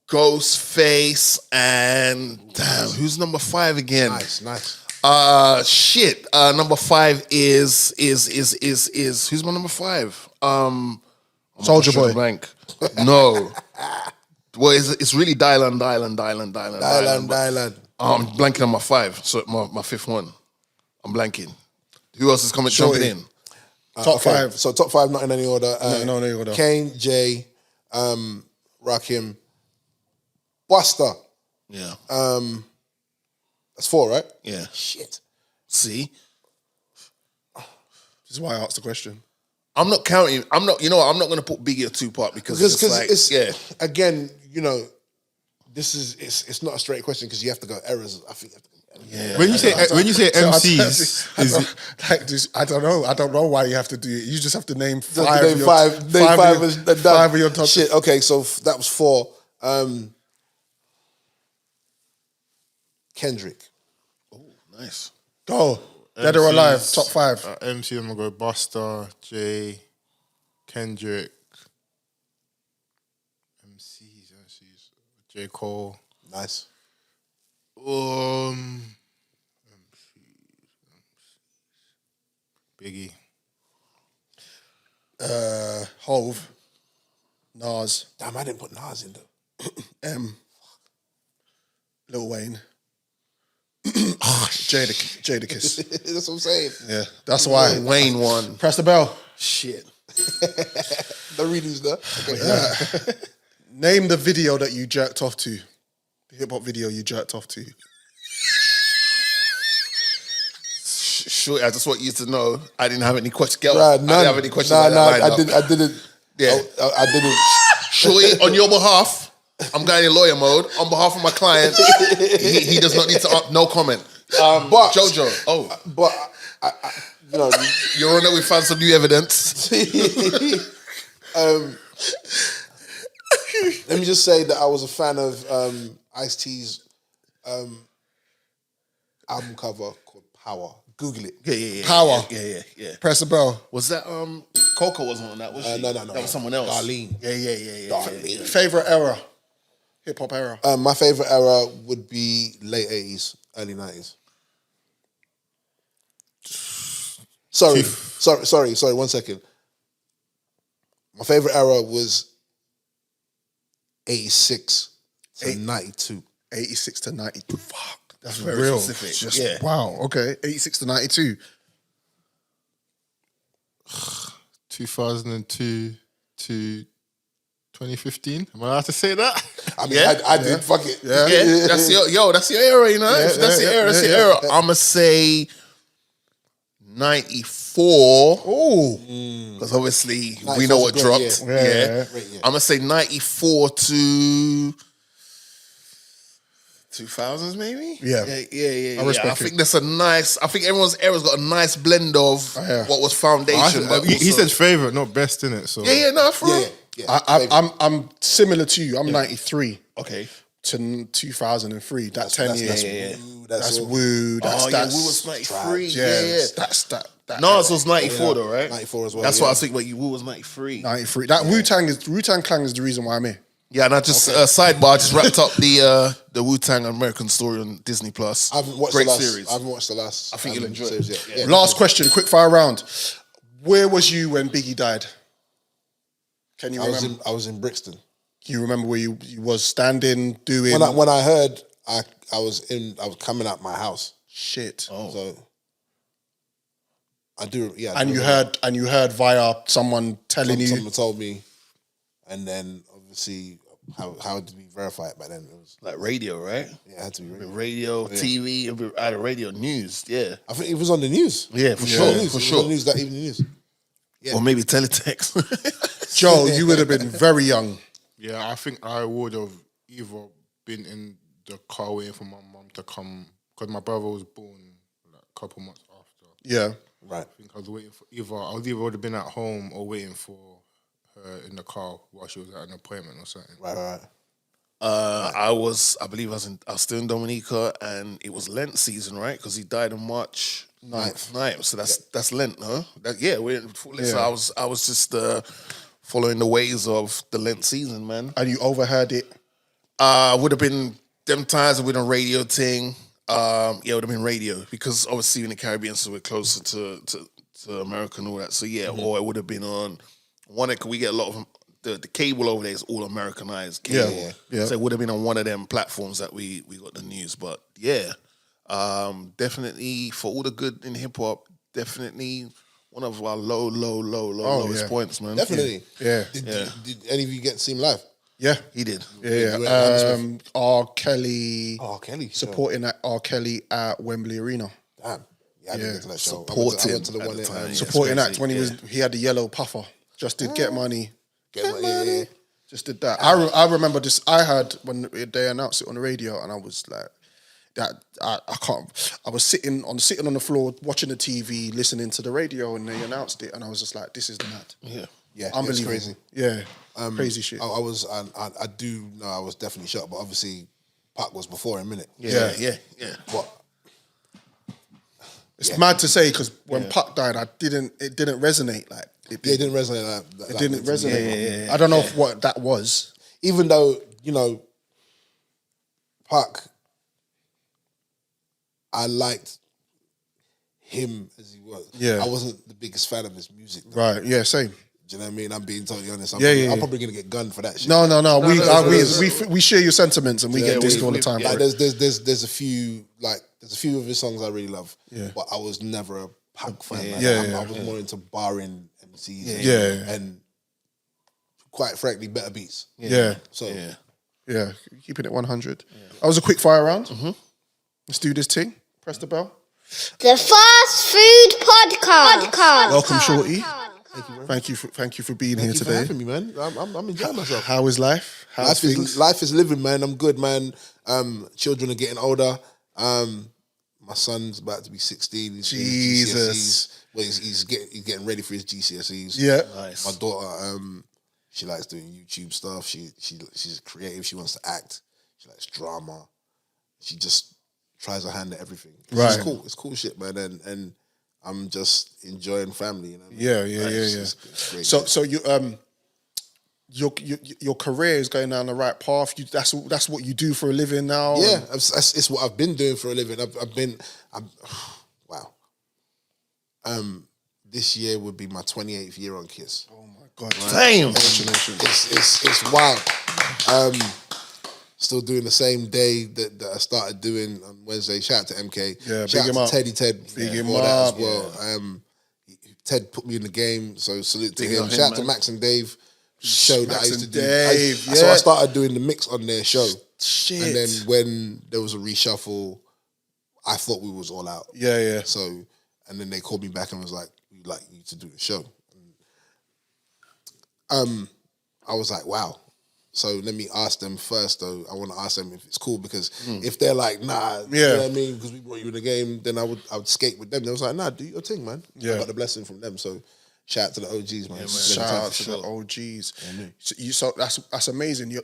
[SPEAKER 5] Ghostface, and damn, who's number 5 again?
[SPEAKER 7] Nice.
[SPEAKER 5] Shit. Number 5 is who's my number 5?
[SPEAKER 6] Soulja Boy.
[SPEAKER 5] Blank. No. Well, it's really Dylan.
[SPEAKER 7] Dylan.
[SPEAKER 5] I'm blanking on my 5, so my 5th one. I'm blanking. Who else is coming jumping in?
[SPEAKER 6] Top five.
[SPEAKER 7] So top five, not in any order.
[SPEAKER 6] No, in any order.
[SPEAKER 7] Kane, Jay, Rakim, Busta.
[SPEAKER 5] Yeah.
[SPEAKER 7] That's four, right?
[SPEAKER 5] Yeah.
[SPEAKER 7] Shit.
[SPEAKER 5] See?
[SPEAKER 6] This is why I asked the question.
[SPEAKER 5] I'm not counting. I'm not going to put Biggie or Tupac because it's
[SPEAKER 7] again, this is it's not a straight question because you have to go errors. I think.
[SPEAKER 5] Yeah.
[SPEAKER 8] When you say MCs,
[SPEAKER 6] I don't know. I don't know why you have to do it. You just have to name five.
[SPEAKER 7] Name five
[SPEAKER 6] Five of your top.
[SPEAKER 7] Shit. Okay, so that was four. Kendrick.
[SPEAKER 5] Oh, nice.
[SPEAKER 6] Go. Dead or alive. Top five.
[SPEAKER 8] MC, I'm gonna go Busta, Jay, Kendrick, MCs, J. Cole.
[SPEAKER 7] Nice.
[SPEAKER 8] Biggie.
[SPEAKER 6] Hove. Nas.
[SPEAKER 7] Damn, I didn't put Nas in though.
[SPEAKER 6] Lil Wayne. Jadakiss.
[SPEAKER 7] That's what I'm saying.
[SPEAKER 6] Yeah, that's why.
[SPEAKER 5] Wayne won.
[SPEAKER 6] Press the bell.
[SPEAKER 5] Shit.
[SPEAKER 7] The readings there. Okay.
[SPEAKER 6] Name the video that you jerked off to. The hip hop video you jerked off to.
[SPEAKER 5] Sure, I just want you to know I didn't have any questions.
[SPEAKER 7] Right,
[SPEAKER 5] I didn't have any questions.
[SPEAKER 7] I
[SPEAKER 5] didn't. Yeah.
[SPEAKER 7] I didn't.
[SPEAKER 5] Shorty, on your behalf, I'm going in lawyer mode. On behalf of my client, he does not need to. No comment.
[SPEAKER 7] But
[SPEAKER 5] Jojo,
[SPEAKER 7] but
[SPEAKER 5] Your Honor, we found some new evidence.
[SPEAKER 7] Let me just say that I was a fan of Ice-T's album cover called Power. Google it.
[SPEAKER 5] Yeah.
[SPEAKER 6] Power.
[SPEAKER 5] Yeah.
[SPEAKER 6] Press the bell.
[SPEAKER 5] Was that Coco wasn't on that? Was she?
[SPEAKER 7] No.
[SPEAKER 5] That was someone else.
[SPEAKER 7] Darlene.
[SPEAKER 5] Yeah.
[SPEAKER 6] Favorite era. Hip hop era.
[SPEAKER 7] My favorite era would be late 80s, early 90s. Sorry, 1 second. My favorite era was 86 to 92.
[SPEAKER 6] 86 to 92. Fuck. That's
[SPEAKER 5] very
[SPEAKER 6] real.
[SPEAKER 5] specific.
[SPEAKER 6] Just,
[SPEAKER 5] Yeah.
[SPEAKER 6] Wow. Okay. 86 to 92.
[SPEAKER 8] 2002 to 2015. Am I allowed to say that?
[SPEAKER 7] I mean, I did. Fuck it.
[SPEAKER 6] Yeah.
[SPEAKER 5] Yeah, that's your era, you know. That's your era. I'ma say 94.
[SPEAKER 6] Oh.
[SPEAKER 5] Because obviously
[SPEAKER 7] 94
[SPEAKER 5] we know what
[SPEAKER 7] great,
[SPEAKER 5] dropped.
[SPEAKER 6] yeah.
[SPEAKER 7] Great, yeah.
[SPEAKER 5] I'ma say 94 to 2000s, maybe.
[SPEAKER 6] Yeah.
[SPEAKER 5] I
[SPEAKER 6] respect
[SPEAKER 5] I think that's a nice. I think everyone's era's got a nice blend of what was foundation. But
[SPEAKER 8] He
[SPEAKER 5] also-
[SPEAKER 8] said favorite, not best, innit? So
[SPEAKER 5] no, for real.
[SPEAKER 7] Yeah.
[SPEAKER 6] I'm similar to you. I'm 93
[SPEAKER 5] Okay.
[SPEAKER 6] to 2003. That 10 years. That's
[SPEAKER 7] all.
[SPEAKER 6] woo. That's
[SPEAKER 5] Woo was 93. Yeah.
[SPEAKER 6] That's that.
[SPEAKER 5] Nas was 94 though, right?
[SPEAKER 7] 94 as well.
[SPEAKER 5] That's what I was thinking. But Woo was 93.
[SPEAKER 6] 93. That Wu-Tang Clan is the reason why I'm here.
[SPEAKER 5] Yeah, and I just sidebar just wrapped up the Wu-Tang American Story on Disney Plus.
[SPEAKER 7] I haven't watched
[SPEAKER 5] Great
[SPEAKER 7] the last.
[SPEAKER 5] series.
[SPEAKER 7] I haven't watched the last.
[SPEAKER 5] I think you'll enjoy
[SPEAKER 7] series
[SPEAKER 5] it.
[SPEAKER 7] yet. Yeah.
[SPEAKER 6] Last question, quick fire round. Where was you when Biggie died? Can you remember?
[SPEAKER 7] I was in Brixton.
[SPEAKER 6] Can you remember where you was standing, doing?
[SPEAKER 7] When I heard, I was coming out my house.
[SPEAKER 6] Shit.
[SPEAKER 7] So I do. Yeah.
[SPEAKER 6] And you heard via someone telling you.
[SPEAKER 7] Someone told me, and then obviously, how did we verify it back then? It was
[SPEAKER 5] Like radio, right?
[SPEAKER 7] Yeah, it had to be radio.
[SPEAKER 5] Radio, TV, I had radio news. Yeah.
[SPEAKER 7] I think it was on the news.
[SPEAKER 5] Yeah, for
[SPEAKER 7] It
[SPEAKER 5] sure.
[SPEAKER 7] was on the news.
[SPEAKER 5] For
[SPEAKER 7] It was
[SPEAKER 5] sure.
[SPEAKER 7] on the news, that evening news. Yeah.
[SPEAKER 5] Or maybe teletext.
[SPEAKER 6] Joe, you would have been very young.
[SPEAKER 8] yeah, I think I would have either been in the car waiting for my mum to come because my brother was born like a couple months after.
[SPEAKER 6] Yeah.
[SPEAKER 7] Right.
[SPEAKER 8] I think I was waiting for I would have been at home or waiting for her in the car while she was at an appointment or something.
[SPEAKER 7] Right.
[SPEAKER 5] I believe I was still in Dominica, and it was Lent season, right? Because he died on March 9th. So that's Lent, huh? So I was just following the ways of the Lent season, man.
[SPEAKER 6] And you overheard it.
[SPEAKER 5] Would have been them times with a radio thing. It would have been radio because obviously in the Caribbean, so we're closer to America and all that. So or it would have been on one. We get a lot of the cable over there is all Americanized cable.
[SPEAKER 6] Yeah.
[SPEAKER 5] So it would have been on one of them platforms that we got the news. But definitely for all the good in hip hop, definitely one of our lowest points, man.
[SPEAKER 7] Definitely.
[SPEAKER 6] Yeah.
[SPEAKER 7] Did any of you get to see him live?
[SPEAKER 6] Yeah.
[SPEAKER 5] He did.
[SPEAKER 6] Yeah. R. Kelly.
[SPEAKER 7] Oh, Kelly.
[SPEAKER 6] Supporting R. Kelly at Wembley Arena.
[SPEAKER 7] Damn. Yeah, I didn't get to that show.
[SPEAKER 5] Supporting
[SPEAKER 7] I went to the
[SPEAKER 5] at
[SPEAKER 7] one
[SPEAKER 5] the
[SPEAKER 7] in,
[SPEAKER 5] time.
[SPEAKER 6] Supporting act when he had the yellow puffer. Just did Get Money.
[SPEAKER 7] Get money. Yeah.
[SPEAKER 6] Just did that. I remember this. I heard when they announced it on the radio, and I was like, "That I can't." I was sitting on the floor watching the TV, listening to the radio, and they announced it, and I was just like, "This is mad."
[SPEAKER 7] Yeah,
[SPEAKER 6] Unbelievable.
[SPEAKER 7] it's crazy.
[SPEAKER 6] Yeah, crazy shit.
[SPEAKER 7] I do know I was definitely shocked, but obviously Pac was before him, innit?
[SPEAKER 5] Yeah.
[SPEAKER 7] But
[SPEAKER 6] it's mad to say because when Pac died, it didn't resonate like it did.
[SPEAKER 7] it didn't resonate.
[SPEAKER 6] It didn't resonate. I don't know what that was.
[SPEAKER 7] Even though Pac, I liked him as he was.
[SPEAKER 6] Yeah.
[SPEAKER 7] I wasn't the biggest fan of his music, though.
[SPEAKER 6] Right? Yeah, same.
[SPEAKER 7] Do you know what I mean? I'm being totally honest. I'm probably gonna get gunned for that shit.
[SPEAKER 6] No. We share your sentiments and we get dissed all the time.
[SPEAKER 7] Like, there's a few of his songs I really love.
[SPEAKER 6] Yeah.
[SPEAKER 7] But I was never a Pac fan. I was more into barring MCs and quite frankly better beats.
[SPEAKER 6] Yeah.
[SPEAKER 7] So
[SPEAKER 6] Keeping it 100. That was a quick fire round. Let's do this thing. Press the bell.
[SPEAKER 4] The Fast Food Podcast.
[SPEAKER 6] Welcome, Shortee. Thank you for being here
[SPEAKER 7] Thank you for
[SPEAKER 6] today.
[SPEAKER 7] having me, man. I'm enjoying myself.
[SPEAKER 6] How is life? How's things?
[SPEAKER 7] Life is living, man. I'm good, man. Children are getting older. My son's about to be 16. He's doing his GCSEs. Well, he's getting ready for his GCSEs.
[SPEAKER 6] Yeah.
[SPEAKER 5] Nice.
[SPEAKER 7] My daughter, she likes doing YouTube stuff. She's creative. She wants to act. She likes drama. She just tries her hand at everything.
[SPEAKER 6] Right.
[SPEAKER 7] It's cool. It's cool shit, man. And I'm just enjoying family. You know what I mean?
[SPEAKER 6] Yeah.
[SPEAKER 7] It's great.
[SPEAKER 6] So you your career is going down the right path. That's what you do for a living now.
[SPEAKER 7] Yeah, it's what I've been doing for a living. Wow. This year would be my 28th year on Kiss.
[SPEAKER 6] Oh my God!
[SPEAKER 5] Damn.
[SPEAKER 7] It's wild. Still doing the same day that I started doing on Wednesday. Shout out to MK.
[SPEAKER 6] Yeah,
[SPEAKER 7] shout
[SPEAKER 6] big him
[SPEAKER 7] out
[SPEAKER 6] up.
[SPEAKER 7] to Ted.
[SPEAKER 6] Big him
[SPEAKER 7] for that
[SPEAKER 6] up.
[SPEAKER 7] as well. Ted put me in the game, so salute to
[SPEAKER 5] Big
[SPEAKER 7] him.
[SPEAKER 5] on him,
[SPEAKER 7] Shout out to
[SPEAKER 5] man.
[SPEAKER 7] Max and Dave. Show that I
[SPEAKER 6] Max
[SPEAKER 7] used to
[SPEAKER 6] and
[SPEAKER 7] do.
[SPEAKER 6] Dave,
[SPEAKER 7] So
[SPEAKER 6] yeah.
[SPEAKER 7] I started doing the mix on their show.
[SPEAKER 6] Shit.
[SPEAKER 7] And then when there was a reshuffle, I thought we was all out.
[SPEAKER 6] Yeah.
[SPEAKER 7] So, and then they called me back and was like, "We'd like you to do the show." I was like, "Wow." So let me ask them first, though. I want to ask them if it's cool because if they're like, "Nah," you know what I mean, because we brought you in the game, then I would skate with them. They was like, "Nah, do your thing, man."
[SPEAKER 6] Yeah.
[SPEAKER 7] I got the blessing from them. So shout out to the OGs, man.
[SPEAKER 6] Shout out to the OGs. So that's amazing.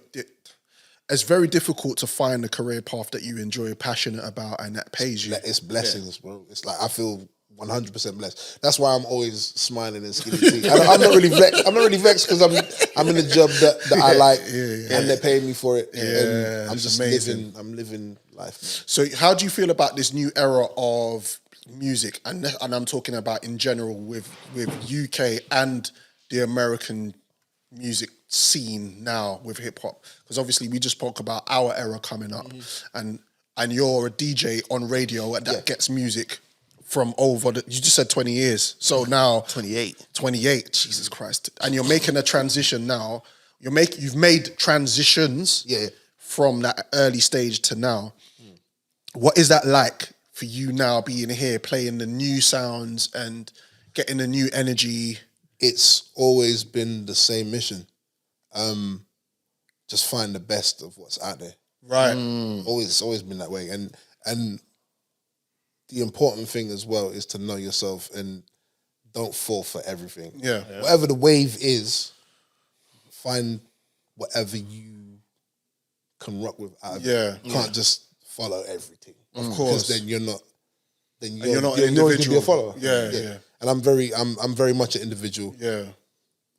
[SPEAKER 6] It's very difficult to find a career path that you enjoy, passionate about, and that pays you.
[SPEAKER 7] It's blessings, bro. It's like I feel 100% blessed. That's why I'm always smiling and skinny tea. I'm not really vexed. I'm not really vexed because I'm in a job that I like and they're paying me for it. And I'm just
[SPEAKER 6] amazing.
[SPEAKER 7] living life, man.
[SPEAKER 6] So how do you feel about this new era of music? And I'm talking about in general with UK and the American music scene now with hip hop. Because obviously we just spoke about our era coming up and you're a DJ on radio and that gets music from you just said 20 years. So now 28, Jesus Christ. And you're making a transition now. You've made transitions from that early stage to now. What is that like for you now being here, playing the new sounds and getting the new energy?
[SPEAKER 7] It's always been the same mission. Just find the best of what's out there.
[SPEAKER 6] Right.
[SPEAKER 7] It's always been that way. And the important thing as well is to know yourself and don't fall for everything.
[SPEAKER 6] Yeah.
[SPEAKER 7] Whatever the wave is, find whatever you can rock with out of it. You can't just follow everything.
[SPEAKER 6] Of course.
[SPEAKER 7] Because then you're not an
[SPEAKER 6] you're
[SPEAKER 7] always gonna be
[SPEAKER 6] individual.
[SPEAKER 7] a follower.
[SPEAKER 6] Yeah.
[SPEAKER 7] And I'm very much an individual.
[SPEAKER 6] Yeah.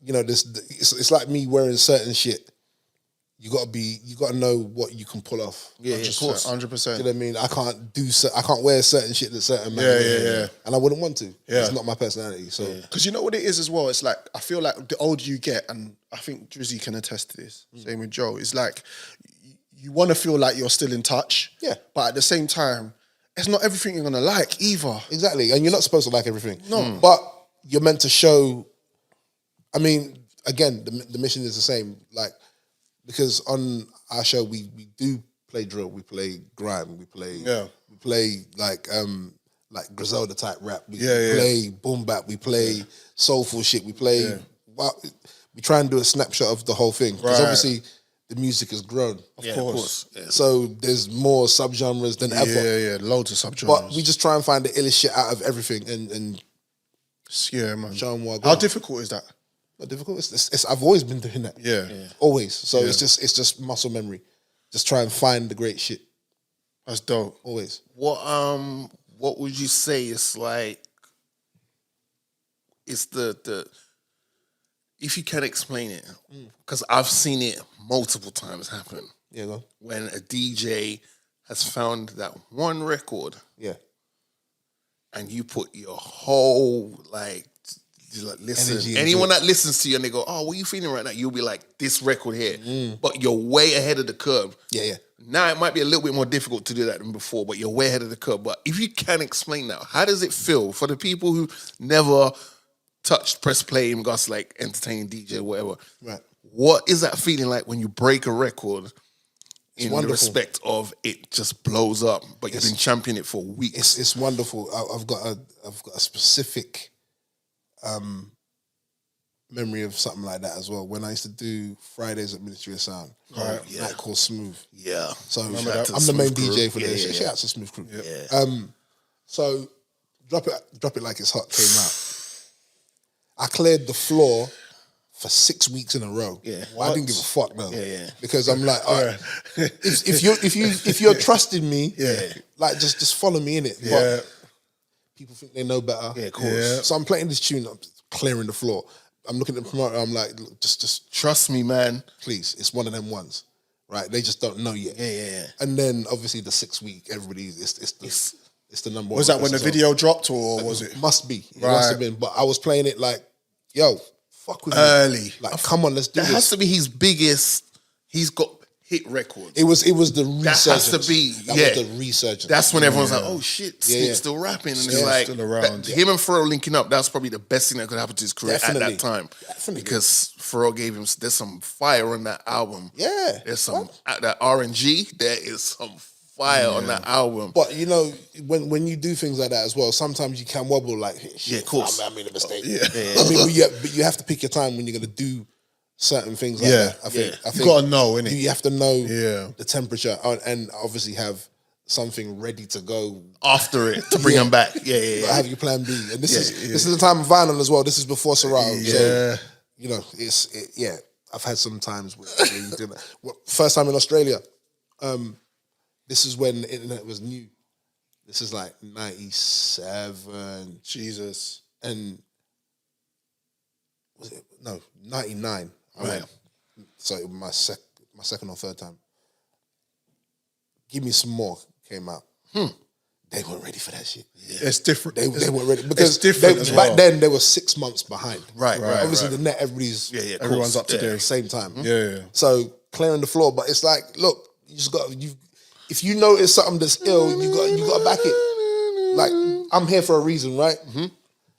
[SPEAKER 7] You know, it's like me wearing certain shit. You gotta know what you can pull off.
[SPEAKER 5] Yeah, of course.
[SPEAKER 6] 100%.
[SPEAKER 7] Do you know what I mean? I can't wear certain shit that certain man wear. And I wouldn't want to.
[SPEAKER 6] Yeah.
[SPEAKER 7] It's not my personality. So
[SPEAKER 6] Because you know what it is as well? It's like, I feel like the older you get, and I think Drizzy can attest to this, same with Joe, it's like, you want to feel like you're still in touch.
[SPEAKER 7] Yeah.
[SPEAKER 6] But at the same time, it's not everything you're going to like either.
[SPEAKER 7] exactly. And you're not supposed to like everything.
[SPEAKER 6] No.
[SPEAKER 7] But you're meant to show. I mean, again, the mission is the same. Like, because on our show we do play drill, we play grime, we play like Griselda type rap, we play boom bap, we play soulful shit, we play. Well, we try and do a snapshot of the whole thing because obviously the music has grown.
[SPEAKER 5] Of course. Yeah.
[SPEAKER 7] So there's more subgenres than ever.
[SPEAKER 6] Yeah, loads of subgenres.
[SPEAKER 7] But we just try and find the illest shit out of everything and
[SPEAKER 6] yeah, man.
[SPEAKER 7] show them what.
[SPEAKER 6] How difficult is that?
[SPEAKER 7] Not difficult. I've always been doing that.
[SPEAKER 6] Yeah.
[SPEAKER 7] Always. So it's just muscle memory. Just try and find the great shit.
[SPEAKER 6] That's dope.
[SPEAKER 7] Always.
[SPEAKER 5] What would you say is like? It's the if you can explain it, because I've seen it multiple times happen.
[SPEAKER 7] Yeah, go on.
[SPEAKER 5] When a DJ has found that one record, and you put your whole listen.
[SPEAKER 7] Energy
[SPEAKER 5] Anyone
[SPEAKER 7] into
[SPEAKER 5] that listens to you and they go, "Oh, what are you feeling right now?" You'll be like, "This record here," but you're way ahead of the curve.
[SPEAKER 7] Yeah.
[SPEAKER 5] Now it might be a little bit more difficult to do that than before, but you're way ahead of the curve. But if you can explain that, how does it feel for the people who never touched press play in regards to like entertaining DJ or whatever?
[SPEAKER 7] Right.
[SPEAKER 5] What is that feeling like when you break a record in
[SPEAKER 7] wonderful.
[SPEAKER 5] the respect of it just blows up, but you've been championing it for weeks?
[SPEAKER 7] It's wonderful. I've got a specific memory of something like that as well. When I used to do Fridays at Ministry of Sound, night called Smooth.
[SPEAKER 5] Yeah.
[SPEAKER 7] So I'm
[SPEAKER 5] to
[SPEAKER 7] the main
[SPEAKER 5] Smooth Crew.
[SPEAKER 7] DJ for this.
[SPEAKER 5] Yeah.
[SPEAKER 7] Shout out to Smooth Crew.
[SPEAKER 5] Yeah.
[SPEAKER 7] So drop it like it's hot came out. I cleared the floor for 6 weeks in a row.
[SPEAKER 5] Yeah.
[SPEAKER 7] I didn't give a fuck though.
[SPEAKER 5] Yeah.
[SPEAKER 7] Because I'm like, all right, if you're trusting me, like just follow me in it.
[SPEAKER 6] Yeah.
[SPEAKER 7] But people think they know better.
[SPEAKER 5] Yeah, of course.
[SPEAKER 6] Yeah.
[SPEAKER 7] So I'm playing this tune, I'm clearing the floor. I'm looking at the promoter, I'm like, look, just
[SPEAKER 5] Trust me, man.
[SPEAKER 7] please, it's one of them ones. Right? They just don't know yet.
[SPEAKER 5] Yeah.
[SPEAKER 7] And then obviously the 6 week, everybody it's the number one.
[SPEAKER 6] Was that when the
[SPEAKER 7] request as
[SPEAKER 6] video dropped, or was it?
[SPEAKER 7] Must be. It
[SPEAKER 6] Right.
[SPEAKER 7] must have been. But I was playing it like, yo, fuck with
[SPEAKER 6] Early.
[SPEAKER 7] me. Like, come on, let's do
[SPEAKER 5] That
[SPEAKER 7] this.
[SPEAKER 5] has to be his biggest. He's got hit records.
[SPEAKER 7] It was the resurgence.
[SPEAKER 5] That has to be.
[SPEAKER 7] That
[SPEAKER 5] yeah.
[SPEAKER 7] was the resurgence.
[SPEAKER 5] That's when everyone's like, "Oh shit,
[SPEAKER 7] Yeah,
[SPEAKER 5] Snoop's still rapping," and it's
[SPEAKER 6] Yeah,
[SPEAKER 5] like
[SPEAKER 6] still around.
[SPEAKER 5] him and Pharrell linking up. That's probably the best thing that could happen to his career at
[SPEAKER 7] Definitely.
[SPEAKER 5] that time.
[SPEAKER 7] Definitely.
[SPEAKER 5] Because Pharrell gave him. There's some fire on that album.
[SPEAKER 7] Yeah.
[SPEAKER 5] There's some at that RNG. There is some fire on that album.
[SPEAKER 7] But you know, when you do things like that as well, sometimes you can wobble like, shit,
[SPEAKER 5] Yeah, of course.
[SPEAKER 7] I made a mistake.
[SPEAKER 6] Yeah.
[SPEAKER 7] I mean, but you have to pick your time when you're going to do certain things like that. I think
[SPEAKER 6] You gotta know, innit?
[SPEAKER 7] You have to know
[SPEAKER 6] Yeah.
[SPEAKER 7] the temperature and obviously have something ready to go.
[SPEAKER 5] After it to bring him back. Yeah.
[SPEAKER 7] Have your plan B. And this is the time of vinyl as well. This is before Serato.
[SPEAKER 6] Yeah.
[SPEAKER 7] So, you know, I've had some times where you do that. First time in Australia, this is when the internet was new. This is like 97.
[SPEAKER 6] Jesus.
[SPEAKER 7] And was it? No, 99. I
[SPEAKER 5] Right.
[SPEAKER 7] went. So it was my second or third time. Give Me Some More came out. They weren't ready for that shit.
[SPEAKER 6] It's different.
[SPEAKER 7] They weren't ready because
[SPEAKER 6] different as
[SPEAKER 7] back
[SPEAKER 6] well.
[SPEAKER 7] then they were 6 months behind.
[SPEAKER 5] Right.
[SPEAKER 7] Obviously the net everybody's
[SPEAKER 5] Yeah. of
[SPEAKER 6] Everyone's
[SPEAKER 5] course.
[SPEAKER 6] up to
[SPEAKER 5] Yeah.
[SPEAKER 6] date.
[SPEAKER 7] at the same time.
[SPEAKER 6] Yeah.
[SPEAKER 7] So clearing the floor, but it's like, look, you just got if you notice something that's ill, you got to back it. Like, I'm here for a reason, right?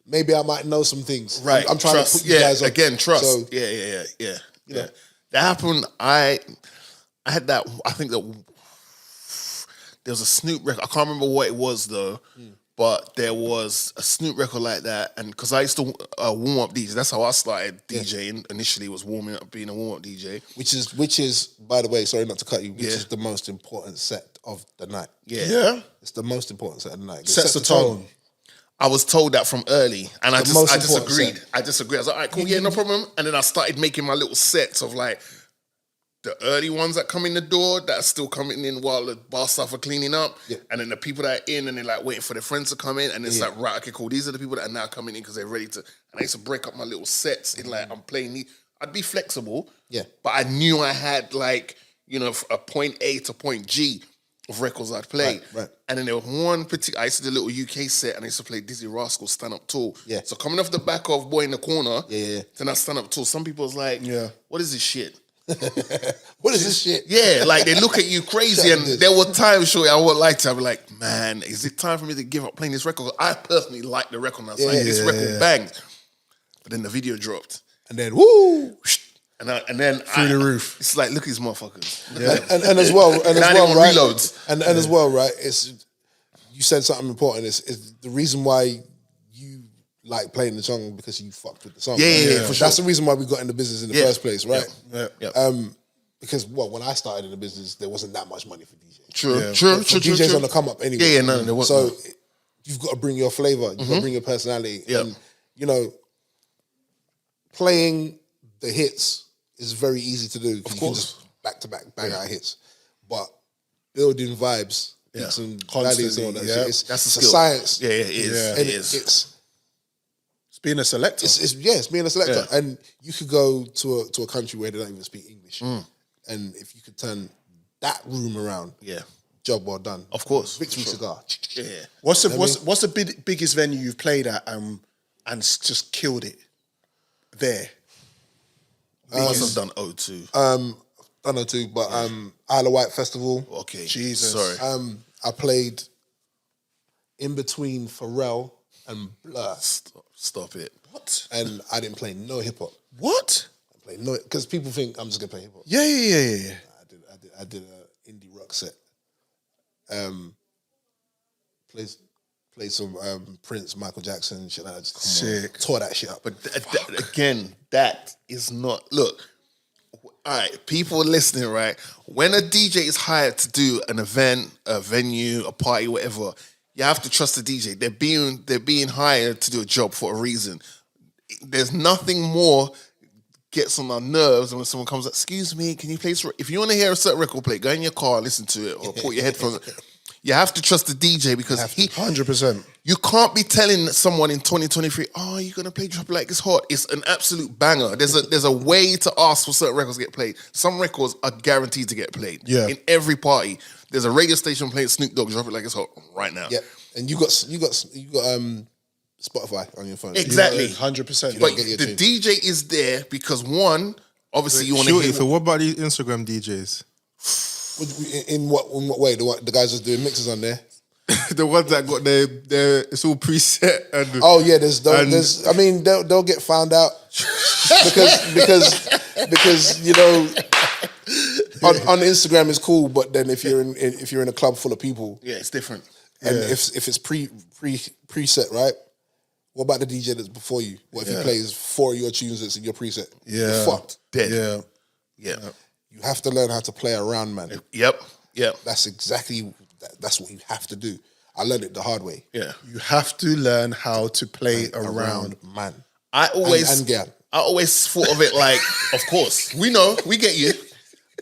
[SPEAKER 7] Maybe I might know some things.
[SPEAKER 5] Right.
[SPEAKER 7] I'm trying
[SPEAKER 5] trust.
[SPEAKER 7] to put you guys on.
[SPEAKER 5] Again, trust.
[SPEAKER 7] So,
[SPEAKER 5] Yeah.
[SPEAKER 7] You know.
[SPEAKER 5] That happened. I had that. I think that there was a Snoop record. I can't remember what it was though, but there was a Snoop record like that. And because I used to warm up DJ, that's how I started DJing. Initially, was warming up, being a warm up DJ.
[SPEAKER 7] which is, by the way, sorry not to cut you, which is the most important set of the night.
[SPEAKER 5] Yeah.
[SPEAKER 7] It's the most important set of the night. It
[SPEAKER 6] Sets the tone.
[SPEAKER 5] I was told that from early, and I
[SPEAKER 7] The most
[SPEAKER 5] just
[SPEAKER 7] important
[SPEAKER 5] agreed.
[SPEAKER 7] set.
[SPEAKER 5] I disagreed. I was like, all right, cool, yeah, no problem. And then I started making my little sets of like the early ones that come in the door that are still coming in while the bar staff are cleaning up, and then the people that are in and they're like waiting for their friends to come in, and it's like, right, okay, cool. These are the people that are now coming in because they're ready to. And I used to break up my little sets in like I'm playing these. I'd be flexible, but I knew I had like a point A to point G of records I'd play.
[SPEAKER 7] Right.
[SPEAKER 5] And then there was one particular, I used to do a little UK set and I used to play Dizzy Rascal Stand Up Tall.
[SPEAKER 7] Yeah.
[SPEAKER 5] So coming off the back of Boy in the Corner,
[SPEAKER 7] Yeah.
[SPEAKER 5] then I Stand Up Tall. Some people was like, what is this shit?
[SPEAKER 7] What is this shit?
[SPEAKER 5] Yeah, like they look at you crazy. And
[SPEAKER 7] This.
[SPEAKER 5] there were times, sure, I would like to, I'd be like, man, is it time for me to give up playing this record? I personally like the record now. Like, this record bangs. But then the video dropped.
[SPEAKER 7] And then, woo!
[SPEAKER 5] And then
[SPEAKER 6] Through the roof.
[SPEAKER 5] It's like, look at these motherfuckers.
[SPEAKER 7] And as well,
[SPEAKER 5] Now they want
[SPEAKER 7] right?
[SPEAKER 5] reloads.
[SPEAKER 7] And as well, right? It's you said something important. It's the reason why you like playing the song because you fucked with the song.
[SPEAKER 5] Yeah, for sure.
[SPEAKER 7] That's the reason why we got in the business in the first place, right?
[SPEAKER 5] Yeah.
[SPEAKER 7] Because when I started in the business, there wasn't that much money for DJs.
[SPEAKER 5] True.
[SPEAKER 7] DJs on the come up anyway.
[SPEAKER 5] Yeah, no, there wasn't.
[SPEAKER 7] So you've got to bring your flavor. You've got to bring your personality.
[SPEAKER 5] Yep.
[SPEAKER 7] And you know, playing the hits is very easy to do.
[SPEAKER 5] Of
[SPEAKER 7] You
[SPEAKER 5] course.
[SPEAKER 7] can just back to back bang out hits, but building vibes, peaks and valleys and all that shit. It's,
[SPEAKER 5] That's the
[SPEAKER 7] it's a
[SPEAKER 5] skill.
[SPEAKER 7] science.
[SPEAKER 5] Yeah, it is.
[SPEAKER 7] And
[SPEAKER 5] It is.
[SPEAKER 7] It's
[SPEAKER 6] being a selector.
[SPEAKER 7] It's being a selector.
[SPEAKER 5] Yeah.
[SPEAKER 7] And you could go to a country where they don't even speak English. And if you could turn that room around, job well done.
[SPEAKER 5] Of course.
[SPEAKER 7] Victory cigar.
[SPEAKER 5] Yeah.
[SPEAKER 6] What's the biggest venue you've played at and just killed it there?
[SPEAKER 5] I must have done O2.
[SPEAKER 7] Done or two, but Isle of Wight Festival.
[SPEAKER 5] Okay.
[SPEAKER 6] Jesus.
[SPEAKER 5] Sorry.
[SPEAKER 7] I played in between Pharrell and Blur.
[SPEAKER 5] Stop it.
[SPEAKER 6] What?
[SPEAKER 7] And I didn't play no hip hop.
[SPEAKER 6] What?
[SPEAKER 7] I played no, because people think I'm just gonna play hip hop.
[SPEAKER 6] Yeah.
[SPEAKER 7] I did an indie rock set. Played some Prince, Michael Jackson, shit like that. Just
[SPEAKER 6] Sick.
[SPEAKER 7] Tore that shit up.
[SPEAKER 5] But again, that is not... Look, all right, people listening, right? When a DJ is hired to do an event, a venue, a party, whatever, you have to trust the DJ. They're being hired to do a job for a reason. There's nothing more gets on our nerves when someone comes, excuse me, can you play this? If you want to hear a certain record play, go in your car, listen to it, or put your headphones. You have to trust the DJ because
[SPEAKER 6] 100%.
[SPEAKER 5] You can't be telling someone in 2023, oh, you're gonna play Drop It Like It's Hot. It's an absolute banger. There's a way to ask for certain records to get played. Some records are guaranteed to get played.
[SPEAKER 6] Yeah.
[SPEAKER 5] In every party, there's a radio station playing Snoop Dogg Drop It Like It's Hot right now.
[SPEAKER 7] Yeah, and you got Spotify on your phone.
[SPEAKER 5] Exactly.
[SPEAKER 6] 100%.
[SPEAKER 5] But
[SPEAKER 7] get your
[SPEAKER 5] the
[SPEAKER 7] tune.
[SPEAKER 5] DJ is there because one, obviously you want to
[SPEAKER 8] Shortee,
[SPEAKER 5] hear.
[SPEAKER 8] so what about these Instagram DJs?
[SPEAKER 7] In what way? The guys that's doing mixes on there.
[SPEAKER 8] The ones that got their it's all preset and
[SPEAKER 7] Oh yeah, there's I mean they'll get found out because you know on Instagram it's cool, but then if you're in a club full of people,
[SPEAKER 5] Yeah, it's different.
[SPEAKER 7] and if it's preset, right? What about the DJ that's before you? What if he plays 4 of your tunes that's in your preset?
[SPEAKER 6] Yeah.
[SPEAKER 7] You're fucked.
[SPEAKER 5] Dead.
[SPEAKER 6] Yeah.
[SPEAKER 5] Yeah.
[SPEAKER 7] You have to learn how to play around, man.
[SPEAKER 5] Yep.
[SPEAKER 7] That's exactly that's what you have to do. I learned it the hard way.
[SPEAKER 5] Yeah.
[SPEAKER 6] You have to learn how to play around.
[SPEAKER 7] man.
[SPEAKER 5] I always
[SPEAKER 7] and girl.
[SPEAKER 5] I always thought of it like, of course, we know, we get you.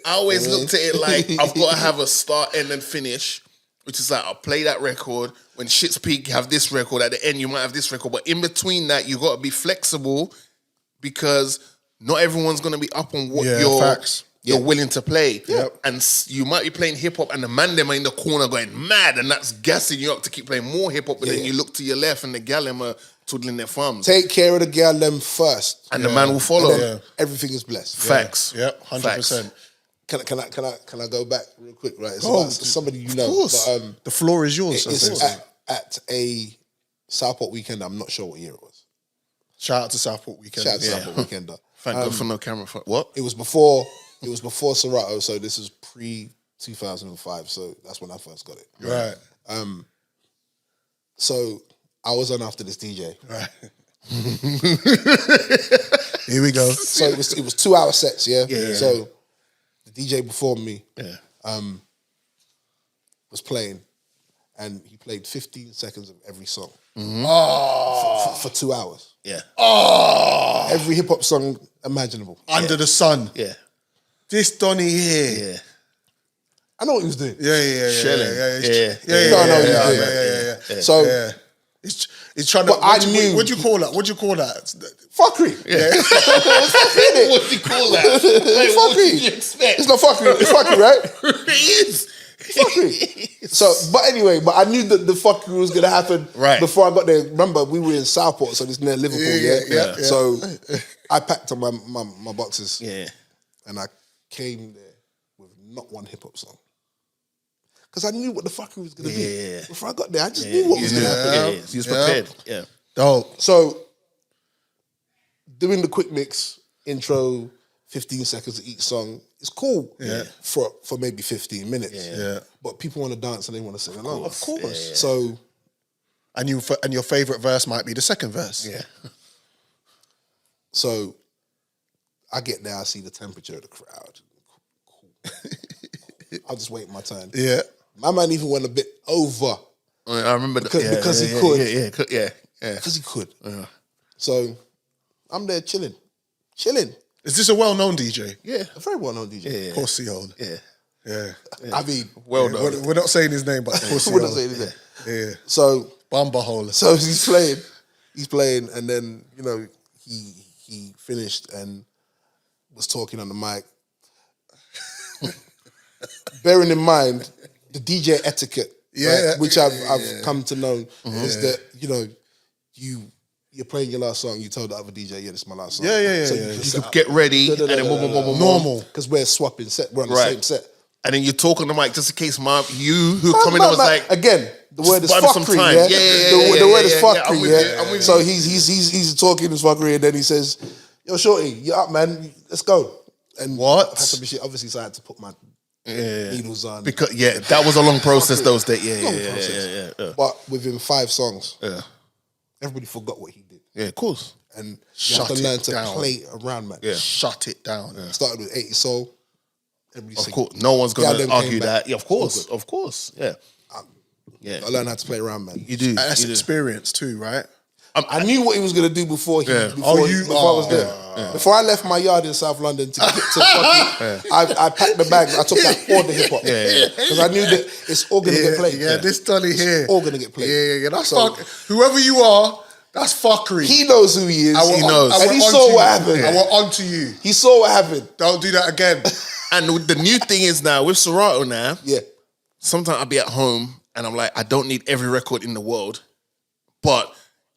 [SPEAKER 5] I always looked at it like I've got to have a start, end, and finish, which is like I'll play that record. When shit's peak, you have this record. At the end, you might have this record. But in between that, you got to be flexible because not everyone's going to be up on what you're willing to play.
[SPEAKER 6] Yep.
[SPEAKER 5] And you might be playing hip-hop and the man them are in the corner going mad and that's gassing you up to keep playing more hip-hop. But then you look to your left and the gal them are twiddling their thumbs.
[SPEAKER 7] Take care of the girl them first.
[SPEAKER 5] And the man will follow.
[SPEAKER 7] And then everything is blessed.
[SPEAKER 5] Facts.
[SPEAKER 6] Yep, 100%.
[SPEAKER 5] Facts.
[SPEAKER 7] Can I go back real quick? Right, it's
[SPEAKER 6] Oh,
[SPEAKER 7] about somebody you know.
[SPEAKER 6] Of course.
[SPEAKER 7] But,
[SPEAKER 6] the floor is yours.
[SPEAKER 7] it's at a Southport weekend. I'm not sure what year it was.
[SPEAKER 6] Shout out to Southport Weekend.
[SPEAKER 7] Shout out to Southport weekend.
[SPEAKER 5] Thank God for no camera. What?
[SPEAKER 7] It was before Serato, so this is pre 2005. So that's when I first got it.
[SPEAKER 6] Right.
[SPEAKER 7] So I was on after this DJ.
[SPEAKER 6] Right. Here we go.
[SPEAKER 7] So it was 2 hour sets. Yeah.
[SPEAKER 5] Yeah.
[SPEAKER 7] So the DJ before me
[SPEAKER 5] Yeah.
[SPEAKER 7] was playing, and he played 15 seconds of every song for 2 hours.
[SPEAKER 5] Yeah.
[SPEAKER 7] Every hip hop song imaginable.
[SPEAKER 6] Under the sun.
[SPEAKER 5] Yeah.
[SPEAKER 6] This Donny here.
[SPEAKER 5] Yeah.
[SPEAKER 7] I know what he was doing.
[SPEAKER 5] Shelling.
[SPEAKER 6] Yeah.
[SPEAKER 7] So
[SPEAKER 6] Yeah. It's trying to.
[SPEAKER 7] But I knew-
[SPEAKER 6] What do you call that? What do you call that?
[SPEAKER 7] fuckery.
[SPEAKER 5] What do you call that? Like, what
[SPEAKER 7] Fuckery.
[SPEAKER 5] did you expect?
[SPEAKER 7] It's not fuckery. It's fuckery, right?
[SPEAKER 5] It is.
[SPEAKER 7] Fuckery. So, but anyway, I knew that the fuckery was gonna happen
[SPEAKER 5] Right.
[SPEAKER 7] before I got there. Remember, we were in Southport, so it's near Liverpool.
[SPEAKER 6] Yeah.
[SPEAKER 7] So I packed on my boxes,
[SPEAKER 5] Yeah.
[SPEAKER 7] and I came there with not one hip hop song. Because I knew what the fuckery was going to
[SPEAKER 5] Yeah.
[SPEAKER 7] be. Before I got there, I just knew what was going to happen.
[SPEAKER 5] Yeah. He was prepared. Yeah.
[SPEAKER 6] Dope.
[SPEAKER 7] So doing the quick mix, intro, 15 seconds of each song, it's cool for maybe 15 minutes.
[SPEAKER 6] Yeah.
[SPEAKER 7] But people want to dance and they want to sing along.
[SPEAKER 6] Of course.
[SPEAKER 7] So,
[SPEAKER 6] And your favorite verse might be the second verse.
[SPEAKER 5] Yeah.
[SPEAKER 7] so I get there, I see the temperature of the crowd. Cool. I'll just wait my turn.
[SPEAKER 6] Yeah.
[SPEAKER 7] My man even went a bit over
[SPEAKER 5] I remember
[SPEAKER 7] because he could.
[SPEAKER 5] Yeah.
[SPEAKER 7] Because he could. So I'm there chilling.
[SPEAKER 6] Is this a well-known DJ?
[SPEAKER 7] Yeah, a very well-known DJ.
[SPEAKER 6] Pussy old. Yeah.
[SPEAKER 7] I mean,
[SPEAKER 5] Well done.
[SPEAKER 6] We're not saying his name, but pussy
[SPEAKER 7] we're not
[SPEAKER 6] old.
[SPEAKER 7] saying anything.
[SPEAKER 6] Yeah.
[SPEAKER 7] So
[SPEAKER 6] Bumba hole.
[SPEAKER 7] So he's playing, and then, you know, he finished and was talking on the mic. Bearing in mind the DJ etiquette, right, which I've come to know is that, you know, you're playing your last song, you told the other DJ, this is my last song. So
[SPEAKER 5] You could get ready and then
[SPEAKER 6] normal.
[SPEAKER 7] Because we're swapping set, we're on the same set.
[SPEAKER 5] And then you talk on the mic just in case you who come in and was like,
[SPEAKER 7] again, the word is
[SPEAKER 5] buy me some
[SPEAKER 7] fuckery.
[SPEAKER 5] time.
[SPEAKER 7] The word is fuckery.
[SPEAKER 5] I'm with you.
[SPEAKER 7] So he's talking his fuckery, and then he says, "Yo, Shorty, you up, man? Let's go." And
[SPEAKER 6] what?
[SPEAKER 7] I had to be shit. Obviously, so I had to put my needles on.
[SPEAKER 5] Because that was a long process those days. Yeah.
[SPEAKER 7] But within 5 songs, everybody forgot what he did.
[SPEAKER 5] Yeah, of course.
[SPEAKER 7] And you have to learn to play around, man.
[SPEAKER 6] Yeah. Shut it down.
[SPEAKER 7] Started with 80 Soul. Everybody
[SPEAKER 5] Of course, no one's going to argue that. Yeah, of course. Yeah.
[SPEAKER 7] I learned how to play around, man.
[SPEAKER 5] You do.
[SPEAKER 6] That's experience too, right?
[SPEAKER 7] I knew what he was going to do before I was there. Before I left my yard in South London to get to fucking, I packed the bags. I took out all the hip hop. Because I knew that it's all going to get played.
[SPEAKER 6] Yeah, this Dolly here.
[SPEAKER 7] All going to get played.
[SPEAKER 6] Yeah. That's whoever you are, that's fuckery.
[SPEAKER 7] He knows who he is.
[SPEAKER 5] He knows.
[SPEAKER 7] And he saw what happened.
[SPEAKER 6] I want onto you.
[SPEAKER 7] He saw what happened.
[SPEAKER 6] Don't do that again.
[SPEAKER 5] And the new thing is now, with Serato now,
[SPEAKER 7] Yeah.
[SPEAKER 5] sometimes I'll be at home and I'm like, I don't need every record in the world. But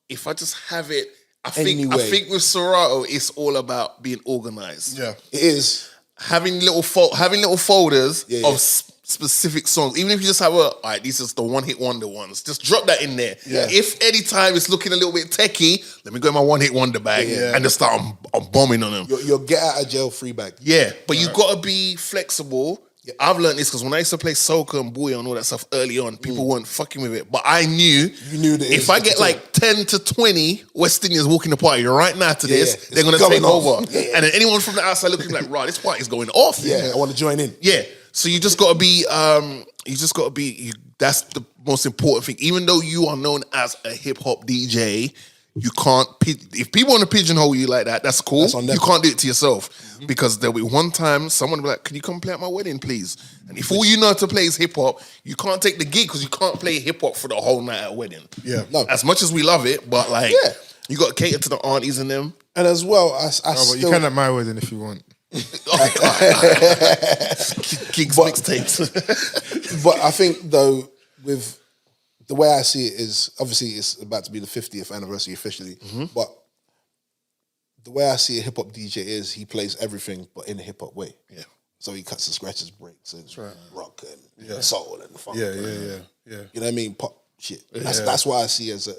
[SPEAKER 5] if I just have it, I think with Serato, it's all about being organized.
[SPEAKER 6] Yeah.
[SPEAKER 7] It is.
[SPEAKER 5] Having little folders of specific songs. Even if you just have all right, this is the one-hit wonder ones. Just drop that in there.
[SPEAKER 7] Yeah.
[SPEAKER 5] If anytime it's looking a little bit techie, let me go in my one-hit wonder bag and just start bombing on them.
[SPEAKER 7] Your get out of jail free bag.
[SPEAKER 5] Yeah, but you got to be flexible. Yeah. I've learned this because when I used to play soca and booyah and all that stuff early on, people weren't fucking with it. But I knew,
[SPEAKER 7] that
[SPEAKER 5] if I get like 10 to 20 West Indians walking the party right now to this, they're going to take over. And then anyone from the outside looking like, right, this party's going off.
[SPEAKER 7] Yeah, I want to join in.
[SPEAKER 5] Yeah. So you just got to be, that's the most important thing. Even though you are known as a hip hop DJ, you can't, if people want to pigeonhole you like that, that's cool.
[SPEAKER 7] That's on them.
[SPEAKER 5] You can't do it to yourself because there'll be one time someone will be like, can you come play at my wedding, please? And if all you know how to play is hip hop, you can't take the gig because you can't play hip hop for the whole night at a wedding.
[SPEAKER 6] Yeah.
[SPEAKER 7] No.
[SPEAKER 5] As much as we love it, but like, you got to cater to the aunties and them.
[SPEAKER 7] And as well, I
[SPEAKER 8] But
[SPEAKER 7] still...
[SPEAKER 8] you can at my wedding if you want.
[SPEAKER 5] Gigs mixtapes.
[SPEAKER 7] But I think, though, with the way I see it is, obviously it's about to be the 50th anniversary officially, but the way I see a hip-hop DJ is he plays everything but in a hip-hop way.
[SPEAKER 5] Yeah.
[SPEAKER 7] So he cuts and scratches, breaks, and rock and soul and funk.
[SPEAKER 6] Yeah.
[SPEAKER 7] You know what I mean? Pop shit. That's what I see as a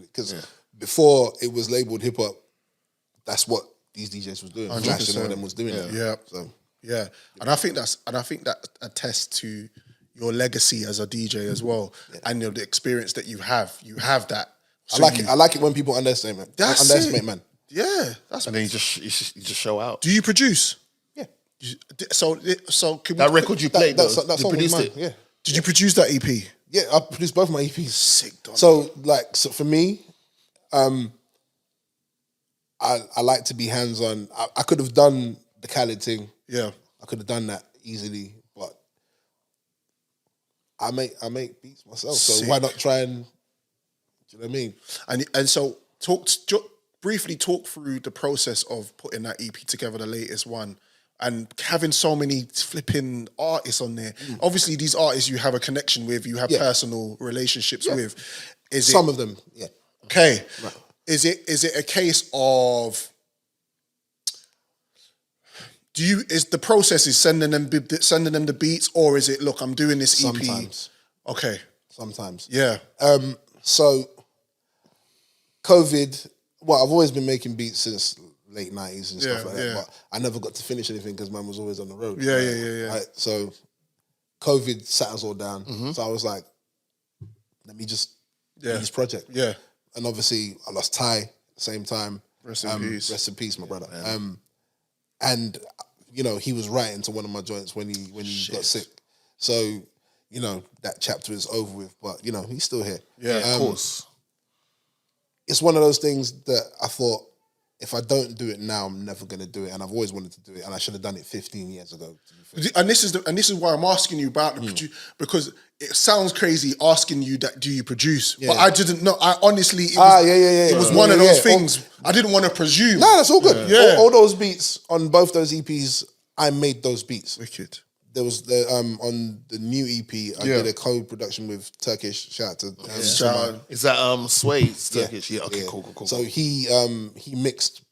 [SPEAKER 7] because before it was labeled hip-hop, that's what these DJs was doing. Flash and all them was doing it.
[SPEAKER 6] Yeah.
[SPEAKER 7] So
[SPEAKER 6] And I think that attests to your legacy as a DJ as well, and the experience that you have. You have that. So
[SPEAKER 7] I like it when people underestimate, man.
[SPEAKER 6] Yeah,
[SPEAKER 5] And then you just show out.
[SPEAKER 6] Do you produce?
[SPEAKER 7] Yeah.
[SPEAKER 6] So can
[SPEAKER 5] That
[SPEAKER 6] we,
[SPEAKER 5] record you played,
[SPEAKER 7] That
[SPEAKER 5] though, you
[SPEAKER 7] song was
[SPEAKER 5] produced
[SPEAKER 7] mine.
[SPEAKER 5] it?
[SPEAKER 7] Yeah.
[SPEAKER 6] did you produce that EP?
[SPEAKER 7] Yeah, I produced both my EPs.
[SPEAKER 6] Sick, dog.
[SPEAKER 7] So for me, I like to be hands on. I could have done the Khaled thing.
[SPEAKER 6] Yeah.
[SPEAKER 7] I could have done that easily, but I make beats myself. So
[SPEAKER 6] Sick.
[SPEAKER 7] why not try and? Do you know what I mean?
[SPEAKER 6] And so briefly talk through the process of putting that EP together, the latest one, and having so many flipping artists on there. Obviously, these artists you have a connection with, you have personal relationships with.
[SPEAKER 7] Some of them, yeah.
[SPEAKER 6] Okay.
[SPEAKER 7] Right.
[SPEAKER 6] Is it a case of is the process is sending them the beats, or is it, look, I'm doing this EP?
[SPEAKER 7] Sometimes.
[SPEAKER 6] Okay.
[SPEAKER 7] Sometimes.
[SPEAKER 6] Yeah.
[SPEAKER 7] So COVID Well, I've always been making beats since late 90s and stuff like that,
[SPEAKER 6] yeah.
[SPEAKER 7] but I never got to finish anything because man was always on the road.
[SPEAKER 6] Yeah.
[SPEAKER 7] Right? So COVID sat us all down.
[SPEAKER 6] Mm-hmm.
[SPEAKER 7] So I was like, let me just do this project.
[SPEAKER 6] Yeah.
[SPEAKER 7] And obviously I lost Ty at the same time.
[SPEAKER 6] Rest in peace.
[SPEAKER 7] Rest in peace, my brother. And you know, he was writing to one of my joints when he got sick. So, you know, that chapter is over with, but you know, he's still here.
[SPEAKER 6] Yeah, of course.
[SPEAKER 7] It's one of those things that I thought, if I don't do it now, I'm never going to do it, and I've always wanted to do it, and I should have done it 15 years ago.
[SPEAKER 6] And this is why I'm asking you about the because it sounds crazy asking you that do you produce, but I didn't know. I honestly, it was, it was one of those things. I didn't want to presume.
[SPEAKER 7] No, that's all good.
[SPEAKER 6] Yeah.
[SPEAKER 7] All those beats on both those EPs, I made those beats.
[SPEAKER 6] Wicked.
[SPEAKER 7] There was the on the new EP, I did a co-production with Turkish. Shout out to
[SPEAKER 6] Shout out.
[SPEAKER 5] Is that Sway's Turkish? Yeah. Okay. Cool.
[SPEAKER 7] So he mixed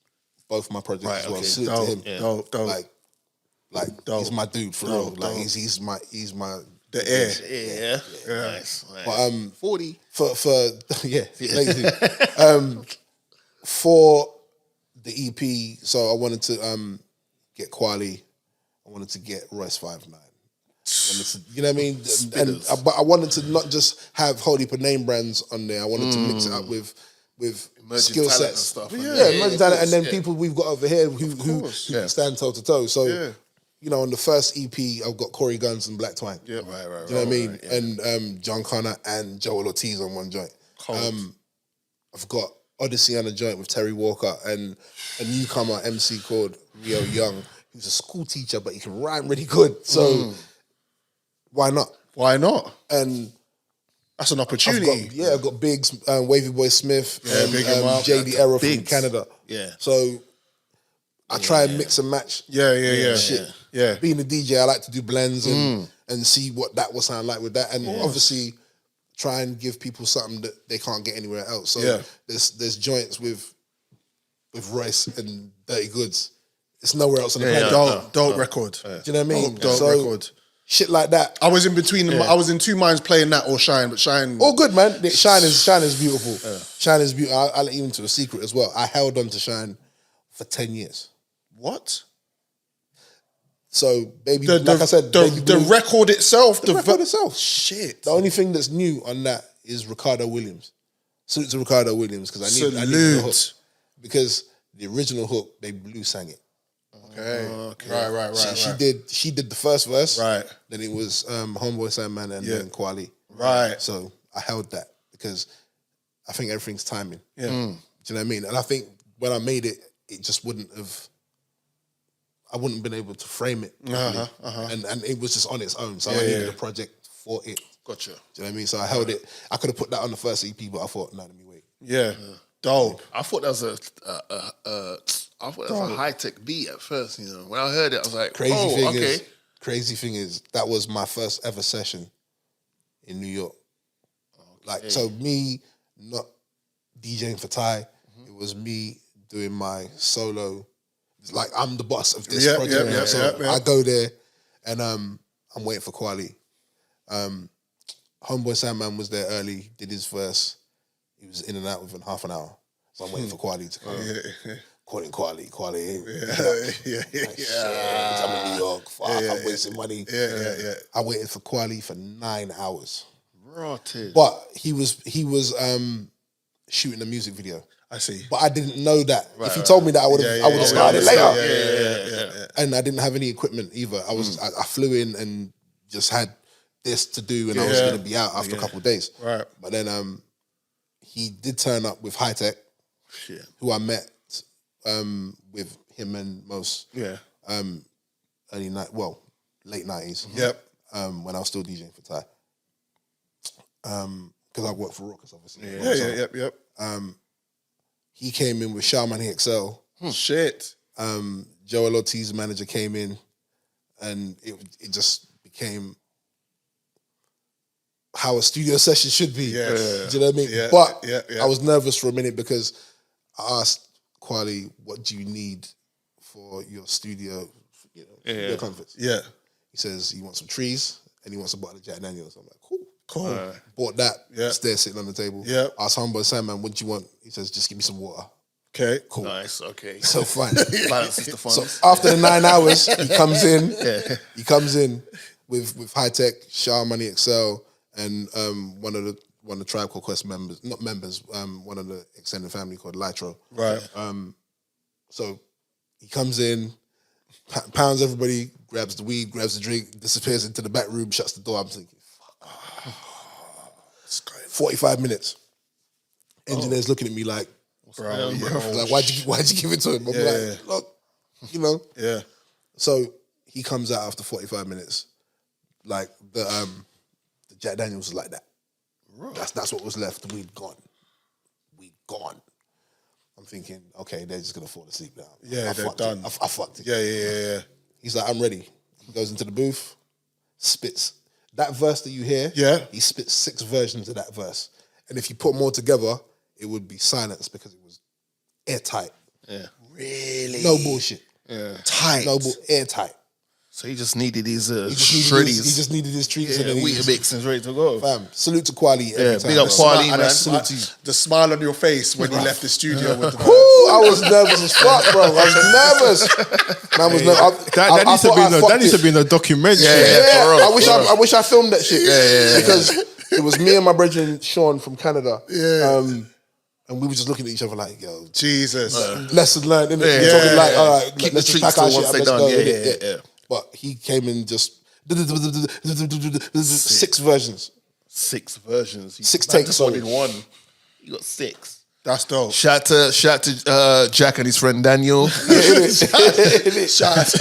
[SPEAKER 7] both my projects as well. Salute to him.
[SPEAKER 6] Dope.
[SPEAKER 7] Like he's my dude for real. Like he's my
[SPEAKER 6] the air.
[SPEAKER 5] Yeah. Nice.
[SPEAKER 7] But
[SPEAKER 5] 40
[SPEAKER 7] for lazy. For the EP, so I wanted to get Kweli. I wanted to get Royce 5'9". You know what I mean? But I wanted to not just have Holy for name brands on there. I wanted to mix it up with skill sets
[SPEAKER 5] and stuff.
[SPEAKER 7] emerging talent, and then people we've got over here who can stand toe to toe. So you know, on the first EP, I've got Corey Guns and Black Twine.
[SPEAKER 6] Yeah,
[SPEAKER 7] you know what I mean? And John Connor and Joel Ortiz on one joint. I've got Odyssey on a joint with Terry Walker and a newcomer MC called Rio Young, who's a school teacher, but he can rhyme really good. So why not?
[SPEAKER 6] Why not?
[SPEAKER 7] And
[SPEAKER 6] that's an opportunity.
[SPEAKER 7] I've got Biggs, Wavy Boy Smith, and
[SPEAKER 6] big him up.
[SPEAKER 7] JD Error from
[SPEAKER 5] Biggs.
[SPEAKER 7] Canada.
[SPEAKER 5] Yeah.
[SPEAKER 7] So I try and mix and match.
[SPEAKER 6] Yeah.
[SPEAKER 7] Being a DJ, I like to do blends and see what that will sound like with that. And obviously try and give people something that they can't get anywhere else. So there's joints with Royce and Dirty Goods. It's nowhere else on the planet.
[SPEAKER 6] Dope record.
[SPEAKER 7] Do you know what I mean?
[SPEAKER 6] Dope record.
[SPEAKER 7] Shit like that.
[SPEAKER 6] I was in between them. I was in two minds playing that or Shine, but Shine.
[SPEAKER 7] All good, man. Shine is beautiful. Shine is beautiful. I'll let you into a secret as well. I held on to Shine for 10 years.
[SPEAKER 6] What?
[SPEAKER 7] So, baby, like I said,
[SPEAKER 6] the record itself.
[SPEAKER 7] The record itself.
[SPEAKER 6] Shit.
[SPEAKER 7] The only thing that's new on that is Ricardo Williams. Salute to Ricardo Williams because I need the hook. Because the original hook, Baby Blue sang it.
[SPEAKER 6] Okay. Right.
[SPEAKER 7] She did the first verse.
[SPEAKER 6] Right.
[SPEAKER 7] Then it was Homeboy Sandman and then Kweli.
[SPEAKER 6] Right.
[SPEAKER 7] So I held that because I think everything's timing.
[SPEAKER 6] Yeah.
[SPEAKER 7] Do you know what I mean? And I think when I made it, it just I wouldn't have been able to frame it. And it was just on its own. So I needed a project for it.
[SPEAKER 6] Gotcha.
[SPEAKER 7] Do you know what I mean? So I held it. I could have put that on the first EP, but I thought, no, let me wait.
[SPEAKER 6] Yeah. Dope.
[SPEAKER 5] I thought that was a high-tech beat at first, you know. When I heard it, I was like,
[SPEAKER 7] Crazy thing is, that was my first ever session in New York. Like, so me not DJing for Ty, it was me doing my solo. Like, I'm the boss of this project. I go there and I'm waiting for Kweli. Homeboy Sandman was there early, did his verse. He was in and out within half an hour. So I'm waiting for Kweli to come. Calling Kweli. I'm in New York. Fuck, I'm wasting money. I waited for Kweli for 9 hours.
[SPEAKER 5] Rotted.
[SPEAKER 7] But he was shooting a music video.
[SPEAKER 6] I see.
[SPEAKER 7] But I didn't know that. If he told me that, I would have started later.
[SPEAKER 6] Yeah.
[SPEAKER 7] And I didn't have any equipment either. I flew in and just had this to do, and I was going to be out after a couple of days.
[SPEAKER 6] Right.
[SPEAKER 7] But then he did turn up with High Tech, who I met with him and Mase. Late 90s.
[SPEAKER 6] Yep.
[SPEAKER 7] When I was still DJing for Ty. Because I worked for Rockers, obviously.
[SPEAKER 6] Yep.
[SPEAKER 7] He came in with Shaman XL.
[SPEAKER 6] Shit.
[SPEAKER 7] Joel Ortiz, manager, came in, and it just became how a studio session should be. Do you know what I mean?
[SPEAKER 6] Yeah.
[SPEAKER 7] But
[SPEAKER 6] Yeah.
[SPEAKER 7] I was nervous for a minute because I asked Kweli, what do you need for your studio, studio comforts?
[SPEAKER 6] Yeah.
[SPEAKER 7] He says he wants some trees and he wants a bottle of Jack Daniels. I'm like, cool.
[SPEAKER 6] Cool.
[SPEAKER 7] Bought that.
[SPEAKER 6] Yeah.
[SPEAKER 7] It's there sitting on the table.
[SPEAKER 6] Yeah.
[SPEAKER 7] Asked Homeboy Sandman, what do you want? He says, just give me some water.
[SPEAKER 6] Okay.
[SPEAKER 7] Cool.
[SPEAKER 5] Nice. Okay.
[SPEAKER 7] So fine.
[SPEAKER 5] Balances the fun.
[SPEAKER 7] So after the 9 hours, he comes in. He comes in with High Tech, Shah Money Excel, and one of the Tribe Called Quest members, not members, one of the extended family called Litro.
[SPEAKER 6] Right.
[SPEAKER 7] So he comes in, pounds everybody, grabs the weed, grabs the drink, disappears into the back room, shuts the door. I'm thinking, fuck. 45 minutes. Engineer's looking at me like,
[SPEAKER 6] Bro,
[SPEAKER 7] like why'd you give it to him? I'm like, look, you know.
[SPEAKER 6] Yeah.
[SPEAKER 7] So he comes out after 45 minutes. Like the Jack Daniels was like that. That's what was left. Weed gone. I'm thinking, okay, they're just gonna fall asleep now.
[SPEAKER 6] Yeah, they're done.
[SPEAKER 7] I fucked it.
[SPEAKER 6] Yeah.
[SPEAKER 7] He's like, I'm ready. He goes into the booth, spits. That verse that you hear, he spits 6 versions of that verse. And if you put more together, it would be silence because it was airtight.
[SPEAKER 5] Yeah.
[SPEAKER 6] Really?
[SPEAKER 7] No bullshit.
[SPEAKER 5] Yeah.
[SPEAKER 6] Tight.
[SPEAKER 7] Airtight.
[SPEAKER 5] So he just needed his
[SPEAKER 7] He
[SPEAKER 5] shreddies.
[SPEAKER 7] just needed his treats.
[SPEAKER 5] Yeah,
[SPEAKER 7] and then
[SPEAKER 5] Weetabix and ready to go.
[SPEAKER 7] Fam, salute to Quali every time.
[SPEAKER 5] big up Quali,
[SPEAKER 6] And
[SPEAKER 5] man.
[SPEAKER 6] the smile on your face when you left the studio with the
[SPEAKER 7] Woo, I was nervous as fuck, bro. I was nervous. Man was nervous.
[SPEAKER 8] That needs to be in a documentary.
[SPEAKER 7] Yeah,
[SPEAKER 5] for real,
[SPEAKER 7] I wish I filmed that shit. Because it was me and my brother Sean from Canada.
[SPEAKER 6] Yeah.
[SPEAKER 7] And we were just looking at each other like, yo,
[SPEAKER 6] Jesus.
[SPEAKER 7] lesson learned, innit?
[SPEAKER 5] Yeah.
[SPEAKER 7] We're talking like, all right,
[SPEAKER 5] Keep
[SPEAKER 7] let's
[SPEAKER 5] the
[SPEAKER 7] just
[SPEAKER 5] treats
[SPEAKER 7] pack our
[SPEAKER 5] till
[SPEAKER 7] shit
[SPEAKER 5] once
[SPEAKER 7] up,
[SPEAKER 5] they're
[SPEAKER 7] let's
[SPEAKER 5] done.
[SPEAKER 7] go.
[SPEAKER 5] Yeah.
[SPEAKER 7] But he came in just 6 versions.
[SPEAKER 5] 6 versions.
[SPEAKER 7] 6 takes, sorry.
[SPEAKER 5] Only one. You got 6.
[SPEAKER 6] That's dope.
[SPEAKER 5] Shout to Jack and his friend Daniel.
[SPEAKER 6] Shout out to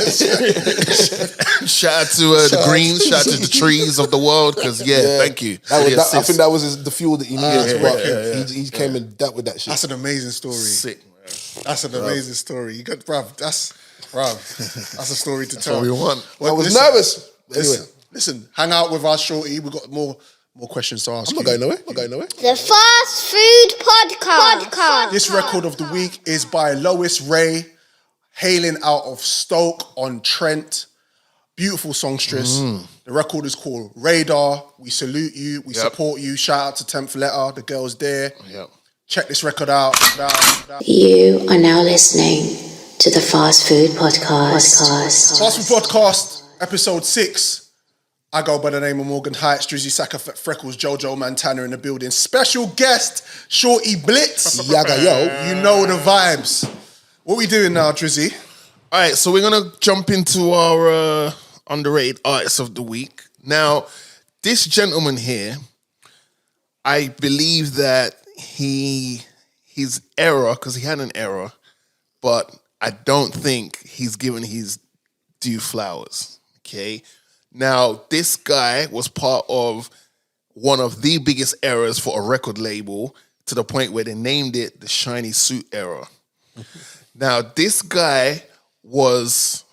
[SPEAKER 5] the greens. Shout out to the trees of the world. Because thank you.
[SPEAKER 7] I think that was the fuel that he needed. He came and dealt with that shit.
[SPEAKER 6] That's an amazing story.
[SPEAKER 5] Sick, man.
[SPEAKER 6] That's an amazing story. You got, that's a story to tell.
[SPEAKER 5] What we want.
[SPEAKER 7] I was nervous. Anyway,
[SPEAKER 6] Listen, hang out with our Shorty. We've got more questions to ask
[SPEAKER 7] I'm
[SPEAKER 6] you.
[SPEAKER 7] not going nowhere.
[SPEAKER 4] The Fast Food Podcast.
[SPEAKER 6] This record of the week is by Lois Rae, hailing out of Stoke-on-Trent. Beautiful songstress. The record is called Radar. We salute you. We support you. Shout out to 10th Letter. The girls there.
[SPEAKER 5] Yep.
[SPEAKER 6] Check this record out.
[SPEAKER 9] You are now listening to the Fast Food Podcast.
[SPEAKER 6] Fast Food Podcast, episode 6. I go by the name of Morgan Heights, Drizzy, Saka, Freckles, Jojo, Montana in the building. Special guest, Shortee Blitz.
[SPEAKER 7] Yaga, yo.
[SPEAKER 6] You know the vibes. What we doing now, Drizzy?
[SPEAKER 5] All right, so we're going to jump into our underrated artists of the week. Now, this gentleman here, I believe that his error, because he had an error, but I don't think he's given his due flowers, okay? Now, this guy was part of one of the biggest errors for a record label to the point where they named it the Shiny Suit era. Now, this guy his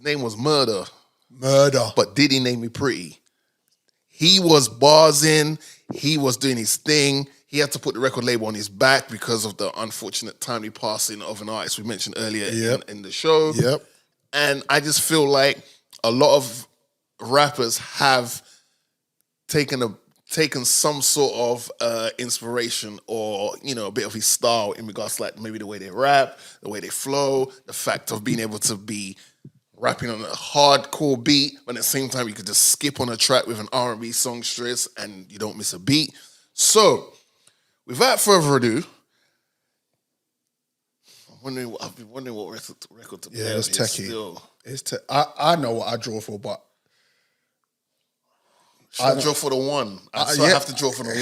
[SPEAKER 5] name was Murder. But did he name me Pretty? He was barzing. He was doing his thing. He had to put the record label on his back because of the unfortunate timely passing of an artist we mentioned earlier in the show.
[SPEAKER 6] Yep.
[SPEAKER 5] And I just feel like a lot of rappers have taken some sort of inspiration or, a bit of his style in regards to like maybe the way they rap, the way they flow, the fact of being able to be rapping on a hardcore beat, but at the same time you could just skip on a track with an R&B songstress and you don't miss a beat. So, without further ado, I've been wondering what record to play.
[SPEAKER 6] Yeah, it's techie.
[SPEAKER 5] Still.
[SPEAKER 6] I know what I draw for, but
[SPEAKER 5] I draw for the one. I have to draw for the one.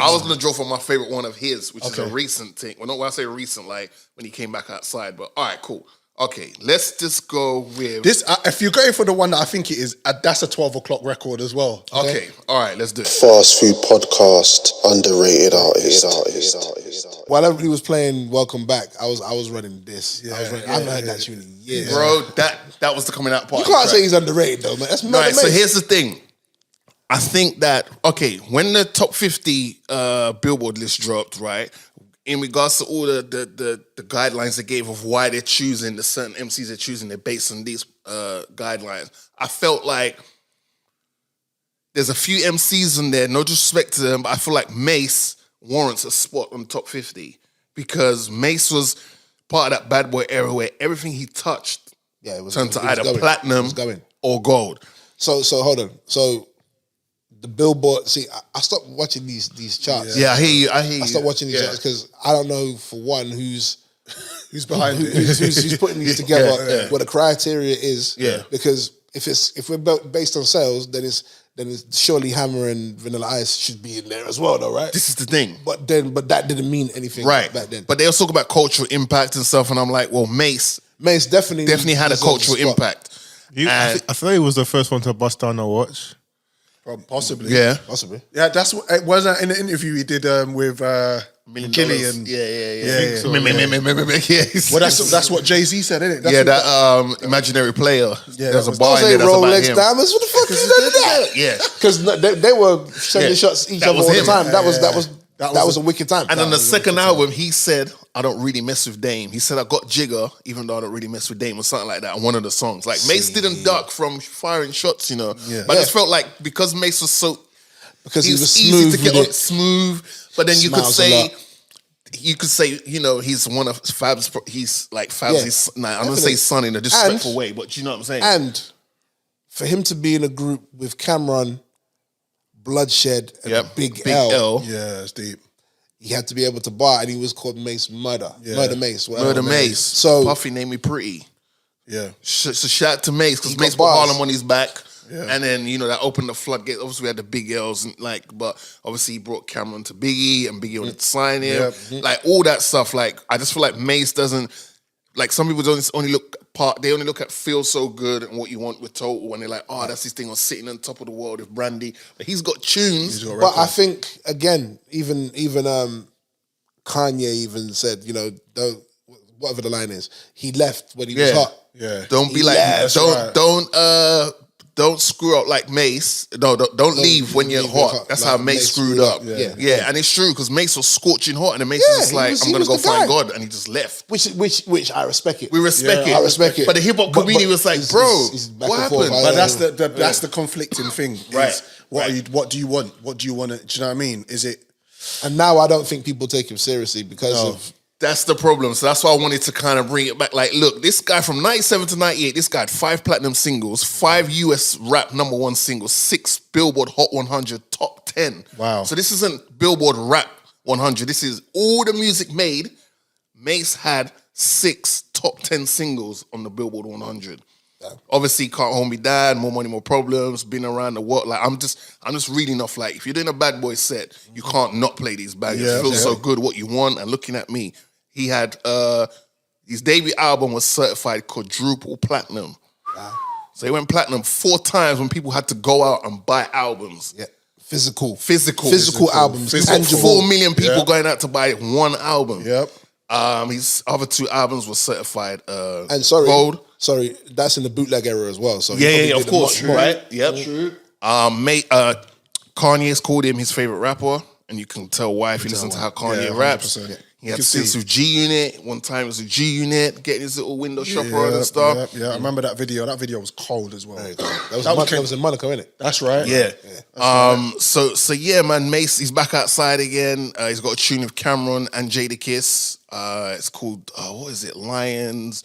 [SPEAKER 5] I was going to draw for my favorite one of his, which is a recent thing. Well, not when I say recent, like when he came back outside. But all right, cool. Okay, let's just go with
[SPEAKER 6] this. If you're going for the one that I think it is, that's a 12 o'clock record as well.
[SPEAKER 5] Okay, all right, let's do it.
[SPEAKER 10] Fast Food Podcast, underrated artist.
[SPEAKER 7] While everybody was playing Welcome Back, I was running this. I haven't heard that tune in years.
[SPEAKER 5] Bro, that was the coming out part.
[SPEAKER 7] You can't say he's underrated though, man. That's not
[SPEAKER 5] right, so here's the thing. I think that, when the top 50 Billboard list dropped, right, in regards to all the guidelines they gave of why they're choosing, the certain MCs they're choosing, they're based on these guidelines, I felt like there's a few MCs in there, no disrespect to them, but I feel like Mase warrants a spot on top 50 because Mase was part of that bad boy era where everything he touched turned to either platinum or gold.
[SPEAKER 7] So hold on. So the Billboard. See, I stopped watching these charts.
[SPEAKER 5] Yeah, I hear you.
[SPEAKER 7] I stopped watching these charts because I don't know for one who's
[SPEAKER 6] behind it,
[SPEAKER 7] who's putting these together. What the criteria is.
[SPEAKER 5] Yeah.
[SPEAKER 7] Because if we're based on sales, then it's surely Hammer and Vanilla Ice should be in there as well, though, right?
[SPEAKER 5] This is the thing.
[SPEAKER 7] But that didn't mean anything back then.
[SPEAKER 5] But they also talk about cultural impact and stuff, and I'm like, well, Mase definitely had a cultural impact.
[SPEAKER 8] I thought he was the first one to bust down a watch.
[SPEAKER 6] Possibly.
[SPEAKER 5] Yeah.
[SPEAKER 7] Possibly.
[SPEAKER 6] Yeah, that's what it was in the interview he did with Gillian.
[SPEAKER 5] Yeah.
[SPEAKER 6] Well, that's what Jay-Z said, isn't it?
[SPEAKER 5] That imaginary player.
[SPEAKER 6] Yeah,
[SPEAKER 5] there's a
[SPEAKER 6] that
[SPEAKER 5] bar
[SPEAKER 7] was
[SPEAKER 5] in there that's about
[SPEAKER 7] Rolex
[SPEAKER 5] him.
[SPEAKER 7] diamonds. What the fuck is that?
[SPEAKER 5] Yeah.
[SPEAKER 7] Because they were sending shots each
[SPEAKER 5] That
[SPEAKER 7] other
[SPEAKER 5] was
[SPEAKER 7] all
[SPEAKER 5] him.
[SPEAKER 7] the time. That was a wicked time.
[SPEAKER 5] And on the second album, he said, I don't really mess with Dame. He said, I got Jigger, even though I don't really mess with Dame, or something like that on one of the songs. Like, Mase didn't duck from firing shots, you know.
[SPEAKER 6] Yeah.
[SPEAKER 5] But I just felt like because Mase was so...
[SPEAKER 7] Because he was
[SPEAKER 5] easy
[SPEAKER 7] smooth
[SPEAKER 5] to get
[SPEAKER 7] with
[SPEAKER 5] on, smooth. But then
[SPEAKER 7] Smiles a
[SPEAKER 5] you could say, you know, he's one of Fab's, he's like Fab's, I'm going to say son in a disrespectful way, but you know what I'm saying?
[SPEAKER 7] And for him to be in a group with Cameron, Bloodshed, and Big L.
[SPEAKER 6] Yeah, it's deep.
[SPEAKER 7] He had to be able to bar, and he was called Mase Murder.
[SPEAKER 6] Yeah.
[SPEAKER 7] Murder Mace.
[SPEAKER 5] Murder Mase.
[SPEAKER 7] So
[SPEAKER 5] Puffy named me Pretty.
[SPEAKER 6] Yeah.
[SPEAKER 5] So shout out to Mase, because Mase put Harlem on his back. Yeah. And then, you know, that opened the floodgate. Obviously, we had the Big L's, and but obviously he brought Cameron to Biggie, and Biggie wanted to sign him.
[SPEAKER 6] Yep.
[SPEAKER 5] Like, all that stuff. Like, I just feel like Mase doesn't, like, some people only look at Feel So Good and What You Want with Total, and they're like, oh, that's his thing on Sitting on Top of the World with Brandy. But he's got tunes.
[SPEAKER 7] But I think, again, even Kanye even said, you know, whatever the line is, he left when he was hot.
[SPEAKER 6] Yeah.
[SPEAKER 5] Don't be like, don't screw up like Mase. No, don't leave when you're hot. That's how Mase screwed up. Yeah, and it's true because Mase was scorching hot, and then Mase was just like, I'm gonna go find God, and he just left.
[SPEAKER 7] Which I respect it.
[SPEAKER 5] We respect it.
[SPEAKER 7] I respect it.
[SPEAKER 5] But the hip hop community was like, bro, what happened?
[SPEAKER 6] But that's the conflicting thing.
[SPEAKER 5] Right.
[SPEAKER 6] What do you want? What do you want to? Do you know what I mean? Is it?
[SPEAKER 7] And now I don't think people take him seriously because of.
[SPEAKER 5] That's the problem. So that's why I wanted to kind of bring it back. Like, look, this guy from 97 to 98, this guy had 5 platinum singles, 5 US rap #1 singles, 6 Billboard Hot 100 top 10.
[SPEAKER 6] Wow.
[SPEAKER 5] So this isn't Billboard Rap 100. This is all the music made. Mase had 6 top 10 singles on the Billboard 100. Yeah. Obviously, Can't Hold Me Down, More Money, More Problems, Been Around the World. Like, I'm just reading off, like, if you're doing a Bad Boy set, you can't not play these bangers.
[SPEAKER 6] Yeah,
[SPEAKER 5] It feels so good, What You Want, and Looking at Me. He had his debut album was certified quadruple platinum. Wow. So he went platinum 4 times when people had to go out and buy albums.
[SPEAKER 7] Yeah. Physical albums.
[SPEAKER 5] Tangible. 4 million people going out to buy one album.
[SPEAKER 6] Yep.
[SPEAKER 5] His other 2 albums were certified
[SPEAKER 7] and
[SPEAKER 5] gold.
[SPEAKER 7] Sorry, that's in the bootleg era as well. So
[SPEAKER 5] yeah, of course, right? Yep. Kanye's called him his favorite rapper, and you can tell why if you listen to how Kanye raps.
[SPEAKER 6] 100%.
[SPEAKER 5] He had stints with G-Unit. One time it was a G-Unit, getting his little window shopper on and stuff.
[SPEAKER 6] Yeah, I remember that video. That video was cold as well.
[SPEAKER 7] That was in Monaco, innit?
[SPEAKER 6] That's right.
[SPEAKER 5] Yeah. So yeah, man, Mase, he's back outside again. He's got a tune with Cameron and Jadakiss. It's called, what is it? Lions,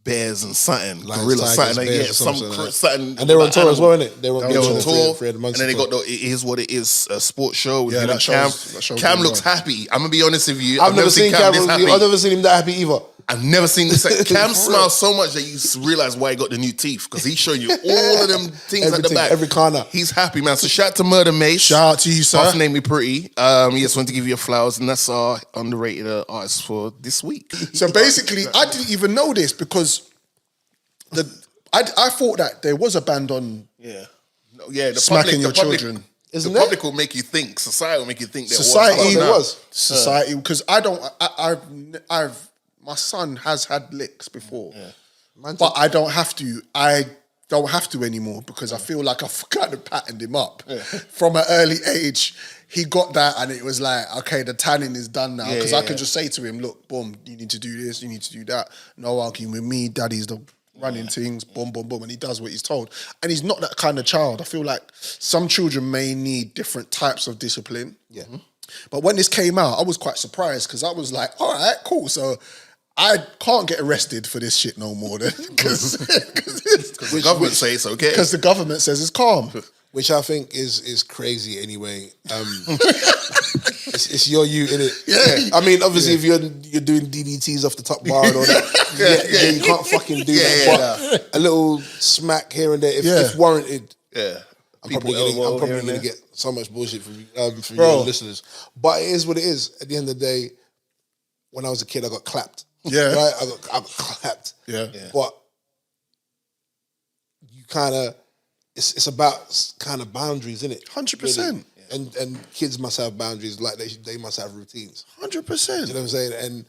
[SPEAKER 5] Bears, and something. Gorilla, something. Yeah, something.
[SPEAKER 7] And they were on tour as well, innit?
[SPEAKER 5] They were on tour. And then they got It Is What It Is, a sports show with him and Cam. Cam looks happy. I'm going to be honest with you.
[SPEAKER 7] I've never seen Cam this happy. I've never seen him that happy either.
[SPEAKER 5] I've never seen this. Cam smiles so much that you realize why he got the new teeth, because he's showing you all of them things at the back.
[SPEAKER 7] Every corner.
[SPEAKER 5] He's happy, man. So shout out to Murder Mase.
[SPEAKER 6] Shout out to you, sir.
[SPEAKER 5] Puff named me Pretty. Just wanted to give you your flowers, and that's our underrated artist for this week.
[SPEAKER 6] So basically, I didn't even know this because I thought that there was a band on
[SPEAKER 5] the
[SPEAKER 6] smacking your children.
[SPEAKER 5] The public will make you think. Society will make you think there
[SPEAKER 6] was. Society, because my son has had licks before, but I don't have to. I don't have to anymore because I feel like I've kind of patterned him up from an early age. He got that, and it was like, okay, the tanning is done now. Because I can just say to him, look, boom, you need to do this, you need to do that. No arguing with me. Daddy's the running things, boom, boom, boom, and he does what he's told. And he's not that kind of child. I feel like some children may need different types of discipline.
[SPEAKER 7] Yeah.
[SPEAKER 6] But when this came out, I was quite surprised because I was like, all right, cool. So I can't get arrested for this shit no more because
[SPEAKER 5] the government say it's okay.
[SPEAKER 6] Because the government says it's calm.
[SPEAKER 7] Which I think is crazy anyway. It's your you, innit?
[SPEAKER 6] Yeah.
[SPEAKER 7] I mean, obviously, if you're doing DDTs off the top bar and all that, you can't fucking do that. But a little smack here and there, if warranted.
[SPEAKER 5] Yeah.
[SPEAKER 7] I'm probably going to get so much bullshit from your listeners. But it is what it is. At the end of the day, when I was a kid, I got clapped.
[SPEAKER 6] Yeah.
[SPEAKER 7] Right? I got clapped.
[SPEAKER 6] Yeah.
[SPEAKER 7] But you kind of, it's about kind of boundaries, isn't it?
[SPEAKER 6] 100%.
[SPEAKER 7] Really? And kids must have boundaries, like they must have routines.
[SPEAKER 6] 100%.
[SPEAKER 7] You know what I'm saying? And,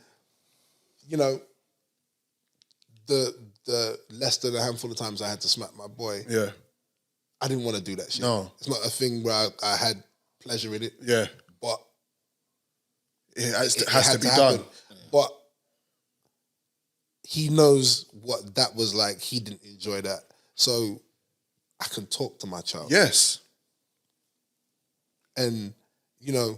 [SPEAKER 7] you know, the less than a handful of times I had to smack my boy, I didn't want to do that shit.
[SPEAKER 6] No.
[SPEAKER 7] It's not a thing where I had pleasure in it.
[SPEAKER 6] Yeah.
[SPEAKER 7] But
[SPEAKER 6] it has to be done.
[SPEAKER 7] But he knows what that was like. He didn't enjoy that. So I can talk to my child.
[SPEAKER 6] Yes.
[SPEAKER 7] And, you know,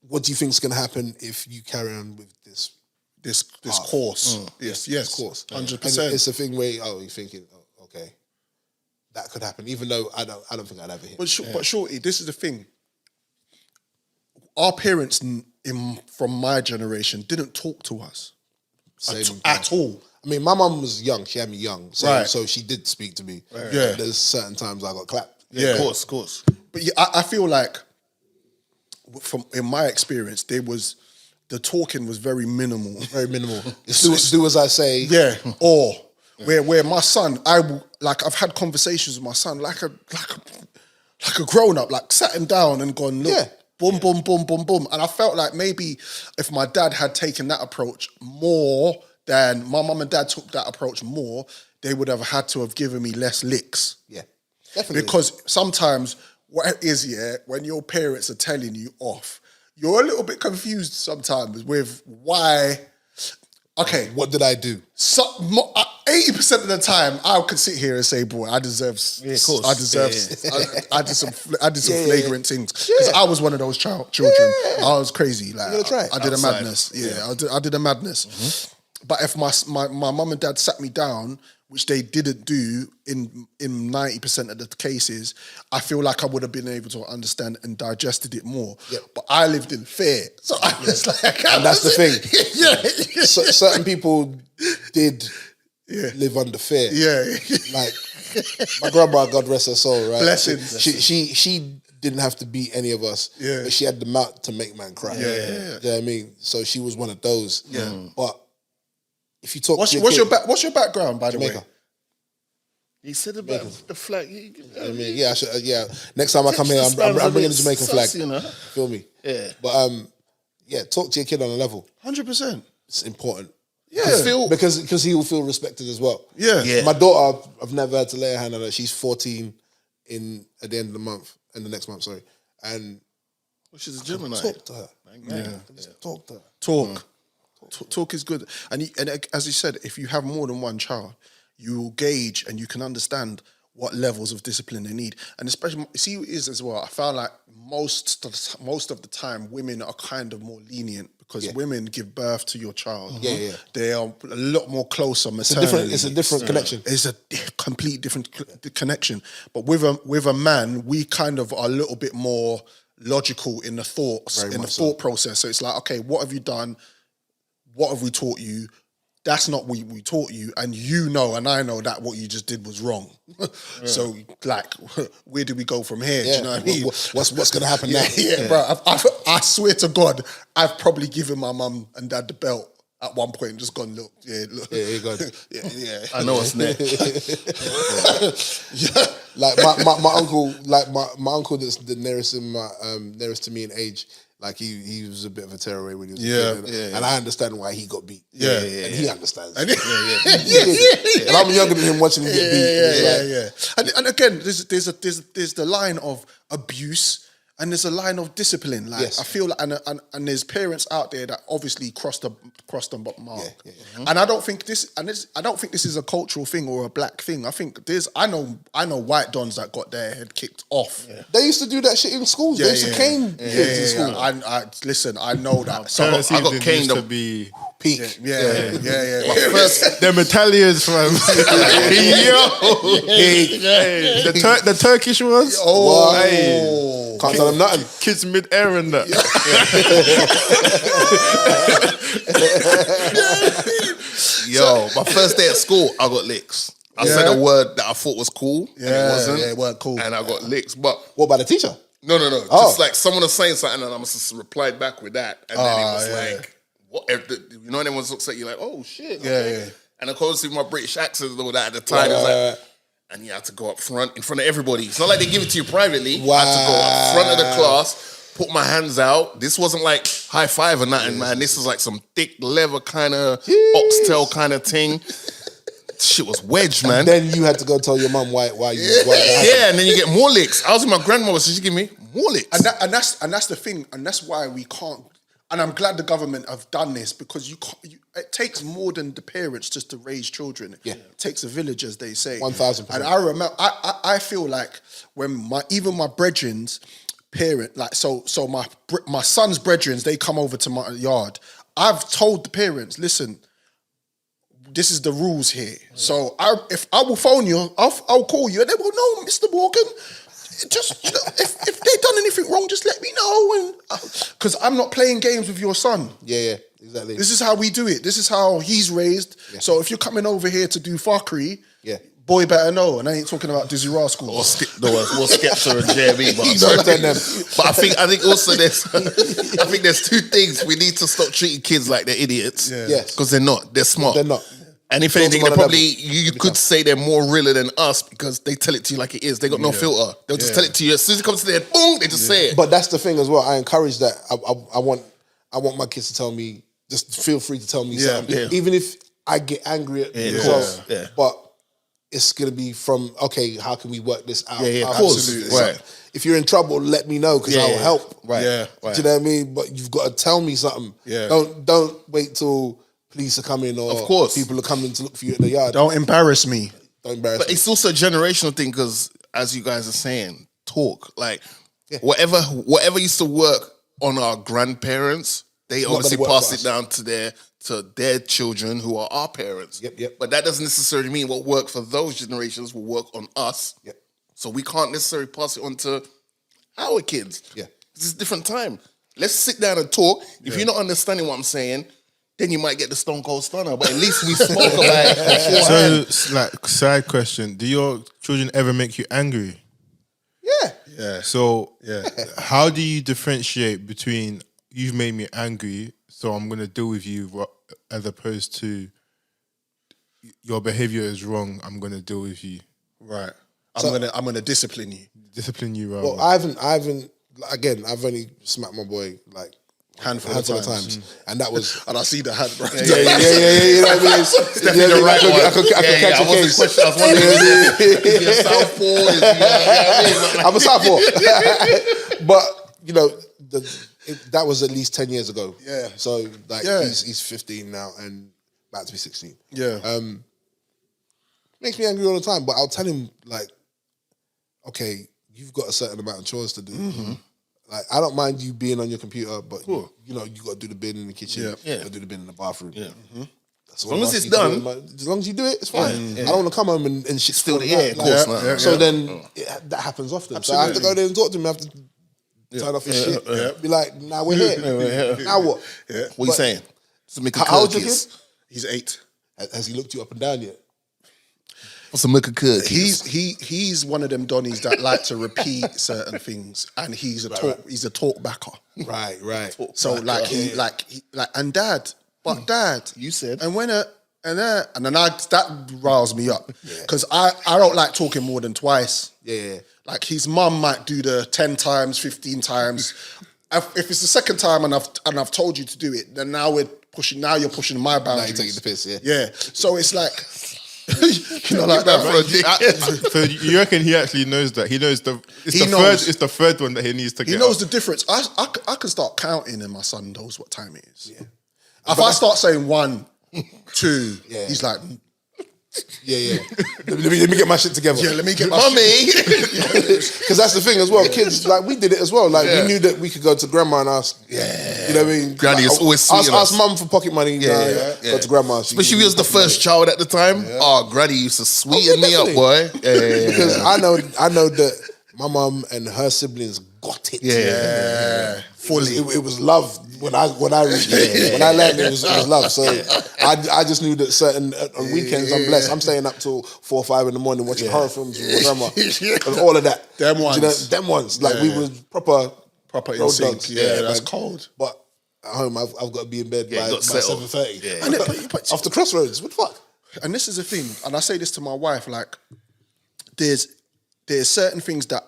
[SPEAKER 7] what do you think is going to happen if you carry on with this
[SPEAKER 6] course? Yes.
[SPEAKER 7] Course.
[SPEAKER 6] 100%.
[SPEAKER 7] And it's a thing where, you're thinking, okay, that could happen, even though I don't think I'd ever hit.
[SPEAKER 6] But Shortee, this is the thing. Our parents from my generation didn't talk to us at all.
[SPEAKER 7] I mean, my mum was young. She had me young. So she did speak to me.
[SPEAKER 6] Right. Yeah.
[SPEAKER 7] There's certain times I got clapped.
[SPEAKER 6] Yeah.
[SPEAKER 5] Of course.
[SPEAKER 6] But I feel like, in my experience, the talking was very minimal.
[SPEAKER 7] Very minimal. Do as I say.
[SPEAKER 6] Yeah. Or where my son, I've had conversations with my son like a grown up, like sat him down and gone, look, boom, boom, boom, boom, boom. And I felt like maybe if my dad had taken that approach more than my mum and dad took that approach more, they would have had to have given me less licks.
[SPEAKER 7] Yeah, definitely.
[SPEAKER 6] Because sometimes what it is, when your parents are telling you off, you're a little bit confused sometimes with why. Okay,
[SPEAKER 7] what did I do?
[SPEAKER 6] 80% of the time, I could sit here and say, "Boy, I deserve. I did some flagrant things because I was one of those children. I was crazy. Like I did a madness. I did a madness. Mm-hmm. But if my mum and dad sat me down, which they didn't do in 90% of the cases, I feel like I would have been able to understand and digested it more. Yep. But I lived in fear. So I was like...
[SPEAKER 7] And that's the thing. So, certain people did live under fear.
[SPEAKER 6] Yeah.
[SPEAKER 7] Like, my grandma, God rest her soul, right?
[SPEAKER 6] Blessings.
[SPEAKER 7] She didn't have to beat any of us, but she had the mouth to make man cry.
[SPEAKER 6] Yeah.
[SPEAKER 7] You know what I mean? So she was one of those.
[SPEAKER 6] Yeah.
[SPEAKER 7] But if you talk
[SPEAKER 6] what's your background, by the way?
[SPEAKER 5] He said about the flag.
[SPEAKER 7] I mean, next time I come here, I'm bringing the Jamaican flag. You know? Feel me?
[SPEAKER 5] Yeah.
[SPEAKER 7] But talk to your kid on a level.
[SPEAKER 6] 100%.
[SPEAKER 7] It's important.
[SPEAKER 6] Yeah.
[SPEAKER 7] Because he will feel respected as well.
[SPEAKER 6] Yeah.
[SPEAKER 7] My daughter, I've never had to lay a hand on her. She's 14 at the end of the month, next month, sorry. And
[SPEAKER 5] she's a Gemini.
[SPEAKER 7] Talk to her. Talk to her.
[SPEAKER 6] Talk is good. And as you said, if you have more than one child, you will gauge and you can understand what levels of discipline they need. And especially, see what it is as well, I found like most of the time, women are kind of more lenient because women give birth to your child.
[SPEAKER 7] Yeah.
[SPEAKER 6] They are a lot more closer maternally.
[SPEAKER 7] It's a different connection.
[SPEAKER 6] It's a complete different connection. But with a man, we kind of are a little bit more logical in the thoughts, thought process. So it's like, okay, what have you done? What have we taught you? That's not what we taught you, and you know, and I know that what you just did was wrong. So, like, where do we go from here? Do you know what I mean?
[SPEAKER 7] What's going to happen now?
[SPEAKER 6] Bro. I swear to God, I've probably given my mum and dad the belt at one point and just gone, look.
[SPEAKER 7] Yeah, you got
[SPEAKER 5] I know what's next.
[SPEAKER 7] Like my uncle, my uncle that's the nearest to me in age. Like he was a bit of a terror when he was a kid. And I understand why he got beat. And he understands. And I'm younger than him watching him get beat.
[SPEAKER 6] And again, there's the line of abuse And there's a line of discipline. Like
[SPEAKER 7] Yes.
[SPEAKER 6] I feel like, and there's parents out there that obviously cross the mark.
[SPEAKER 7] Yeah.
[SPEAKER 6] And I don't think this is a cultural thing or a black thing. I think I know white dons that got their head kicked off.
[SPEAKER 7] They used to do that shit in schools. They used to cane kids in school.
[SPEAKER 6] I listen. I know that.
[SPEAKER 8] So
[SPEAKER 5] I got caned
[SPEAKER 8] to
[SPEAKER 5] up.
[SPEAKER 8] be
[SPEAKER 7] Peak.
[SPEAKER 6] Yeah.
[SPEAKER 8] them Italians from the Turkish ones.
[SPEAKER 6] Oh,
[SPEAKER 8] Hey.
[SPEAKER 7] Can't tell them nothing.
[SPEAKER 8] Kids mid-air and that.
[SPEAKER 5] Yo, my first day at school, I got licks. I said a word that I thought was cool, and it wasn't.
[SPEAKER 6] Yeah, it weren't cool.
[SPEAKER 5] And I got licks. But
[SPEAKER 7] What about the teacher?
[SPEAKER 5] no.
[SPEAKER 7] Oh.
[SPEAKER 5] Just like someone was saying something, and I must have replied back with that. And then it was like, what? You know, everyone looks at you like, oh shit. Okay.
[SPEAKER 6] Yeah.
[SPEAKER 5] And of course, with my British accent and all that at the time, it was like, and you had to go up front in front of everybody. It's not like they give it to you privately.
[SPEAKER 7] Wow.
[SPEAKER 5] I had to go up front of the class, put my hands out. This wasn't like high five or nothing, man. This was like some thick leather kind of oxtail kind of thing. Shit was wedged, man.
[SPEAKER 7] And then you had to go tell your mum why you.
[SPEAKER 5] Yeah, and then you get more licks. I was with my grandmother, so she give me more licks.
[SPEAKER 6] And that's the thing, and that's why we can't. And I'm glad the government have done this because you can't. It takes more than the parents just to raise children.
[SPEAKER 7] Yeah.
[SPEAKER 6] It takes a village, as they say.
[SPEAKER 7] 1000%.
[SPEAKER 6] And I remember, I feel like when even my brethren's parent, like so my son's brethren's, they come over to my yard. I've told the parents, listen, this is the rules here. So if I will phone you, I'll call you, and they will no, Mr. Morgan. Just if they done anything wrong, just let me know, and because I'm not playing games with your son.
[SPEAKER 7] Yeah, exactly.
[SPEAKER 6] This is how we do it. This is how he's raised. Yeah. So if you're coming over here to do fuckery, boy better know. And I ain't talking about Drizzy Rascal
[SPEAKER 5] or Skepta and JB. But I think also there's two things. We need to stop treating kids like they're idiots.
[SPEAKER 6] Yeah.
[SPEAKER 7] Yes,
[SPEAKER 5] because they're not. They're smart.
[SPEAKER 7] They're not.
[SPEAKER 5] And if anything, they probably you could say they're more realer than us because they tell it to you like it is. They got no filter. They'll just tell it to you as soon as it comes to their head, boom, they just say it.
[SPEAKER 7] But that's the thing as well. I encourage that. I want my kids to tell me. Just feel free to tell me something, even if I get angry at myself.
[SPEAKER 5] Yeah.
[SPEAKER 7] But it's gonna be from okay. How can we work this out?
[SPEAKER 5] Yeah, of course. Right.
[SPEAKER 7] If you're in trouble, let me know because I'll help.
[SPEAKER 5] Right.
[SPEAKER 6] Yeah.
[SPEAKER 7] Do you know what I mean? But you've got to tell me something.
[SPEAKER 6] Yeah.
[SPEAKER 7] Don't wait till police are coming or
[SPEAKER 5] of course
[SPEAKER 7] people are coming to look for you in the yard.
[SPEAKER 6] Don't embarrass me.
[SPEAKER 7] Don't embarrass
[SPEAKER 5] But
[SPEAKER 7] me.
[SPEAKER 5] it's also a generational thing because, as you guys are saying, talk. Like, whatever used to work on our grandparents, they obviously pass it down to their children who are our parents.
[SPEAKER 7] Yep.
[SPEAKER 5] But that doesn't necessarily mean what worked for those generations will work on us.
[SPEAKER 7] Yep.
[SPEAKER 5] So we can't necessarily pass it on to our kids.
[SPEAKER 7] Yeah.
[SPEAKER 5] This is a different time. Let's sit down and talk. If you're not understanding what I'm saying, then you might get the Stone Cold Stunner. But at least we spoke about it beforehand.
[SPEAKER 8] So, like, side question: do your children ever make you angry?
[SPEAKER 6] Yeah.
[SPEAKER 8] So, how do you differentiate between you've made me angry, so I'm gonna deal with you, as opposed to your behavior is wrong, I'm gonna deal with you.
[SPEAKER 6] Right. I'm gonna discipline you.
[SPEAKER 8] Discipline you, rather.
[SPEAKER 7] Well, I haven't. Again, I've only smacked my boy like
[SPEAKER 6] handful of times.
[SPEAKER 7] And that was,
[SPEAKER 6] and I see the hand, bro.
[SPEAKER 7] Yeah. You know what I mean? It's
[SPEAKER 5] definitely the right one. I could catch a case. I was wondering, is he a southpaw?
[SPEAKER 7] I'm a southpaw. But you know, that was at least 10 years ago.
[SPEAKER 6] Yeah.
[SPEAKER 7] So like he's 15 now and about to be 16.
[SPEAKER 6] Yeah.
[SPEAKER 7] Makes me angry all the time, but I'll tell him like, okay, you've got a certain amount of chores to do. Mm-hmm. Like, I don't mind you being on your computer, but you know, you got to do the bin in the kitchen. You got to do the bin in the bathroom. Yeah. Mm-hmm.
[SPEAKER 5] As long as it's done.
[SPEAKER 7] As long as you do it, it's fine. I don't want to come home and shit
[SPEAKER 5] still
[SPEAKER 7] the
[SPEAKER 5] air, of course not.
[SPEAKER 7] So then that happens often.
[SPEAKER 6] Absolutely.
[SPEAKER 7] So I have to go there and talk to him. I have to turn off his shit. Be like, nah, we're here. Now what?
[SPEAKER 6] Yeah.
[SPEAKER 5] What are you saying? To make a
[SPEAKER 7] how old's your kid?
[SPEAKER 6] He's 8.
[SPEAKER 7] Has he looked you up and down yet?
[SPEAKER 5] What's a milk cookie?
[SPEAKER 6] He's one of them Donnies that like to repeat certain things, and he's a talk backer.
[SPEAKER 7] Right.
[SPEAKER 6] So and dad, but dad,
[SPEAKER 5] you said,
[SPEAKER 6] and when and then that riles me up because I don't like talking more than twice.
[SPEAKER 7] Yeah.
[SPEAKER 6] Like his mum might do the 10 times, 15 times. If it's the second time and I've told you to do it, then now you're pushing my boundaries.
[SPEAKER 7] Now you're taking the piss,
[SPEAKER 6] Yeah. So it's like, You know, like that.
[SPEAKER 8] So you reckon he actually knows that? He knows it's the third one that he needs to get.
[SPEAKER 6] He knows
[SPEAKER 8] up.
[SPEAKER 6] the difference. I can start counting and my son knows what time it is. Yeah. If I start saying 1, 2, he's like,
[SPEAKER 7] yeah. let me get my shit together.
[SPEAKER 6] Yeah, let me get my
[SPEAKER 7] Mummy. Because that's the thing as well. Kids, like, we did it as well. Like, we knew that we could go to grandma and ask. Yeah. You know what I mean?
[SPEAKER 5] Granny is always sweet.
[SPEAKER 7] Ask mum for pocket money. Go to grandma.
[SPEAKER 5] Especially if he was the first child at the time. Oh, Granny used to sweeten me up, boy.
[SPEAKER 7] Because I know that my mum and her siblings got it.
[SPEAKER 6] Yeah.
[SPEAKER 7] Fully. It was love when I reached it. When I learned it was love. So I just knew that certain on weekends I'm blessed. I'm staying up till 4 or 5 in the morning watching horror films with my grandma and all of that.
[SPEAKER 6] Them ones.
[SPEAKER 7] You know, them ones. Like we was proper
[SPEAKER 6] in sync. Yeah, that's cold.
[SPEAKER 7] But at home I've got to be in bed by 7:30.
[SPEAKER 6] Yeah. But
[SPEAKER 7] Off the crossroads. What the fuck?
[SPEAKER 6] And this is the thing, and I say this to my wife, like, there's certain things that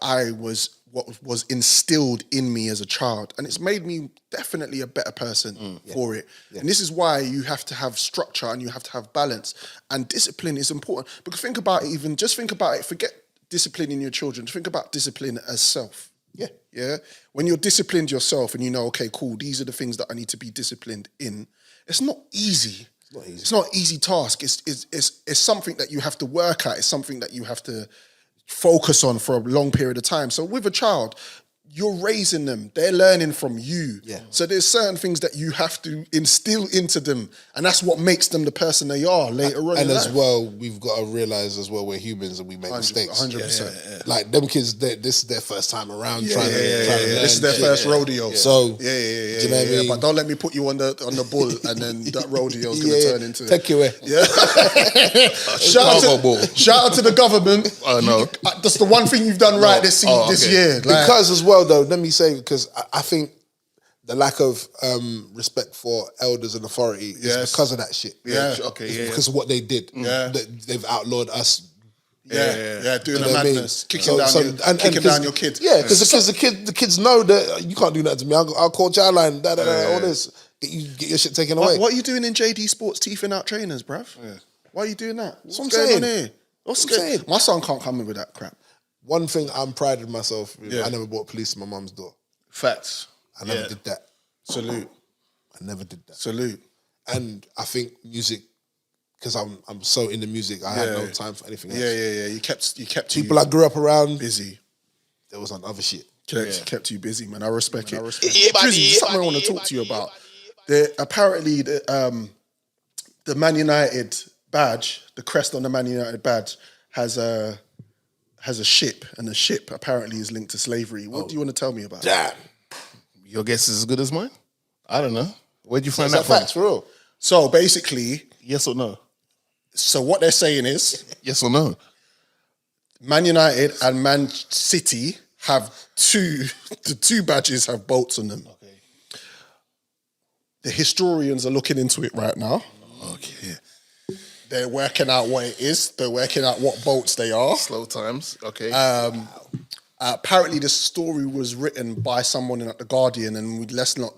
[SPEAKER 6] what was instilled in me as a child, and it's made me definitely a better person for it. Yeah. And this is why you have to have structure and you have to have balance, and discipline is important. Because think about it, forget discipline in your children, think about discipline as self. Yeah. When you're disciplined yourself and you know, okay, cool, these are the things that I need to be disciplined in, it's not easy. It's not an easy task. It's something that you have to work at. It's something that you have to focus on for a long period of time. So with a child, you're raising them. They're learning from you. Yeah. So there's certain things that you have to instill into them, and that's what makes them the person they are later on.
[SPEAKER 7] And as well, we've got to realize as well we're humans and we make mistakes.
[SPEAKER 6] 100%.
[SPEAKER 7] Like them kids, this is their first time around trying to learn.
[SPEAKER 6] This is their first rodeo.
[SPEAKER 7] So
[SPEAKER 6] do you know what I mean? But don't let me put you on the bull and then that rodeo is going to turn into
[SPEAKER 7] take you away.
[SPEAKER 6] Yeah. Shout out to the government.
[SPEAKER 5] I know.
[SPEAKER 6] That's the one thing you've done right this year. Like,
[SPEAKER 7] because as well though, let me say, because I think the lack of respect for elders and authority is because of that shit. Because of what they did. Yeah. They've outlawed us.
[SPEAKER 6] Doing the madness, kicking down your kids.
[SPEAKER 7] Yeah, because the kids know that you can't do that to me. I'll call childline, all this. Get your shit taken away.
[SPEAKER 6] What are you doing in JD Sports teething out trainers, bruv? Yeah. Why are you doing that? What's going on here? What's going on? My son can't come in with that crap.
[SPEAKER 7] One thing I'm prided myself with, I never brought police to my mum's door.
[SPEAKER 6] Facts.
[SPEAKER 7] I never did that.
[SPEAKER 6] Salute.
[SPEAKER 7] I never did that.
[SPEAKER 6] Salute.
[SPEAKER 7] And I think music, because I'm so into music, I had no time for anything else.
[SPEAKER 6] Yeah. You kept
[SPEAKER 7] people I grew up around
[SPEAKER 6] busy.
[SPEAKER 7] There was on other shit.
[SPEAKER 6] Kept you busy, man. I respect it. Drizzy, something I want to talk to you about. Apparently, the Man United badge, the crest on the Man United badge, has a ship, and the ship apparently is linked to slavery. What do you want to tell me about
[SPEAKER 7] that?
[SPEAKER 5] Your guess is as good as mine? I don't know. Where'd you find that
[SPEAKER 7] from?
[SPEAKER 5] Facts
[SPEAKER 7] for real?
[SPEAKER 6] So basically...
[SPEAKER 5] Yes or no?
[SPEAKER 6] So what they're saying is...
[SPEAKER 5] Yes or no?
[SPEAKER 6] Man United and Man City have the two badges have boats on them. Okay. The historians are looking into it right now.
[SPEAKER 5] Okay.
[SPEAKER 6] They're working out what it is. They're working out what boats they are.
[SPEAKER 5] Slow times. Okay.
[SPEAKER 6] Apparently, the story was written by someone at the Guardian, and let's not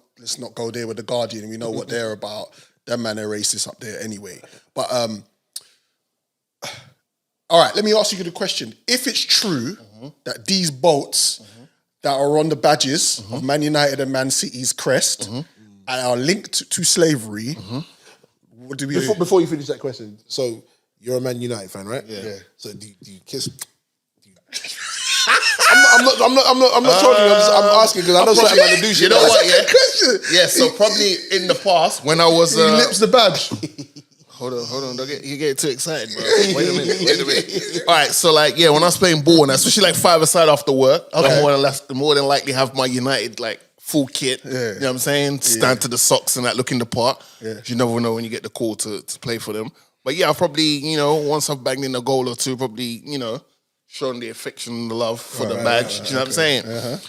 [SPEAKER 6] go there with the Guardian. We know what they're about. Them man are racist up there anyway. But all right, let me ask you the question: if it's true that these boats that are on the badges of Man United and Man City's crest are linked to slavery. What do we do?
[SPEAKER 7] Before you finish that question, so you're a Man United fan, right? Yeah. So do you kiss? I'm not trolling you. I'm asking because I know something about the do shit.
[SPEAKER 5] You know what? Yeah. So probably in the past when I was
[SPEAKER 6] he lips the badge.
[SPEAKER 5] Hold on. Don't you get too excited, bro. Wait a minute. All right. So when I was playing ball, and especially 5-a-side after work, I more than likely have my United full kit. Yeah. You know what I'm saying? Stand to the socks and looking the part. Yeah. You never know when you get the call to play for them. But yeah, I'll probably, once I've banged in a goal or two, probably, showing the affection and the love for the badge. Do you know what I'm saying?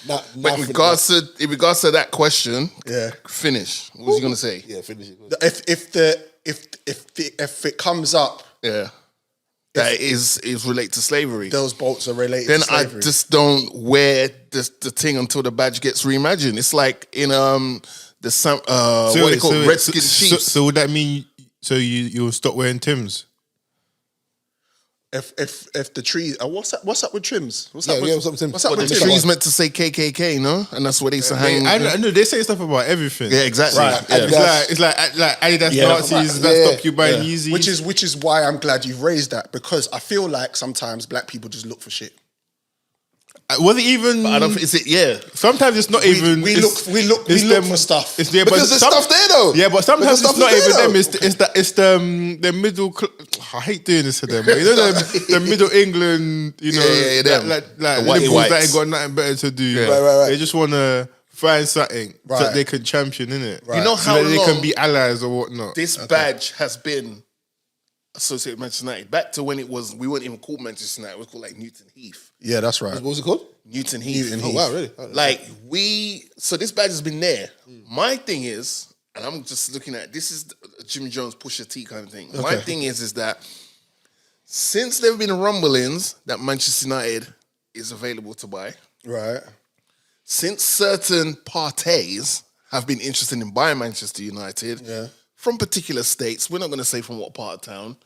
[SPEAKER 5] But in regards to that question, finish. What was you gonna say?
[SPEAKER 7] Yeah, finish it.
[SPEAKER 6] If it comes up,
[SPEAKER 5] that is related to slavery.
[SPEAKER 6] Those boats are related
[SPEAKER 5] then
[SPEAKER 6] to slavery.
[SPEAKER 5] I just don't wear the thing until the badge gets reimagined. It's like in what they call Redskin Chiefs.
[SPEAKER 8] So would that mean you'll stop wearing Timbs?
[SPEAKER 6] if the tree, what's up with trims? What's
[SPEAKER 7] Yeah,
[SPEAKER 6] up with,
[SPEAKER 7] yeah, what's up with Tim?
[SPEAKER 6] what's up
[SPEAKER 7] What,
[SPEAKER 6] with
[SPEAKER 7] the
[SPEAKER 5] The
[SPEAKER 6] trims?
[SPEAKER 5] tree's meant to say KKK, no? And that's where they used to hang.
[SPEAKER 8] I know they say stuff about everything.
[SPEAKER 5] Yeah, exactly.
[SPEAKER 6] Right.
[SPEAKER 5] Yeah.
[SPEAKER 8] It's like Adidas
[SPEAKER 7] Yeah,
[SPEAKER 8] Nazis that
[SPEAKER 7] yeah,
[SPEAKER 8] stop you buying Yeezys.
[SPEAKER 6] Which is why I'm glad you've raised that, because I feel like sometimes black people just look for shit.
[SPEAKER 8] Was it even?
[SPEAKER 5] I don't. Is it? Yeah.
[SPEAKER 8] Sometimes it's not even.
[SPEAKER 6] We
[SPEAKER 8] it's-
[SPEAKER 6] look
[SPEAKER 8] it's
[SPEAKER 6] for stuff.
[SPEAKER 8] It's, yeah,
[SPEAKER 7] Because there's stuff there though.
[SPEAKER 8] Yeah, but sometimes
[SPEAKER 7] Because
[SPEAKER 8] it's not
[SPEAKER 7] stuff is
[SPEAKER 8] even
[SPEAKER 7] there,
[SPEAKER 8] them. It's the middle. I hate doing this to them. But you know the Middle England. You know,
[SPEAKER 5] Yeah, them.
[SPEAKER 8] like
[SPEAKER 5] The whitey
[SPEAKER 8] liberals that
[SPEAKER 5] whites.
[SPEAKER 8] ain't got nothing better to do.
[SPEAKER 7] Right.
[SPEAKER 8] They just want to find something so
[SPEAKER 6] Right.
[SPEAKER 8] that they can champion in it.
[SPEAKER 5] You know
[SPEAKER 8] So
[SPEAKER 5] how
[SPEAKER 8] that they
[SPEAKER 5] long
[SPEAKER 8] can be allies or whatnot.
[SPEAKER 5] this badge has been associated with Manchester United? Back to when we weren't even called Manchester United. It was called like Newton Heath.
[SPEAKER 6] Yeah, that's right.
[SPEAKER 7] What was it called?
[SPEAKER 5] Newton Heath.
[SPEAKER 7] Oh wow, really?
[SPEAKER 5] Like so this badge has been there. My thing is, and I'm just looking at this is Jimmy Jones Pusha T kind of thing. My thing is that since there have been rumblings that Manchester United is available to buy,
[SPEAKER 6] Right.
[SPEAKER 5] since certain parties have been interested in buying Manchester United from particular states, we're not going to say from what part of town.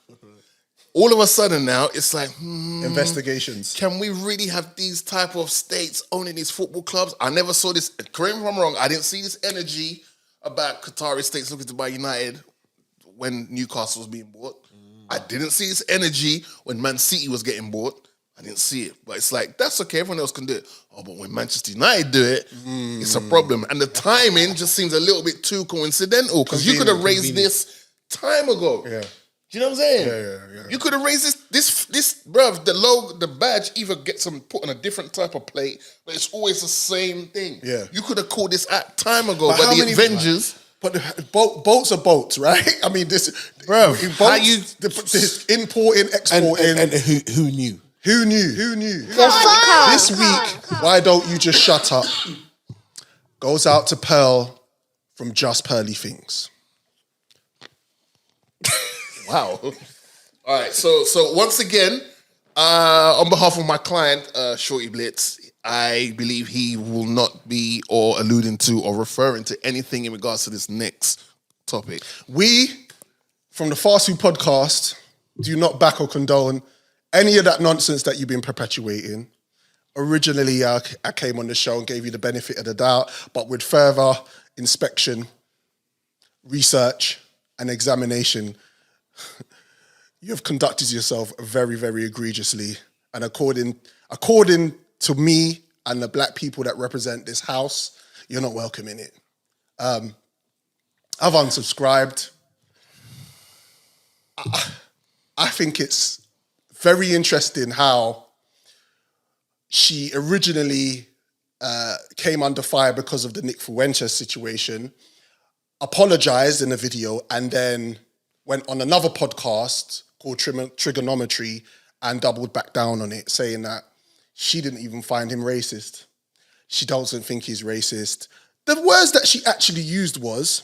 [SPEAKER 5] All of a sudden now, it's like,
[SPEAKER 6] Investigations.
[SPEAKER 5] can we really have these type of states owning these football clubs? I never saw this. Correct me if I'm wrong. I didn't see this energy about Qatari states looking to buy United when Newcastle was being bought. I didn't see this energy when Man City was getting bought. I didn't see it. But it's like, that's okay. Everyone else can do it. Oh, but when Manchester United do it, it's a problem. And the timing just seems a little bit too coincidental because you could have raised this time ago.
[SPEAKER 6] Yeah.
[SPEAKER 5] Do you know what I'm saying?
[SPEAKER 6] Yeah.
[SPEAKER 5] You could have raised this, bruv, the badge either gets them put on a different type of plate, but it's always the same thing.
[SPEAKER 6] Yeah.
[SPEAKER 5] You could have called this at time ago, but
[SPEAKER 6] how
[SPEAKER 5] the
[SPEAKER 6] many-
[SPEAKER 5] Avengers.
[SPEAKER 6] But boats are boats, right? I mean, this,
[SPEAKER 8] Bruv,
[SPEAKER 6] boats, this importing, exporting.
[SPEAKER 7] And who knew?
[SPEAKER 6] Who knew?
[SPEAKER 4] The podcast.
[SPEAKER 6] This week, why don't you just shut up? Goes out to Pearl from Just Pearly Things.
[SPEAKER 5] Wow. All right. So once again, on behalf of my client, Shortee Blitz, I believe he will not be or alluding to or referring to anything in regards to this next topic.
[SPEAKER 6] We, from the Fast Food Podcast, do not back or condone any of that nonsense that you've been perpetuating. Originally, I came on the show and gave you the benefit of the doubt, but with further inspection, research, and examination, you have conducted yourself very, very egregiously. And according to me and the black people that represent this house, you're not welcome in it. I've unsubscribed. I think it's very interesting how she originally came under fire because of the Nick Fuentes situation, apologized in a video, and then went on another podcast called Trigonometry and doubled back down on it, saying that she didn't even find him racist. She doesn't think he's racist. The words that she actually used was,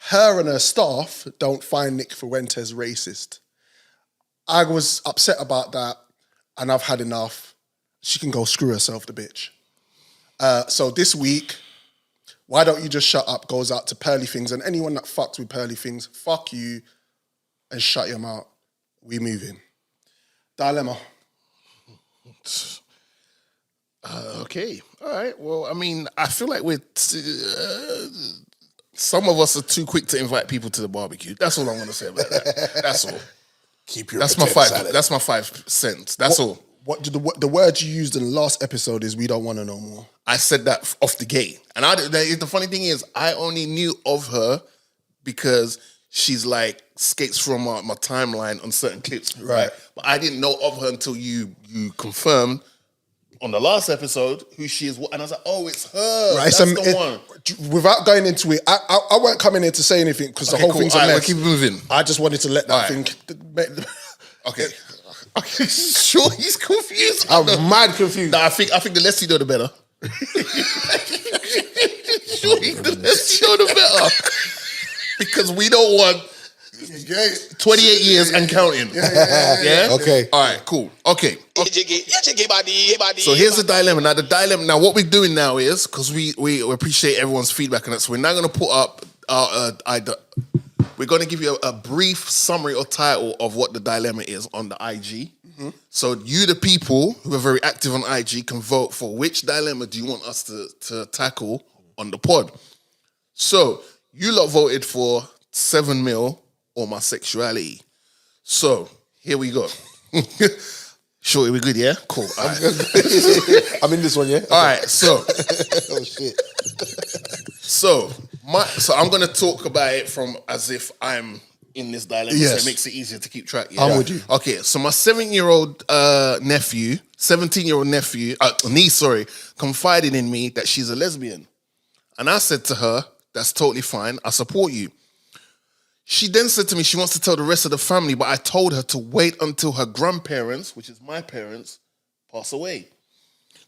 [SPEAKER 6] her and her staff don't find Nick Fuentes racist. I was upset about that, and I've had enough. She can go screw herself, the bitch. So this week, why don't you just shut up, goes out to Pearly Things, and anyone that fucks with Pearly Things, fuck you, and shut your mouth. We moving. Dilemma.
[SPEAKER 5] Okay. All right. Well, I mean, I feel like some of us are too quick to invite people to the barbecue. That's all I'm going to say about that. That's all.
[SPEAKER 7] Keep your
[SPEAKER 5] That's my
[SPEAKER 7] potato
[SPEAKER 5] 5.
[SPEAKER 7] salad.
[SPEAKER 5] That's my 5 cents. That's all.
[SPEAKER 6] What the word you used in the last episode is we don't want to know more.
[SPEAKER 5] I said that off the gate. And the funny thing is, I only knew of her because she's like skates from my timeline on certain clips. Right. But I didn't know of her until you confirmed on the last episode who she is. And I was like, oh, it's her.
[SPEAKER 6] Right,
[SPEAKER 5] That's the one.
[SPEAKER 6] Without going into it, I weren't coming in to say anything because the
[SPEAKER 5] Okay,
[SPEAKER 6] whole
[SPEAKER 5] cool.
[SPEAKER 6] thing's a
[SPEAKER 5] All right,
[SPEAKER 6] mess.
[SPEAKER 5] we'll keep moving.
[SPEAKER 6] I just wanted to let that
[SPEAKER 5] All right.
[SPEAKER 6] thing.
[SPEAKER 5] Okay. Okay, sure, he's confused.
[SPEAKER 7] I'm mad confused.
[SPEAKER 5] Nah, I think the less you know, the better. Sure, the less you know, the better. Because we don't want 28 years and counting. Yeah?
[SPEAKER 7] Okay.
[SPEAKER 5] All right, cool. Okay. So here's the dilemma. Now what we're doing now is, because we appreciate everyone's feedback on it, so we're now going to put up we're going to give you a brief summary or title of what the dilemma is on the IG. So you, the people who are very active on IG, can vote for which dilemma do you want us to tackle on the pod. So you lot voted for 7 mil or my sexuality. So here we go. Shorty, we good, yeah? Cool. All right.
[SPEAKER 7] I'm in this one, yeah?
[SPEAKER 5] All right, so.
[SPEAKER 7] Oh, shit.
[SPEAKER 5] So I'm going to talk about it from as if I'm in this dilemma, so it makes it easier to keep track. Yeah?
[SPEAKER 6] I'm with you.
[SPEAKER 5] Okay, so my 17-year-old niece, confided in me that she's a lesbian. And I said to her, that's totally fine, I support you. She then said to me she wants to tell the rest of the family, but I told her to wait until her grandparents, which is my parents, pass away.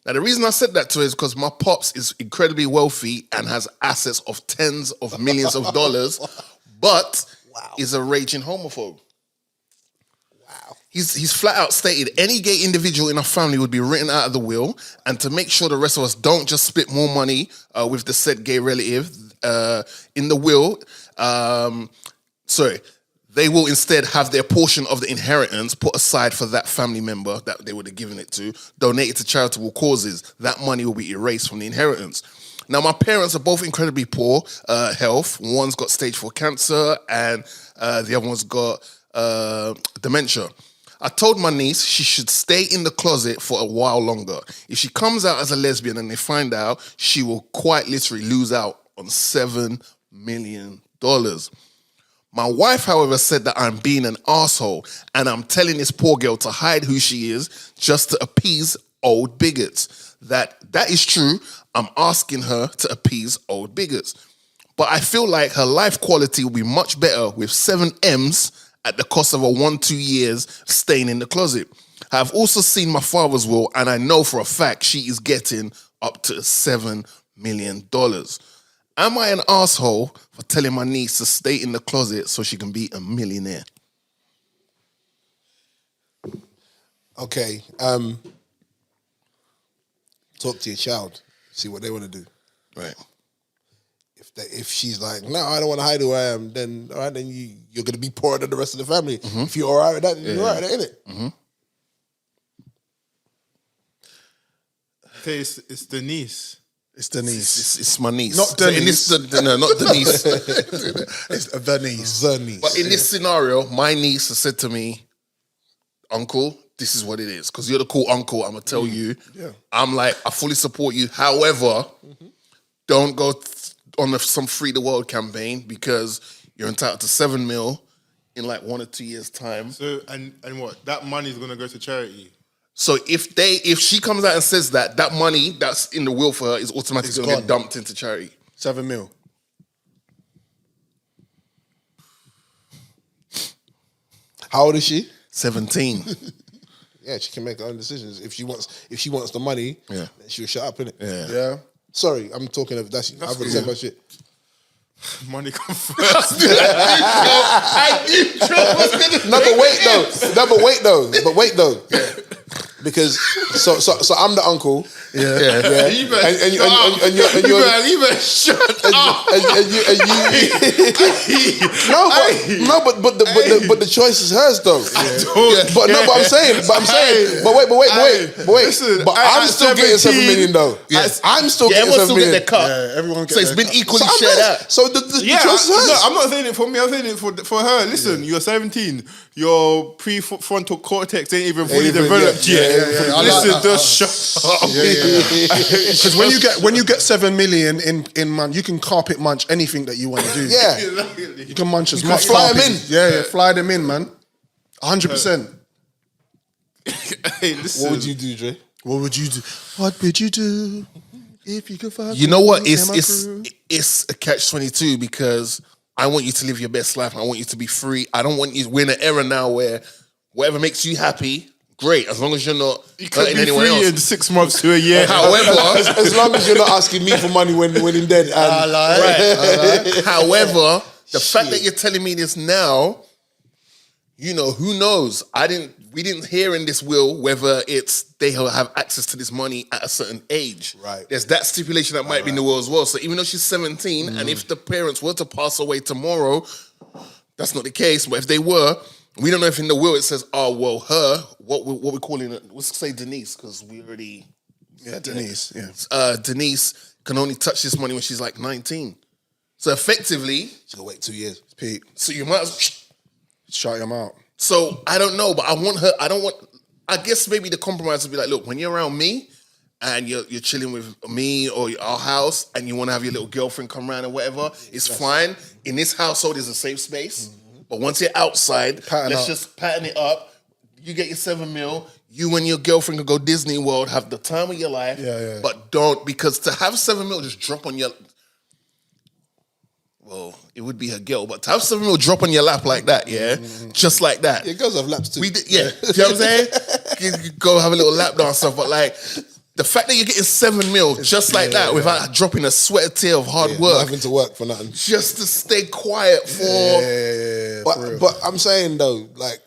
[SPEAKER 5] Now, the reason I said that to her is because my pops is incredibly wealthy and has assets of tens of millions of dollars, but is a raging homophobe. Wow. He's flat out stated any gay individual in our family would be written out of the will, and to make sure the rest of us don't just split more money with the said gay relative in the will, they will instead have their portion of the inheritance put aside for that family member that they would have given it to, donated to charitable causes. That money will be erased from the inheritance. Now, my parents are both incredibly poor health. One's got stage 4 cancer and the other one's got dementia. I told my niece she should stay in the closet for a while longer. If she comes out as a lesbian and they find out, she will quite literally lose out on $7 million. My wife, however, said that I'm being an asshole and I'm telling this poor girl to hide who she is just to appease old bigots. That is true. I'm asking her to appease old bigots. But I feel like her life quality will be much better with 7 M's at the cost of a 1-2 years staying in the closet. I've also seen my father's will and I know for a fact she is getting up to $7 million. Am I an asshole for telling my niece to stay in the closet so she can be a millionaire?
[SPEAKER 7] Okay. Talk to your child. See what they want to do.
[SPEAKER 5] Right.
[SPEAKER 7] If she's like, no, I don't want to hide who I am, then all right, then you're going to be poorer than the rest of the family. Mm-hmm. If you're all right with that, then you're all right with that, innit?
[SPEAKER 5] Mm-hmm.
[SPEAKER 8] Okay, it's the niece.
[SPEAKER 6] It's the niece.
[SPEAKER 5] It's my niece.
[SPEAKER 6] Not the niece.
[SPEAKER 5] No, not the niece.
[SPEAKER 6] It's the niece.
[SPEAKER 7] The niece.
[SPEAKER 5] But in this scenario, my niece has said to me, Uncle, this is what it is. Because you're the cool uncle, I'm going to tell you.
[SPEAKER 6] Yeah.
[SPEAKER 5] I'm like, I fully support you. However, don't go on some Free the World campaign because you're entitled to 7 mil in like 1 or 2 years' time.
[SPEAKER 8] So, and what? That money is going to go to charity?
[SPEAKER 5] So if she comes out and says that money that's in the will for her is automatically going to get dumped into charity.
[SPEAKER 6] 7 mil.
[SPEAKER 7] How old is she?
[SPEAKER 5] 17.
[SPEAKER 7] Yeah, she can make her own decisions. If she wants the money, then she'll shut up, innit?
[SPEAKER 5] Yeah.
[SPEAKER 7] Sorry, I'm talking of that's I've already said my shit.
[SPEAKER 8] Money comes first.
[SPEAKER 5] I knew Joe was going to
[SPEAKER 7] No, but wait though. Because so I'm the uncle. Yeah.
[SPEAKER 8] You better
[SPEAKER 7] And you're
[SPEAKER 8] shut up.
[SPEAKER 7] But the choice is hers though. But wait.
[SPEAKER 8] Listen,
[SPEAKER 7] but I'm still getting 7 million though. I'm still getting 7 million.
[SPEAKER 5] Their cut.
[SPEAKER 6] Everyone gets
[SPEAKER 5] So it's been equally shared out.
[SPEAKER 7] So the choice is hers.
[SPEAKER 8] No, I'm not saying it for me. I'm saying it for her. Listen, you're 17. Your prefrontal cortex ain't even fully developed yet. Listen, just shut up.
[SPEAKER 6] Because when you get 7 million in month, you can carpet munch anything that you want to do.
[SPEAKER 7] Yeah.
[SPEAKER 6] You can munch as much.
[SPEAKER 7] fly them in.
[SPEAKER 6] Yeah, fly them in, man. 100%.
[SPEAKER 8] Hey, listen.
[SPEAKER 7] What would you do, Dre?
[SPEAKER 6] What would you do? What would you do if you could fuck?
[SPEAKER 5] You know what?
[SPEAKER 6] me and my crew?
[SPEAKER 5] It's a catch-22 because I want you to live your best life. I want you to be free. I don't want you. We're in an era now where whatever makes you happy, great. As long as you're not hurting anyone else.
[SPEAKER 8] In 6 months to a year.
[SPEAKER 5] However,
[SPEAKER 7] as long as you're not asking me for money when I'm dead.
[SPEAKER 5] Right. However, the fact that you're telling me this now, you know, who knows? We didn't hear in this will whether it's they have access to this money at a certain age.
[SPEAKER 7] Right.
[SPEAKER 5] There's that stipulation that might be in the will as well. So even though she's 17, and if the parents were to pass away tomorrow, That's not the case. But if they were, we don't know if in the will it says, oh, well, her, what we're calling it, let's say Denise, because we already...
[SPEAKER 6] Yeah, Denise, yeah.
[SPEAKER 5] Denise can only touch this money when she's like 19. So effectively...
[SPEAKER 7] She's going to wait 2 years.
[SPEAKER 6] Pete.
[SPEAKER 5] So you might as well...
[SPEAKER 6] Shut him out.
[SPEAKER 5] So I don't know, but I want her... I guess maybe the compromise would be like, look, when you're around me and you're chilling with me or our house and you want to have your little girlfriend come around or whatever, it's fine. In this household, is a safe space. But once you're outside, let's just pattern it up. You get your 7 mil. You and your girlfriend can go Disney World, have the time of your life.
[SPEAKER 6] Yeah.
[SPEAKER 5] But don't, because to have 7 mil just drop on your... Well, it would be her girl, but to have 7 mil drop on your lap like that, just like that.
[SPEAKER 7] Yeah, girls have laps too.
[SPEAKER 5] Do you know what I'm saying? You go have a little lap dance stuff, but like the fact that you're getting 7 mil just like that without dropping a sweat or tear of hard work,
[SPEAKER 7] not having to work for nothing,
[SPEAKER 5] just to stay quiet for.
[SPEAKER 7] But I'm saying though, like,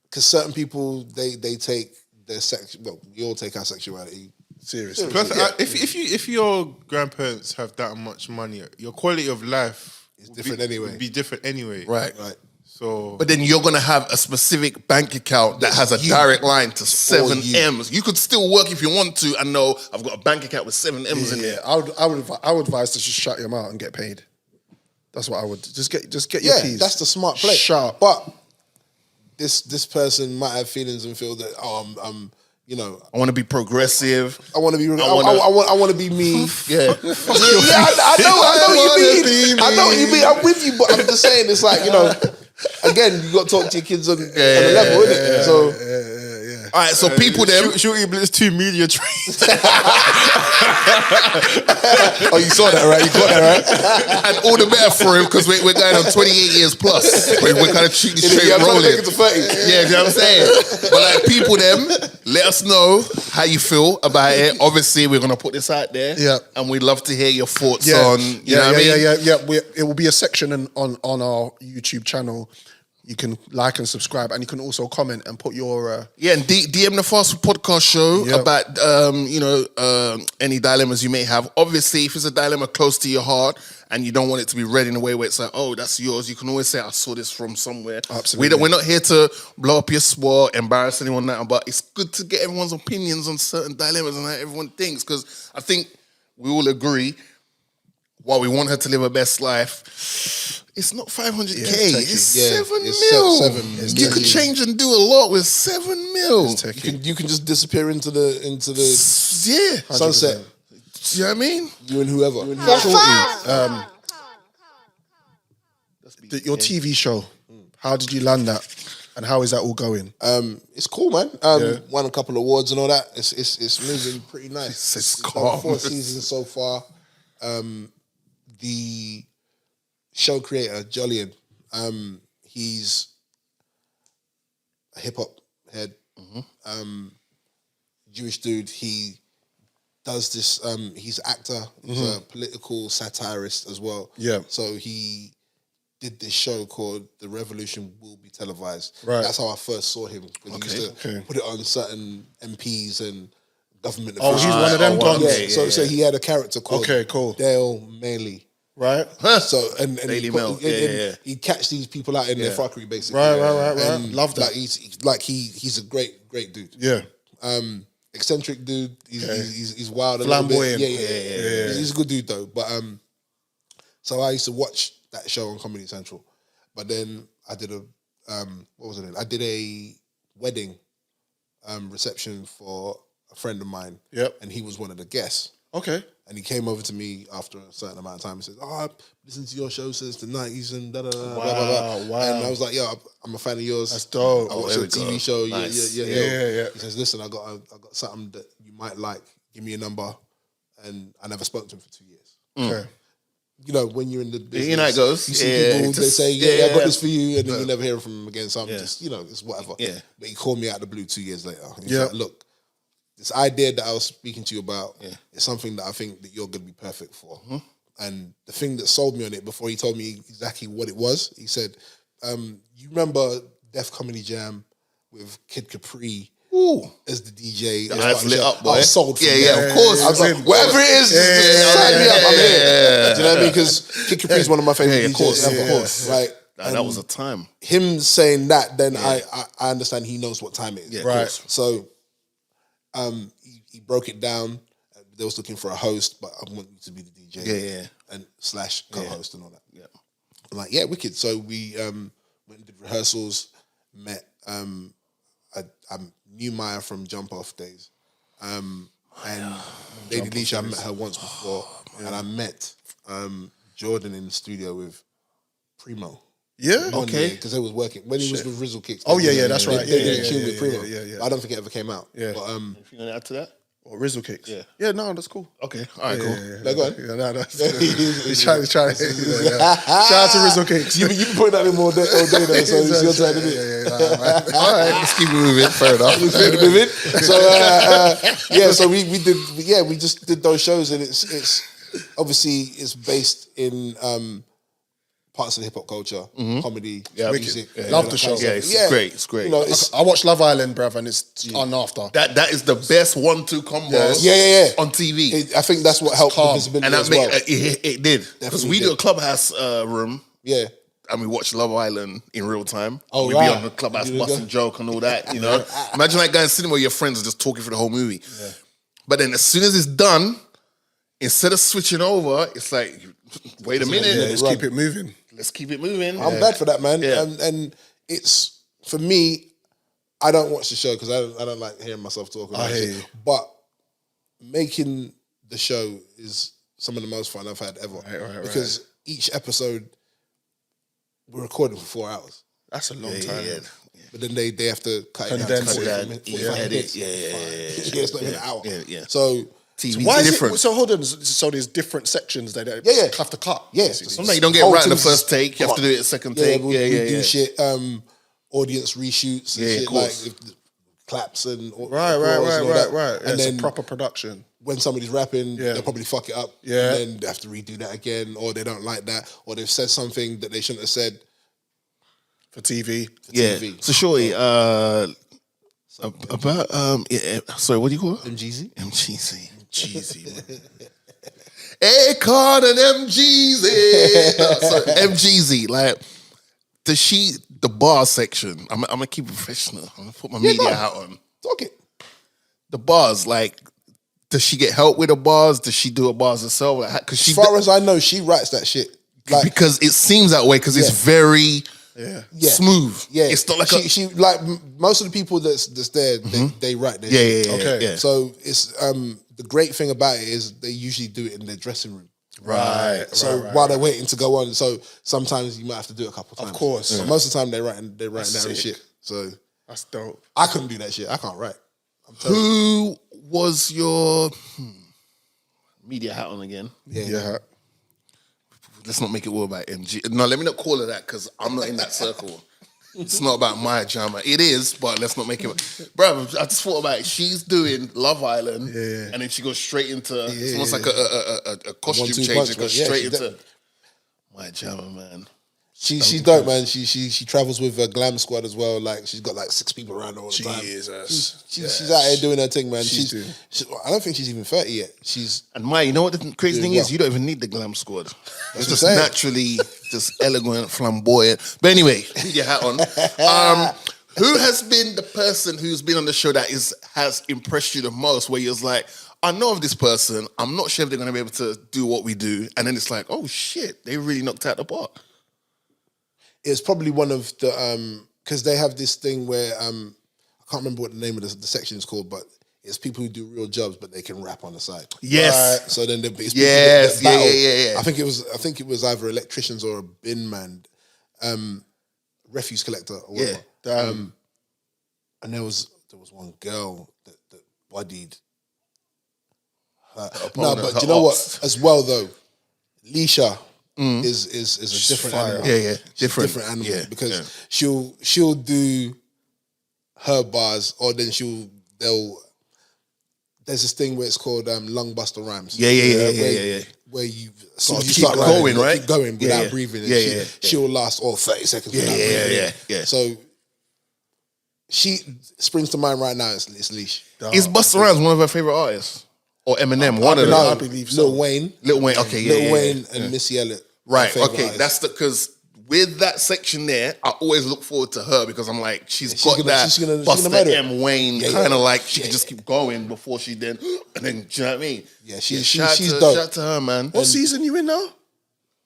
[SPEAKER 7] because certain people they take their sex. Well, we all take our sexuality seriously.
[SPEAKER 8] Plus, if your grandparents have that much money, your quality of life
[SPEAKER 7] is different anyway.
[SPEAKER 8] Would be different anyway.
[SPEAKER 5] Right.
[SPEAKER 8] So,
[SPEAKER 5] but then you're gonna have a specific bank account that has a direct line to 7 M's. You could still work if you want to, and know I've got a bank account with 7 M's in there.
[SPEAKER 6] I would advise to just shut your mouth and get paid. That's what I would just get your keys.
[SPEAKER 7] That's the smart play.
[SPEAKER 6] Sharp.
[SPEAKER 7] But this person might have feelings and feel that I'm you know,
[SPEAKER 5] I want to be progressive.
[SPEAKER 7] I want to be. I want to be me.
[SPEAKER 5] Yeah.
[SPEAKER 7] I know what you mean. I'm with you, but I'm just saying it's like, you know. Again, you got to talk to your kids on a level, innit? So,
[SPEAKER 5] all right. So people, them
[SPEAKER 8] Shortee Blitz 2 media trained.
[SPEAKER 7] Oh, you saw that, right? You got that, right?
[SPEAKER 5] And all the better for him because we're going on 28 years plus. We're kind of shooting straight rolling.
[SPEAKER 7] Yeah, to 30.
[SPEAKER 5] Yeah, you know what I'm saying? But like people, them, let us know how you feel about it. Obviously, we're gonna put this out there.
[SPEAKER 6] Yeah.
[SPEAKER 5] And we'd love to hear your thoughts on. You know what I mean?
[SPEAKER 6] Yeah. It will be a section on our YouTube channel. You can like and subscribe, and you can also comment and put your
[SPEAKER 5] and DM the Fast Food Podcast Show about any dilemmas you may have. Obviously, if it's a dilemma close to your heart and you don't want it to be read in a way where it's like, oh, that's yours, you can always say, I saw this from somewhere.
[SPEAKER 6] Absolutely.
[SPEAKER 5] We're not here to blow up your sport, embarrass anyone, but it's good to get everyone's opinions on certain dilemmas and how everyone thinks, because I think we all agree, while we want her to live her best life, it's not 500K. It's 7 mil.
[SPEAKER 7] 7
[SPEAKER 5] You could change and do a lot with 7 mil.
[SPEAKER 7] You can just disappear into the sunset.
[SPEAKER 5] You know what I mean?
[SPEAKER 7] You and whoever.
[SPEAKER 6] Your TV show. How did you land that? And how is that all going?
[SPEAKER 7] It's cool, man. Won a couple of awards and all that. It's moving pretty nice.
[SPEAKER 5] It's
[SPEAKER 7] 4 seasons so far. The show creator, Jolien, he's a hip hop head, Jewish dude. He does this. He's an actor. He's a political satirist as well.
[SPEAKER 6] Yeah.
[SPEAKER 7] So he did this show called "The Revolution Will Be Televised."
[SPEAKER 6] Right.
[SPEAKER 7] That's how I first saw him. He used to put it on certain MPs and government.
[SPEAKER 6] Oh, he's one of them dons.
[SPEAKER 7] Yeah. So he had a character called Dale Maley.
[SPEAKER 6] Right.
[SPEAKER 7] So and
[SPEAKER 5] Daily Mail.
[SPEAKER 7] He catch these people out in their fuckery, basically.
[SPEAKER 6] Right.
[SPEAKER 7] And
[SPEAKER 6] Love that.
[SPEAKER 7] He's a great dude.
[SPEAKER 6] Yeah.
[SPEAKER 7] Eccentric dude. He's wild.
[SPEAKER 6] Flamboyant.
[SPEAKER 7] Yeah. He's a good dude though. But so I used to watch that show on Comedy Central. But then I did a I did a wedding reception for a friend of mine.
[SPEAKER 6] Yep.
[SPEAKER 7] And he was one of the guests.
[SPEAKER 6] Okay.
[SPEAKER 7] And he came over to me after a certain amount of time and said, I listened to your show since the 90s and blah, blah, blah. And I was like, I'm a fan of yours.
[SPEAKER 6] That's dope.
[SPEAKER 7] I watched your TV show.
[SPEAKER 5] Nice.
[SPEAKER 7] Yeah. He says, listen, I got something that you might like. Give me a number. And I never spoke to him for 2 years.
[SPEAKER 6] Okay.
[SPEAKER 7] You know, when you're in the business,
[SPEAKER 5] you know how it goes.
[SPEAKER 7] you see people, they say, I got this for you, and then you never hear from them again. So I'm just, it's whatever.
[SPEAKER 5] Yeah.
[SPEAKER 7] But he called me out of the blue 2 years later. He's like, look, this idea that I was speaking to you about is something that I think that you're going to be perfect for. And the thing that sold me on it before he told me exactly what it was, he said, you remember Def Comedy Jam with Kid Capri as the DJ?
[SPEAKER 5] That's lit up, boy.
[SPEAKER 7] I was sold for
[SPEAKER 5] of course.
[SPEAKER 7] I was like, whatever it is, sign me up, I'm here. Do you know what I mean? Because Kid Capri is one of my favorite DJs ever. Right?
[SPEAKER 5] That was a time.
[SPEAKER 7] Him saying that, then I understand he knows what time it is.
[SPEAKER 5] Yeah,
[SPEAKER 6] Right.
[SPEAKER 7] So he broke it down. They was looking for a host, but I want you to be the DJ.
[SPEAKER 5] Yeah.
[SPEAKER 7] And / co-host and all that.
[SPEAKER 5] Yeah.
[SPEAKER 7] I'm like, yeah, wicked. So we went and did rehearsals, met, I knew Maya from Jump Off days. And Lady Leisha, I met her once before. And I met Jordan in the studio with Primo.
[SPEAKER 6] Yeah,
[SPEAKER 5] okay.
[SPEAKER 7] Because they was working when he was with Rizzle Kicks.
[SPEAKER 6] Oh yeah, that's right.
[SPEAKER 7] They did
[SPEAKER 6] Yeah,
[SPEAKER 7] a tune with Primo.
[SPEAKER 6] yeah.
[SPEAKER 7] I don't think it ever came out.
[SPEAKER 6] Yeah.
[SPEAKER 7] But
[SPEAKER 5] Anything you gonna add to that?
[SPEAKER 6] Or Rizzle Kicks.
[SPEAKER 5] Yeah.
[SPEAKER 6] Yeah, no, that's cool.
[SPEAKER 5] Okay. All right, cool.
[SPEAKER 7] no, go on.
[SPEAKER 6] Yeah, no, that's he's trying. Shout out to Rizzle Cakes.
[SPEAKER 7] You've been putting that in all day though, so it's your turn, isn't it?
[SPEAKER 5] All right, let's keep moving. Fair enough.
[SPEAKER 7] So we just did those shows, and it's obviously it's based in parts of the hip hop culture, comedy, music.
[SPEAKER 6] Love the show.
[SPEAKER 5] Yeah, it's great. It's great.
[SPEAKER 7] You know,
[SPEAKER 6] I watched Love Island, bruv, and it's on after.
[SPEAKER 5] That is the best 1-2 combo on TV.
[SPEAKER 7] I think that's what helped the visibility
[SPEAKER 5] And that
[SPEAKER 7] as well.
[SPEAKER 5] it did. Because we do a Clubhouse room.
[SPEAKER 7] Yeah.
[SPEAKER 5] And we watch Love Island in real time.
[SPEAKER 7] Oh,
[SPEAKER 5] we
[SPEAKER 7] right.
[SPEAKER 5] be on the Clubhouse busting joke and all that, you know. Imagine like going to cinema where your friends are just talking for the whole movie. Yeah. But then as soon as it's done, instead of switching over, it's like, wait a minute.
[SPEAKER 6] Let's keep it moving.
[SPEAKER 5] Let's keep it moving.
[SPEAKER 7] I'm bad for that, man.
[SPEAKER 5] Yeah.
[SPEAKER 7] And it's, for me, I don't watch the show because I don't like hearing myself talk.
[SPEAKER 6] I hear you.
[SPEAKER 7] But making the show is some of the most fun I've had ever.
[SPEAKER 6] Right.
[SPEAKER 7] Because each episode, we're recording for 4 hours.
[SPEAKER 6] That's a long time.
[SPEAKER 5] Yeah.
[SPEAKER 7] But then they have to cut
[SPEAKER 6] Condense
[SPEAKER 7] it
[SPEAKER 6] it.
[SPEAKER 7] down to 45 minutes.
[SPEAKER 5] Yeah.
[SPEAKER 7] It's not even an hour.
[SPEAKER 5] Yeah.
[SPEAKER 7] So
[SPEAKER 5] TV's
[SPEAKER 6] Why is
[SPEAKER 5] different.
[SPEAKER 6] it so? Hold on. So there's different sections that they have to cut.
[SPEAKER 7] Yeah.
[SPEAKER 5] Sometimes you don't get it right in the first take. You have to do it a second take.
[SPEAKER 7] We do shit, audience reshoots and shit,
[SPEAKER 5] of course.
[SPEAKER 7] like claps and
[SPEAKER 6] Right.
[SPEAKER 7] And
[SPEAKER 6] It's
[SPEAKER 7] then
[SPEAKER 6] a proper production.
[SPEAKER 7] when somebody's rapping, they'll probably fuck it up.
[SPEAKER 6] Yeah.
[SPEAKER 7] And then they have to redo that again, or they don't like that, or they've said something that they shouldn't have said.
[SPEAKER 6] For TV.
[SPEAKER 7] TV.
[SPEAKER 5] So Shortee, about sorry, what do you call it?
[SPEAKER 7] MGZ?
[SPEAKER 5] MGZ.
[SPEAKER 6] Cheesy, man.
[SPEAKER 5] Akon and MGZ. Sorry, MGZ. Like, the bar section, I'm gonna keep it professional. I'm gonna put my media hat on.
[SPEAKER 7] Talk it.
[SPEAKER 5] The bars, like, does she get help with the bars? Does she do the bars herself? Like, cause
[SPEAKER 7] As far as I know, she writes that shit. Like,
[SPEAKER 5] because it seems that way because it's very smooth.
[SPEAKER 7] Yeah,
[SPEAKER 5] it's not like
[SPEAKER 7] she like most of the people that's there, they write their shit.
[SPEAKER 5] Yeah.
[SPEAKER 7] So it's the great thing about it is they usually do it in their dressing room.
[SPEAKER 6] Right.
[SPEAKER 7] So while they're waiting to go on, so sometimes you might have to do it a couple times.
[SPEAKER 6] Of course.
[SPEAKER 7] But most of the time they're writing down
[SPEAKER 6] sick.
[SPEAKER 7] shit. So
[SPEAKER 6] That's dope.
[SPEAKER 7] I couldn't do that shit. I can't write.
[SPEAKER 5] Who was your media hat on again?
[SPEAKER 6] Yeah.
[SPEAKER 5] Let's not make it all about MG. No, let me not call it that because I'm not in that circle. It's not about my drama. It is, but let's not make it. Bro, I just thought about it. She's doing Love Island, and then she goes straight into it's almost like a costume
[SPEAKER 7] 1-2
[SPEAKER 5] change.
[SPEAKER 7] punch,
[SPEAKER 5] It goes
[SPEAKER 7] yeah,
[SPEAKER 5] straight
[SPEAKER 7] she
[SPEAKER 5] into my drama, man.
[SPEAKER 7] She's dope, man. She travels with a glam squad as well. Like she's got like 6 people around her all the time.
[SPEAKER 6] Jesus.
[SPEAKER 7] She's out here doing her thing, man.
[SPEAKER 6] She's
[SPEAKER 7] I don't think she's even 30 yet.
[SPEAKER 5] And Maya, you know what the crazy thing
[SPEAKER 7] well.
[SPEAKER 5] is? You don't even need the glam squad. It's
[SPEAKER 7] what
[SPEAKER 5] just
[SPEAKER 7] I'm saying.
[SPEAKER 5] naturally just elegant, flamboyant. But anyway, put your hat on. Who has been the person who's been on the show that has impressed you the most? Where you're like, I know of this person. I'm not sure if they're going to be able to do what we do. And then it's like, oh shit, they really knocked out the park.
[SPEAKER 7] It's probably one of the because they have this thing where I can't remember what the name of the section is called, but it's people who do real jobs, but they can rap on the side.
[SPEAKER 5] Yes.
[SPEAKER 7] So then it's people
[SPEAKER 5] Yes.
[SPEAKER 7] that battle.
[SPEAKER 5] Yeah.
[SPEAKER 7] I think it was either electricians or a bin man, refuse collector or whatever. And there was one girl that bodied her. No, but do you know what? As well though, Leisha is a different animal.
[SPEAKER 5] Yeah.
[SPEAKER 7] She's a different animal because she'll do her bars, or then there's this thing where it's called lung buster rhymes.
[SPEAKER 5] Yeah.
[SPEAKER 7] Where you
[SPEAKER 5] Gotta
[SPEAKER 7] you
[SPEAKER 5] keep
[SPEAKER 7] start
[SPEAKER 5] going,
[SPEAKER 7] writing,
[SPEAKER 5] right?
[SPEAKER 7] Keep going without
[SPEAKER 5] Yeah.
[SPEAKER 7] breathing. And
[SPEAKER 5] Yeah.
[SPEAKER 7] She'll last all 30 seconds without breathing.
[SPEAKER 5] Yeah.
[SPEAKER 7] So she springs to mind right now. It's Leash.
[SPEAKER 5] Is Busta Rhymes one of her favorite artists? Or Eminem? One of them.
[SPEAKER 6] I believe so.
[SPEAKER 7] Lil Wayne.
[SPEAKER 5] Lil Wayne. Okay,
[SPEAKER 7] Lil Wayne and Missy Elliott.
[SPEAKER 5] Right.
[SPEAKER 7] my favourite
[SPEAKER 5] Okay.
[SPEAKER 7] artists.
[SPEAKER 5] That's because with that section there, I always look forward to her because I'm like, she's got
[SPEAKER 7] gonna-
[SPEAKER 5] that
[SPEAKER 7] she's gonna
[SPEAKER 5] Buster
[SPEAKER 7] murder it.
[SPEAKER 5] M. Wayne kind of like, she can just keep going before she then, and then, do you know what I mean?
[SPEAKER 7] Yeah, she's
[SPEAKER 5] shout
[SPEAKER 7] dope.
[SPEAKER 5] out to her, man.
[SPEAKER 6] What season you in now?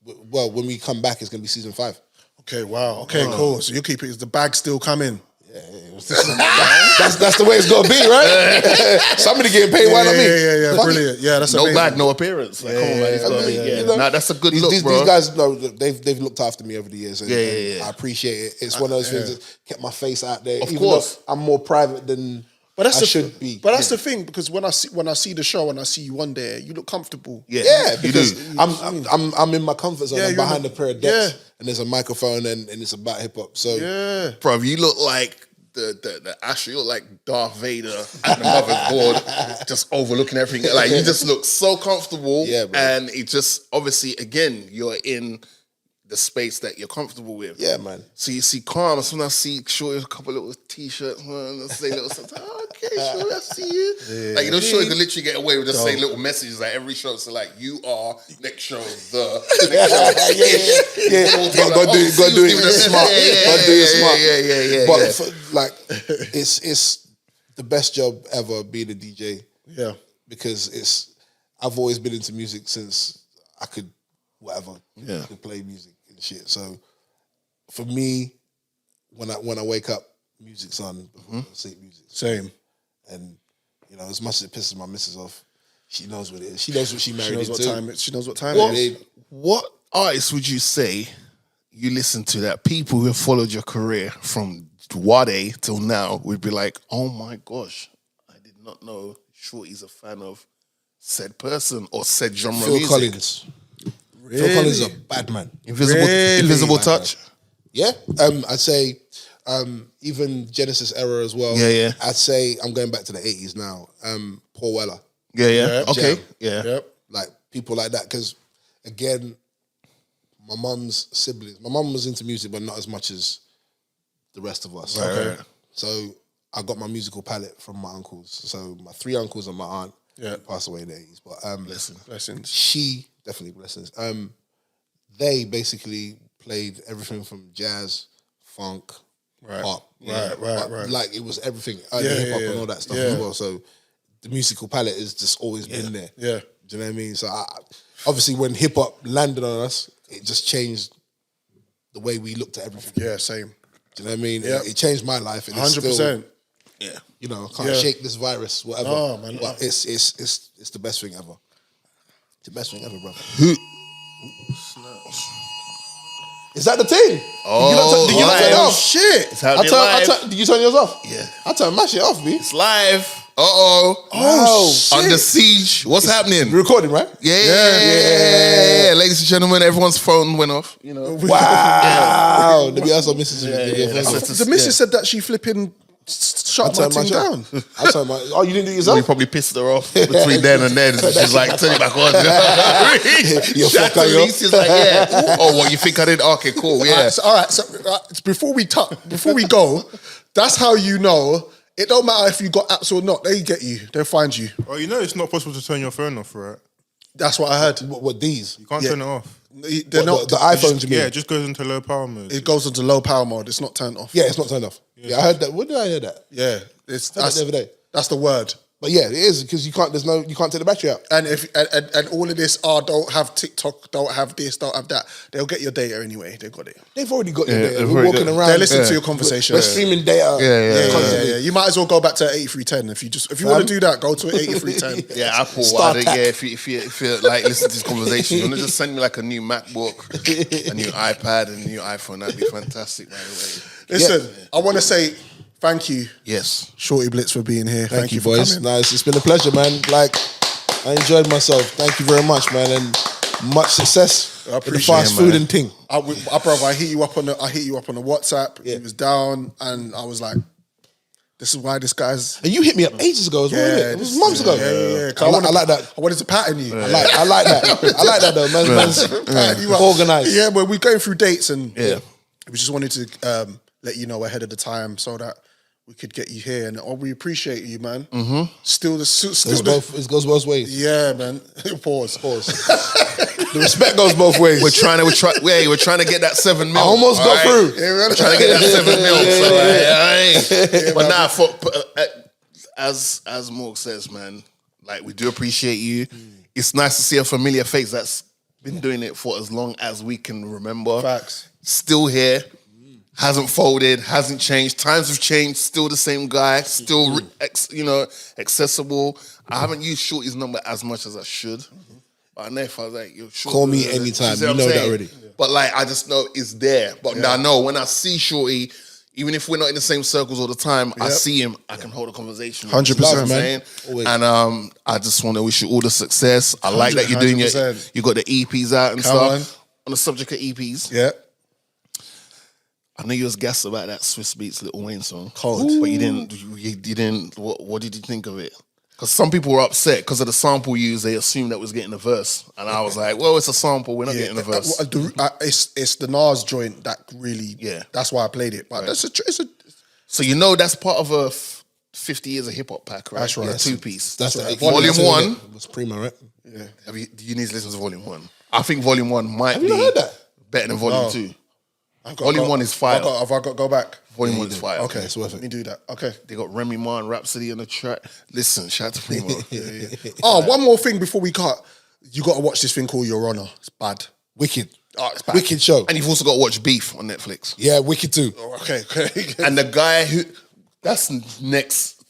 [SPEAKER 7] Well, when we come back, it's going to be season 5.
[SPEAKER 6] Okay, wow. Okay, cool. So you keep it. Is the bag still coming?
[SPEAKER 7] That's the way it's got to be, right? Somebody getting paid, why not me?
[SPEAKER 6] Yeah.
[SPEAKER 7] Fuck
[SPEAKER 6] Brilliant. Yeah, that's
[SPEAKER 5] No
[SPEAKER 6] amazing.
[SPEAKER 5] bag, no appearance. Like, come on, man. It's gotta be,
[SPEAKER 7] you know,
[SPEAKER 5] Nah, that's a good look,
[SPEAKER 7] these
[SPEAKER 5] bro.
[SPEAKER 7] guys, no, they've looked after me over the years. And,
[SPEAKER 5] Yeah.
[SPEAKER 7] and I appreciate it. It's one of those things that kept my face out there.
[SPEAKER 5] Of
[SPEAKER 7] even
[SPEAKER 5] course.
[SPEAKER 7] though I'm more private than
[SPEAKER 6] But that's
[SPEAKER 7] I
[SPEAKER 6] the
[SPEAKER 7] should be.
[SPEAKER 6] But that's the thing, because when I see the show and I see you on there, you look comfortable.
[SPEAKER 7] Yeah,
[SPEAKER 5] you
[SPEAKER 7] because
[SPEAKER 5] do.
[SPEAKER 7] I'm in my comfort zone.
[SPEAKER 6] Yeah,
[SPEAKER 7] I'm
[SPEAKER 6] you're
[SPEAKER 7] behind a
[SPEAKER 6] not-
[SPEAKER 7] pair of decks,
[SPEAKER 6] yeah.
[SPEAKER 7] and there's a microphone, and it's about hip hop. So
[SPEAKER 6] Yeah.
[SPEAKER 5] Bro, you look like the Asher, you look like Darth Vader at the mother's board, just overlooking everything. Like, you just look so comfortable.
[SPEAKER 7] Yeah, bro.
[SPEAKER 5] And it just, obviously, again, you're in the space that you're comfortable with.
[SPEAKER 7] yeah, man.
[SPEAKER 5] So you see calm. As soon as I see Shorty with a couple little t-shirts, say little something. Oh, okay, Shorty, I see you. Like, you know, Shorty can literally get away with just saying little messages like every show. So like, you are next show the next show.
[SPEAKER 7] Yeah. Go do it smart. Go do it smart.
[SPEAKER 5] Yeah.
[SPEAKER 7] But for, like, it's the best job ever being a DJ.
[SPEAKER 6] Yeah.
[SPEAKER 7] Because I've always been into music since I could could play music and shit. So for me, when I wake up, music's on. Sleep music.
[SPEAKER 6] Same.
[SPEAKER 7] And you know, as much as it pisses my missus off, she knows what it is. She knows what she married into.
[SPEAKER 6] She knows what time it is.
[SPEAKER 5] What artists would you say you listen to that people who have followed your career from Wade till now would be like, oh my gosh, I did not know Shorty's a fan of said person or said genre
[SPEAKER 7] Phil
[SPEAKER 5] music.
[SPEAKER 7] Collins.
[SPEAKER 6] Really?
[SPEAKER 7] Phil Collins is a bad man.
[SPEAKER 5] Invisible
[SPEAKER 7] Bad
[SPEAKER 5] Touch.
[SPEAKER 7] man. Yeah. I'd say even Genesis era as well.
[SPEAKER 5] Yeah.
[SPEAKER 7] I'd say I'm going back to the 80s now. Paul Weller.
[SPEAKER 5] Yeah. Okay.
[SPEAKER 7] Jam.
[SPEAKER 5] Yeah.
[SPEAKER 6] Yep.
[SPEAKER 7] Like people like that. Because again, my mum's siblings. My mum was into music, but not as much as the rest of us.
[SPEAKER 5] Right.
[SPEAKER 7] So I got my musical palette from my uncles. So my 3 uncles and my aunt passed away in the 80s. But
[SPEAKER 6] Blessings.
[SPEAKER 7] she, definitely blessings. They basically played everything from jazz, funk, pop.
[SPEAKER 6] Right.
[SPEAKER 7] Like it was everything, hip hop and all that stuff as well. So the musical palette has just always been there.
[SPEAKER 6] Yeah.
[SPEAKER 7] Do you know what I mean? So obviously when hip hop landed on us, it just changed the way we looked at everything.
[SPEAKER 6] Yeah, same.
[SPEAKER 7] Do you know what I mean?
[SPEAKER 6] Yeah.
[SPEAKER 7] It changed my life. And it's
[SPEAKER 6] 100%.
[SPEAKER 7] still, you know, I can't shake this virus, whatever.
[SPEAKER 6] Oh, man.
[SPEAKER 7] But it's the best thing ever. It's the best thing ever, bro. Is that the thing?
[SPEAKER 5] Oh,
[SPEAKER 7] did you not turn it off?
[SPEAKER 6] Shit.
[SPEAKER 5] It's happening live.
[SPEAKER 7] Did you turn yours off?
[SPEAKER 5] Yeah.
[SPEAKER 7] I turned my shit off, B.
[SPEAKER 5] It's live. Uh-oh.
[SPEAKER 7] Wow.
[SPEAKER 5] Under siege. What's happening?
[SPEAKER 7] You're recording, right?
[SPEAKER 5] Yeah. Ladies and gentlemen, everyone's phone went off. You know.
[SPEAKER 7] Wow. Let me ask our missus.
[SPEAKER 6] The missus said that she flipping shut my thing down.
[SPEAKER 7] I turned my. Oh, you didn't do it yourself?
[SPEAKER 5] We probably pissed her off between then and then. So she's like, turn it back on.
[SPEAKER 7] You
[SPEAKER 5] Shout
[SPEAKER 7] fucker,
[SPEAKER 5] to
[SPEAKER 7] yo.
[SPEAKER 5] Lisa, like, yeah. Oh, what, you think I did? Okay, cool, yeah.
[SPEAKER 6] All right. So before we go, that's how you know. It don't matter if you got apps or not. They get you. They'll find you.
[SPEAKER 8] Oh, you know it's not possible to turn your phone off, right?
[SPEAKER 6] That's what I heard.
[SPEAKER 7] What these?
[SPEAKER 8] You can't turn it off.
[SPEAKER 6] They're not.
[SPEAKER 7] The iPhones, you mean?
[SPEAKER 8] Yeah, it just goes into low power mode.
[SPEAKER 6] It goes into low power mode. It's not turned off.
[SPEAKER 7] Yeah, it's not turned off. Yeah, I heard that. When did I hear that?
[SPEAKER 6] Yeah.
[SPEAKER 7] I heard that the other day.
[SPEAKER 6] That's the word.
[SPEAKER 7] But yeah, it is because you can't take the battery out.
[SPEAKER 6] And if and all of this don't have TikTok, don't have this, don't have that. They'll get your data anyway. They've got it.
[SPEAKER 7] They've already got your
[SPEAKER 5] Yeah,
[SPEAKER 7] data.
[SPEAKER 5] they've
[SPEAKER 7] We're
[SPEAKER 5] already
[SPEAKER 7] walking
[SPEAKER 5] got-
[SPEAKER 7] around.
[SPEAKER 6] They listen to your conversation.
[SPEAKER 7] We're streaming data.
[SPEAKER 6] Yeah. You might as well go back to 8310 if you want to do that. Go to 8310.
[SPEAKER 5] Yeah, Apple.
[SPEAKER 7] Star Trek.
[SPEAKER 5] If you like listen to this conversation, you want to just send me like a new MacBook, a new iPad, and a new iPhone. That'd be fantastic, by the way.
[SPEAKER 6] Listen, I want to say thank you,
[SPEAKER 5] Yes.
[SPEAKER 6] Shortee Blitz, for being here.
[SPEAKER 7] Thank you,
[SPEAKER 6] for
[SPEAKER 7] boys.
[SPEAKER 6] coming.
[SPEAKER 7] Nice. It's been a pleasure, man. Like, I enjoyed myself. Thank you very much, man, and much success
[SPEAKER 6] I
[SPEAKER 7] with the
[SPEAKER 6] appreciate
[SPEAKER 7] fast
[SPEAKER 6] it,
[SPEAKER 7] food
[SPEAKER 6] man.
[SPEAKER 7] and ting.
[SPEAKER 6] Brother, I hit you up on the WhatsApp.
[SPEAKER 7] Yeah.
[SPEAKER 6] He was down, and I was like, "This is why this guy's."
[SPEAKER 7] And you hit me up ages ago as well, wasn't it? It was months ago.
[SPEAKER 6] Yeah.
[SPEAKER 7] I like that.
[SPEAKER 6] I wanted to pattern you.
[SPEAKER 7] I like that. I like that though, man. Man's
[SPEAKER 6] You are-
[SPEAKER 7] organised.
[SPEAKER 6] Yeah, but we're going through dates, and
[SPEAKER 5] Yeah.
[SPEAKER 6] we just wanted to let you know ahead of the time so that we could get you here, and we appreciate you, man.
[SPEAKER 5] Mm-hmm.
[SPEAKER 6] Still
[SPEAKER 7] It goes both ways.
[SPEAKER 6] Yeah, man. Pause.
[SPEAKER 7] The respect goes both ways.
[SPEAKER 5] We're trying to get that 7 mil.
[SPEAKER 7] I almost got through.
[SPEAKER 5] We're trying to get that 7 mil. But nah, as Morg says, man, like we do appreciate you. It's nice to see a familiar face that's been doing it for as long as we can remember.
[SPEAKER 6] Facts.
[SPEAKER 5] Still here. Hasn't folded, hasn't changed. Times have changed. Still the same guy. Still, accessible. I haven't used Shorty's number as much as I should. But I know if I was like, yo, Shorty,
[SPEAKER 7] call me anytime. You know that already.
[SPEAKER 5] But like, I just know it's there. But I know when I see Shorty, even if we're not in the same circles all the time, I see him. I can hold a conversation.
[SPEAKER 6] 100%, man.
[SPEAKER 5] And I just want to wish you all the success. I like that you're doing you got the EPs out and stuff. On the subject of EPs, I know you was gassed about that Swiss Beats Lil Wayne song.
[SPEAKER 6] Cold.
[SPEAKER 5] But you didn't. What did you think of it? Because some people were upset because of the sample used. They assumed that was getting a verse, and I was like, "Well, it's a sample. We're not getting a verse."
[SPEAKER 6] It's the Nas joint that really. That's why I played it. But
[SPEAKER 5] So that's part of a 50 years of hip hop pack, right?
[SPEAKER 6] That's right.
[SPEAKER 5] Yeah, 2-piece.
[SPEAKER 7] That's right.
[SPEAKER 5] Volume 1
[SPEAKER 7] was primo, right?
[SPEAKER 6] Yeah.
[SPEAKER 5] You need to listen to Volume 1. I think Volume 1 might be better than Volume 2. Volume 1 is fire.
[SPEAKER 6] Have I got to go back?
[SPEAKER 5] Volume 1 is fire.
[SPEAKER 6] Okay, it's worth it. Let me do that. Okay.
[SPEAKER 5] They got Remy Ma and Rhapsody on the track. Listen, shout out to Primo.
[SPEAKER 6] One more thing before we cut. You got to watch this thing called Your Honor. It's bad.
[SPEAKER 7] Wicked.
[SPEAKER 6] Oh, it's bad.
[SPEAKER 7] Wicked show.
[SPEAKER 5] And you've also got to watch Beef on Netflix.
[SPEAKER 7] Yeah, Wicked too.
[SPEAKER 6] Okay.
[SPEAKER 5] And the guy that's next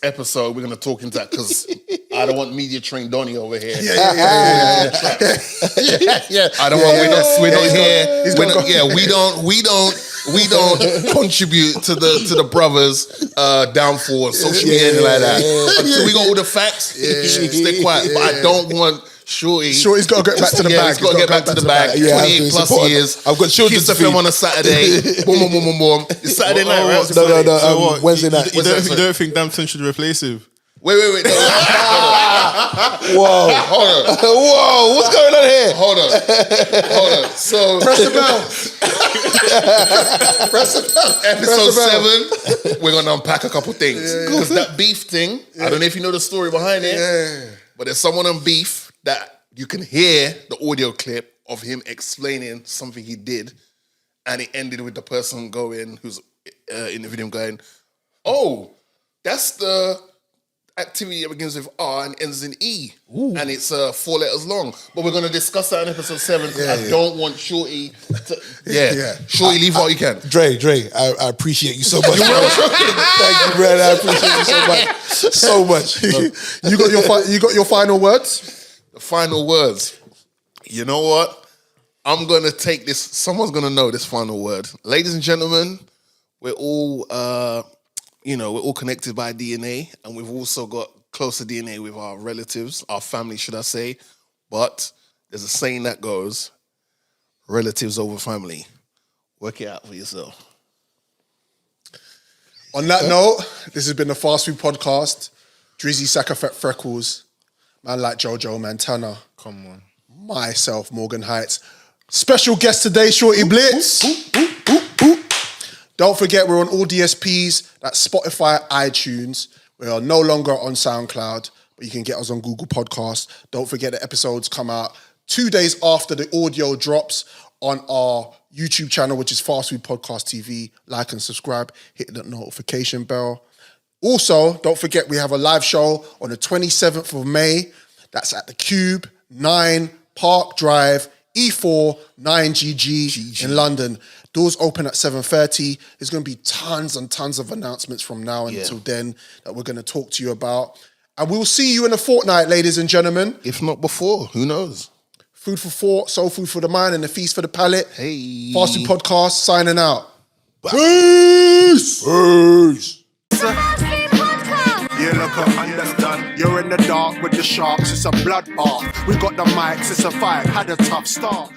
[SPEAKER 5] episode, we're going to talk into that because I don't want media trained Donnie over here.
[SPEAKER 6] Yeah.
[SPEAKER 5] I don't want, we're not here. We don't contribute to the brothers' downfall on social media and like that. Until we got all the facts, stay quiet. But I don't want Shorty's got to get back to the bag. He's got to get back to the bag. 28 plus years.
[SPEAKER 7] I've got children
[SPEAKER 5] Kiss the film on a Saturday. Boom. It's Saturday night, right?
[SPEAKER 7] No. Wednesday night.
[SPEAKER 8] You don't think Damson should replace him?
[SPEAKER 5] Wait. No.
[SPEAKER 7] Whoa.
[SPEAKER 5] Hold on.
[SPEAKER 7] Whoa, what's going on here?
[SPEAKER 5] Hold on. So
[SPEAKER 6] Press the bell. Press the bell.
[SPEAKER 5] Episode 7, we're going to unpack a couple things. Because that Beef thing, I don't know if you know the story behind it, but there's someone on Beef that you can hear the audio clip of him explaining something he did, and it ended with the person who's interviewed him going, "Oh, that's the activity that begins with R and ends in E. Ooh. And it's 4 letters long. But we're going to discuss that in episode 7. I don't want Shorty to... Shorty, leave what you can.
[SPEAKER 7] Dre, I appreciate you so much. Thank you, Brad. I appreciate you so much.
[SPEAKER 6] You got your final words?
[SPEAKER 5] The final words. You know what? I'm going to take this... Someone's going to know this final word. Ladies and gentlemen, we're all... we're all connected by DNA, and we've also got closer DNA with our relatives, our family, should I say. But there's a saying that goes, relatives over family. Work it out for yourself.
[SPEAKER 6] On that note, this has been the Fast Food Podcast. Drizzy, Sackafet Freckles, man like Jojo Montana.
[SPEAKER 8] Come on.
[SPEAKER 6] Myself, Morgan Heights. Special guest today, Shortee Blitz. Don't forget, we're on all DSPs, that's Spotify, iTunes. We are no longer on SoundCloud, but you can get us on Google Podcasts. Don't forget the episodes come out 2 days after the audio drops on our YouTube channel, which is Fast Food Podcast TV. Like and subscribe, hit the notification bell. Also, don't forget, we have a live show on the 27th of May. That's at the Cube, 9 Park Drive, E4, 9GG in London. Doors open at 7:30. There's going to be tons and tons of announcements from now until then that we're going to talk to you about. And we'll see you in a fortnight, ladies and gentlemen.
[SPEAKER 5] If not before, who knows?
[SPEAKER 6] Food for thought, soul food for the mind, and a feast for the palate.
[SPEAKER 5] Hey.
[SPEAKER 6] Fast Food Podcast, signing out.
[SPEAKER 7] Peace.
[SPEAKER 1] You look up, understand. You're in the dark with the sharks. It's a bloodbath. We got the mics. It's a fight. Had a tough start.